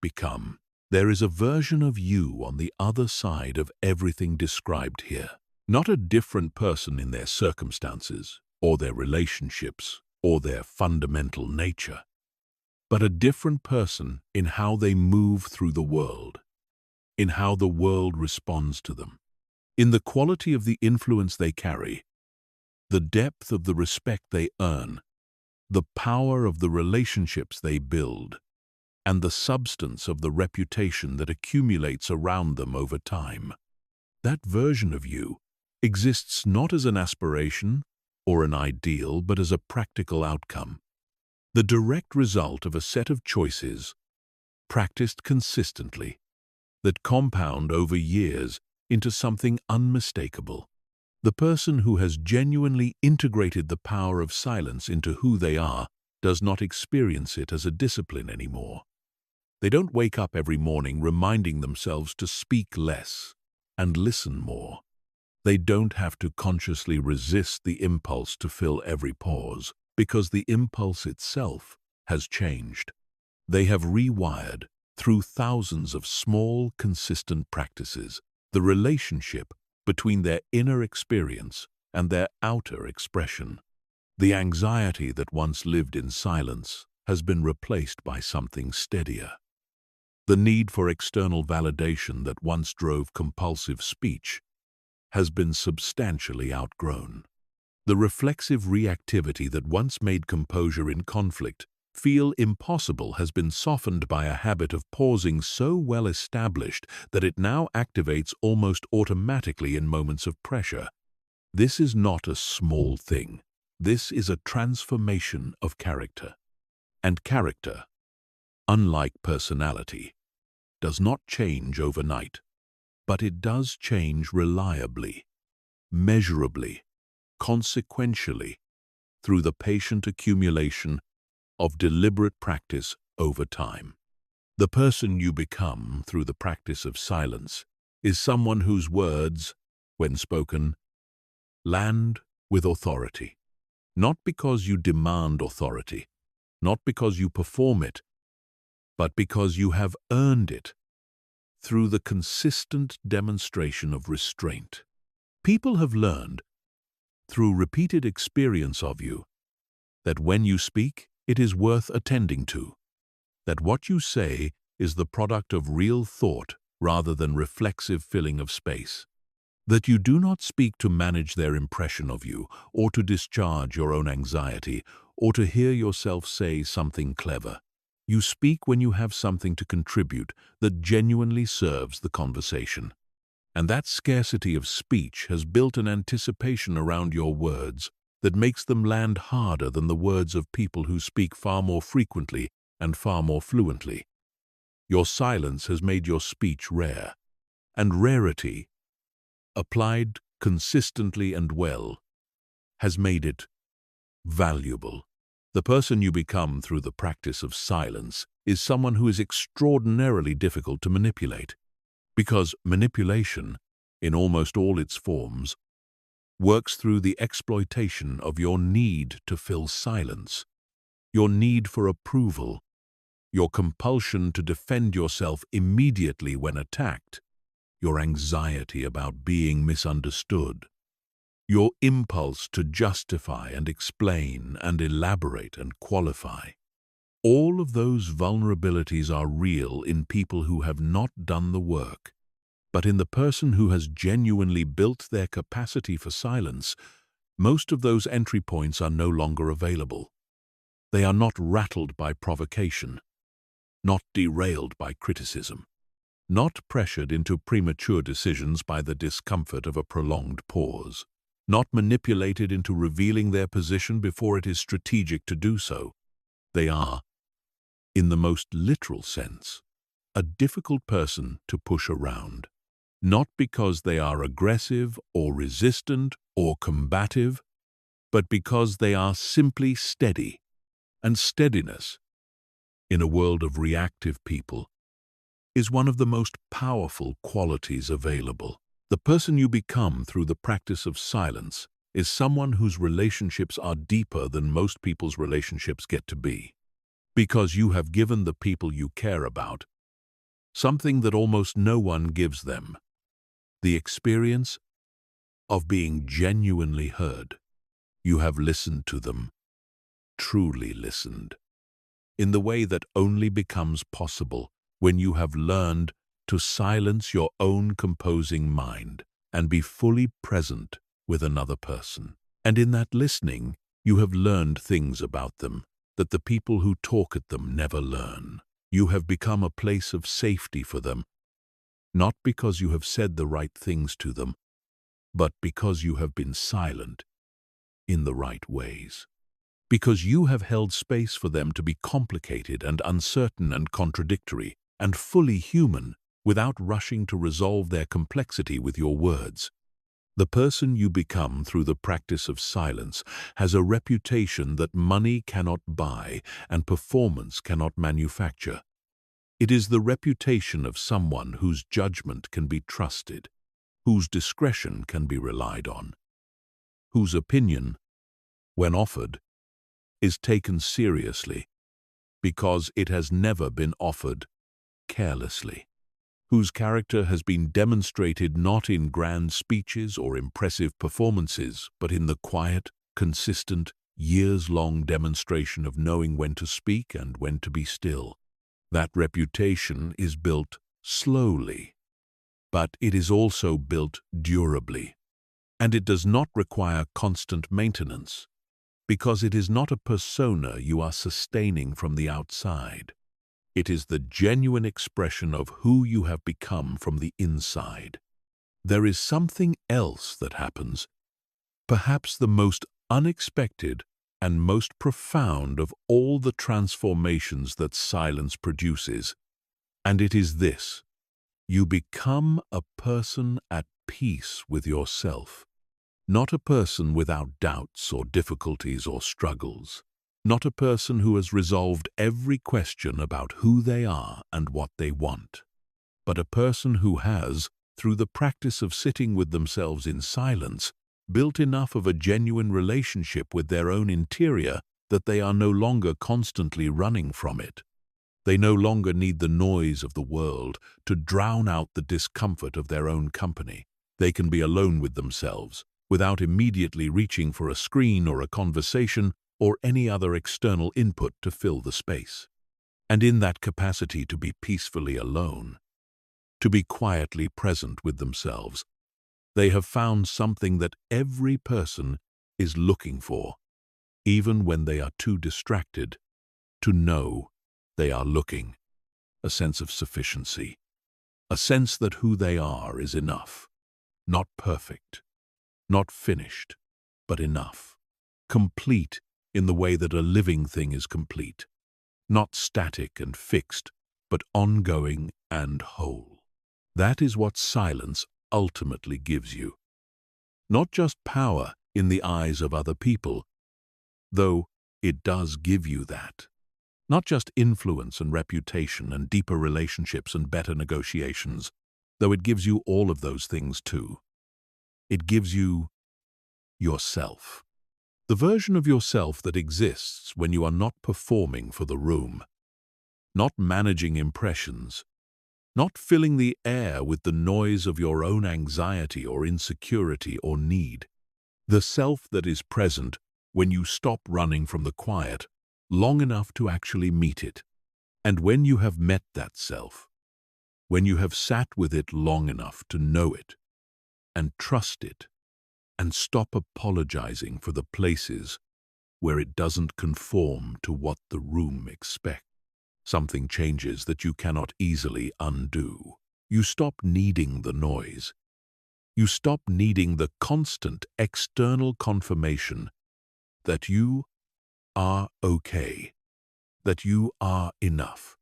become. There is a version of you on the other side of everything described here. Not a different person in their circumstances, or their relationships, or their fundamental nature, but a different person in how they move through the world, in how the world responds to them, in the quality of the influence they carry, the depth of the respect they earn, the power of the relationships they build, and the substance of the reputation that accumulates around them over time. That version of you exists not as an aspiration or an ideal, but as a practical outcome, the direct result of a set of choices practiced consistently that compound over years into something unmistakable. The person who has genuinely integrated the power of silence into who they are does not experience it as a discipline anymore. They don't wake up every morning reminding themselves to speak less and listen more. They don't have to consciously resist the impulse to fill every pause, because the impulse itself has changed. They have rewired, through thousands of small, consistent practices, the relationship between their inner experience and their outer expression. The anxiety that once lived in silence has been replaced by something steadier. The need for external validation that once drove compulsive speech has been substantially outgrown. The reflexive reactivity that once made composure in conflict feel impossible has been softened by a habit of pausing so well established that it now activates almost automatically in moments of pressure. This is not a small thing. This is a transformation of character. And character, unlike personality, does not change overnight, but it does change reliably, measurably, consequentially, through the patient accumulation of deliberate practice over time. The person you become through the practice of silence is someone whose words, when spoken, land with authority. Not because you demand authority, not because you perform it, but because you have earned it through the consistent demonstration of restraint. People have learned, through repeated experience of you, that when you speak, it is worth attending to, that what you say is the product of real thought rather than reflexive filling of space, that you do not speak to manage their impression of you, or to discharge your own anxiety, or to hear yourself say something clever. You speak when you have something to contribute that genuinely serves the conversation. And that scarcity of speech has built an anticipation around your words that makes them land harder than the words of people who speak far more frequently and far more fluently. Your silence has made your speech rare, and rarity, applied consistently and well, has made it valuable. The person you become through the practice of silence is someone who is extraordinarily difficult to manipulate, because manipulation, in almost all its forms, works through the exploitation of your need to fill silence, your need for approval, your compulsion to defend yourself immediately when attacked, your anxiety about being misunderstood, your impulse to justify and explain and elaborate and qualify. All of those vulnerabilities are real in people who have not done the work, but in the person who has genuinely built their capacity for silence, Most of those entry points are no longer available. They are not rattled by provocation, not derailed by criticism, not pressured into premature decisions by the discomfort of a prolonged pause, not manipulated into revealing their position before it is strategic to do so. They are, in the most literal sense, a difficult person to push around, not because they are aggressive or resistant or combative, but because they are simply steady, and steadiness, in a world of reactive people, is one of the most powerful qualities available. The person you become through the practice of silence is someone whose relationships are deeper than most people's relationships get to be, because you have given the people you care about something that almost no one gives them: the experience of being genuinely heard. You have listened to them, truly listened, in the way that only becomes possible when you have learned to silence your own composing mind and be fully present with another person. And in that listening, you have learned things about them that the people who talk at them never learn. You have become a place of safety for them, not because you have said the right things to them, but because you have been silent in the right ways. Because you have held space for them to be complicated and uncertain and contradictory and fully human without rushing to resolve their complexity with your words. The person you become through the practice of silence has a reputation that money cannot buy and performance cannot manufacture. It is the reputation of someone whose judgment can be trusted, whose discretion can be relied on, whose opinion, when offered, is taken seriously because it has never been offered carelessly, whose character has been demonstrated not in grand speeches or impressive performances, but in the quiet, consistent, years-long demonstration of knowing when to speak and when to be still. That reputation is built slowly, but it is also built durably, and it does not require constant maintenance, because it is not a persona you are sustaining from the outside. It is the genuine expression of who you have become from the inside. There is something else that happens, perhaps the most unexpected and most profound of all the transformations that silence produces, and it is this: you become a person at peace with yourself. Not a person without doubts or difficulties or struggles. Not a person who has resolved every question about who they are and what they want. But a person who has, through the practice of sitting with themselves in silence, built enough of a genuine relationship with their own interior that they are no longer constantly running from it. They no longer need the noise of the world to drown out the discomfort of their own company. They can be alone with themselves, without immediately reaching for a screen or a conversation or any other external input to fill the space. And in that capacity to be peacefully alone, to be quietly present with themselves, they have found something that every person is looking for, even when they are too distracted to know they are looking: a sense of sufficiency, a sense that who they are is enough, not perfect, not finished, but enough, complete in the way that a living thing is complete, not static and fixed, but ongoing and whole. That is what silence ultimately gives you. Not just power in the eyes of other people, though it does give you that. Not just influence and reputation and deeper relationships and better negotiations, though it gives you all of those things too. It gives you yourself. The version of yourself that exists when you are not performing for the room, not managing impressions, not filling the air with the noise of your own anxiety or insecurity or need. The self that is present when you stop running from the quiet long enough to actually meet it. And when you have met that self, when you have sat with it long enough to know it and trust it and stop apologizing for the places where it doesn't conform to what the room expects. Something changes that you cannot easily undo. You stop needing the noise. You stop needing the constant external confirmation that you are okay, that you are enough,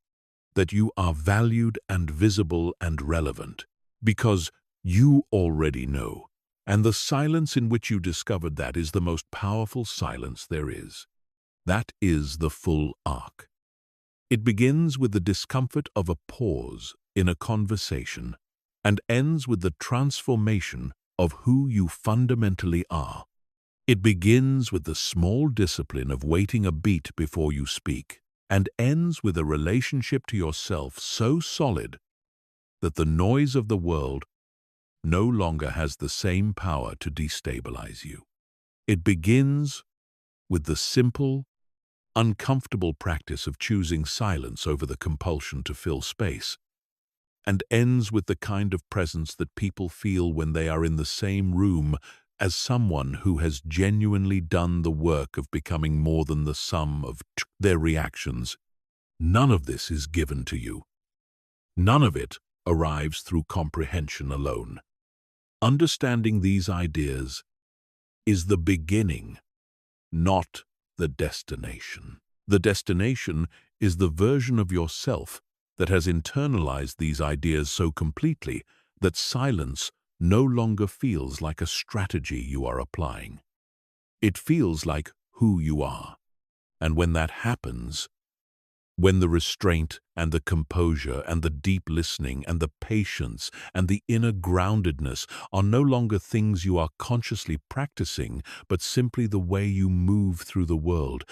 that you are valued and visible and relevant, because you already know. And the silence in which you discovered that is the most powerful silence there is. That is the full arc. It begins with the discomfort of a pause in a conversation and ends with the transformation of who you fundamentally are. It begins with the small discipline of waiting a beat before you speak and ends with a relationship to yourself so solid that the noise of the world no longer has the same power to destabilize you. It begins with the simple, uncomfortable practice of choosing silence over the compulsion to fill space, and ends with the kind of presence that people feel when they are in the same room as someone who has genuinely done the work of becoming more than the sum of their reactions. None of this is given to you. None of it arrives through comprehension alone. Understanding these ideas is the beginning, not the destination. The destination is the version of yourself that has internalized these ideas so completely that silence no longer feels like a strategy you are applying. It feels like who you are. And when that happens, when the restraint and the composure and the deep listening and the patience and the inner groundedness are no longer things you are consciously practicing, but simply the way you move through the world,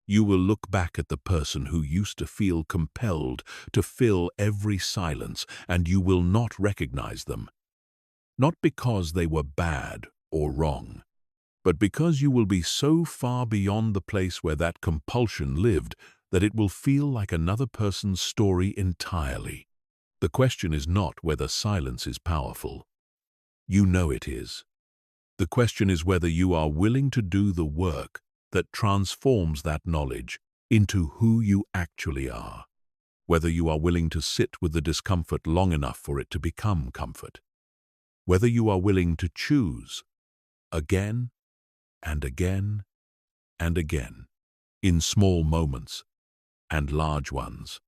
you will look back at the person who used to feel compelled to fill every silence, and you will not recognize them. Not because they were bad or wrong, but because you will be so far beyond the place where that compulsion lived that it will feel like another person's story entirely. The question is not whether silence is powerful. You know it is. The question is whether you are willing to do the work that transforms that knowledge into who you actually are. Whether you are willing to sit with the discomfort long enough for it to become comfort. Whether you are willing to choose again and again and again, in small moments and large ones,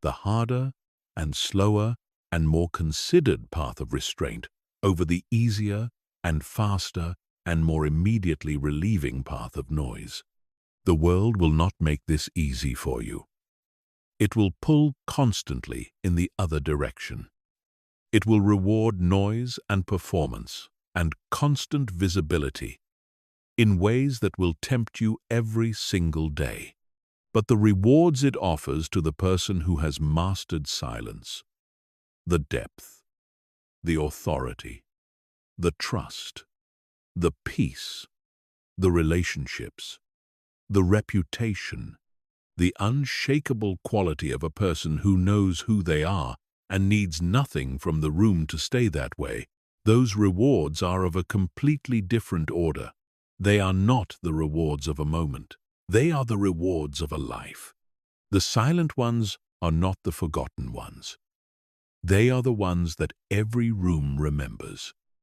the harder and slower and more considered path of restraint over the easier and faster and more immediately relieving path of noise. The world will not make this easy for you. It will pull constantly in the other direction. It will reward noise and performance and constant visibility in ways that will tempt you every single day. But the rewards it offers to the person who has mastered silence, the depth, the authority, the trust, the peace, the relationships, the reputation, the unshakable quality of a person who knows who they are and needs nothing from the room to stay that way, those rewards are of a completely different order. They are not the rewards of a moment. They are the rewards of a life. The silent ones are not the forgotten ones. They are the ones that every room remembers.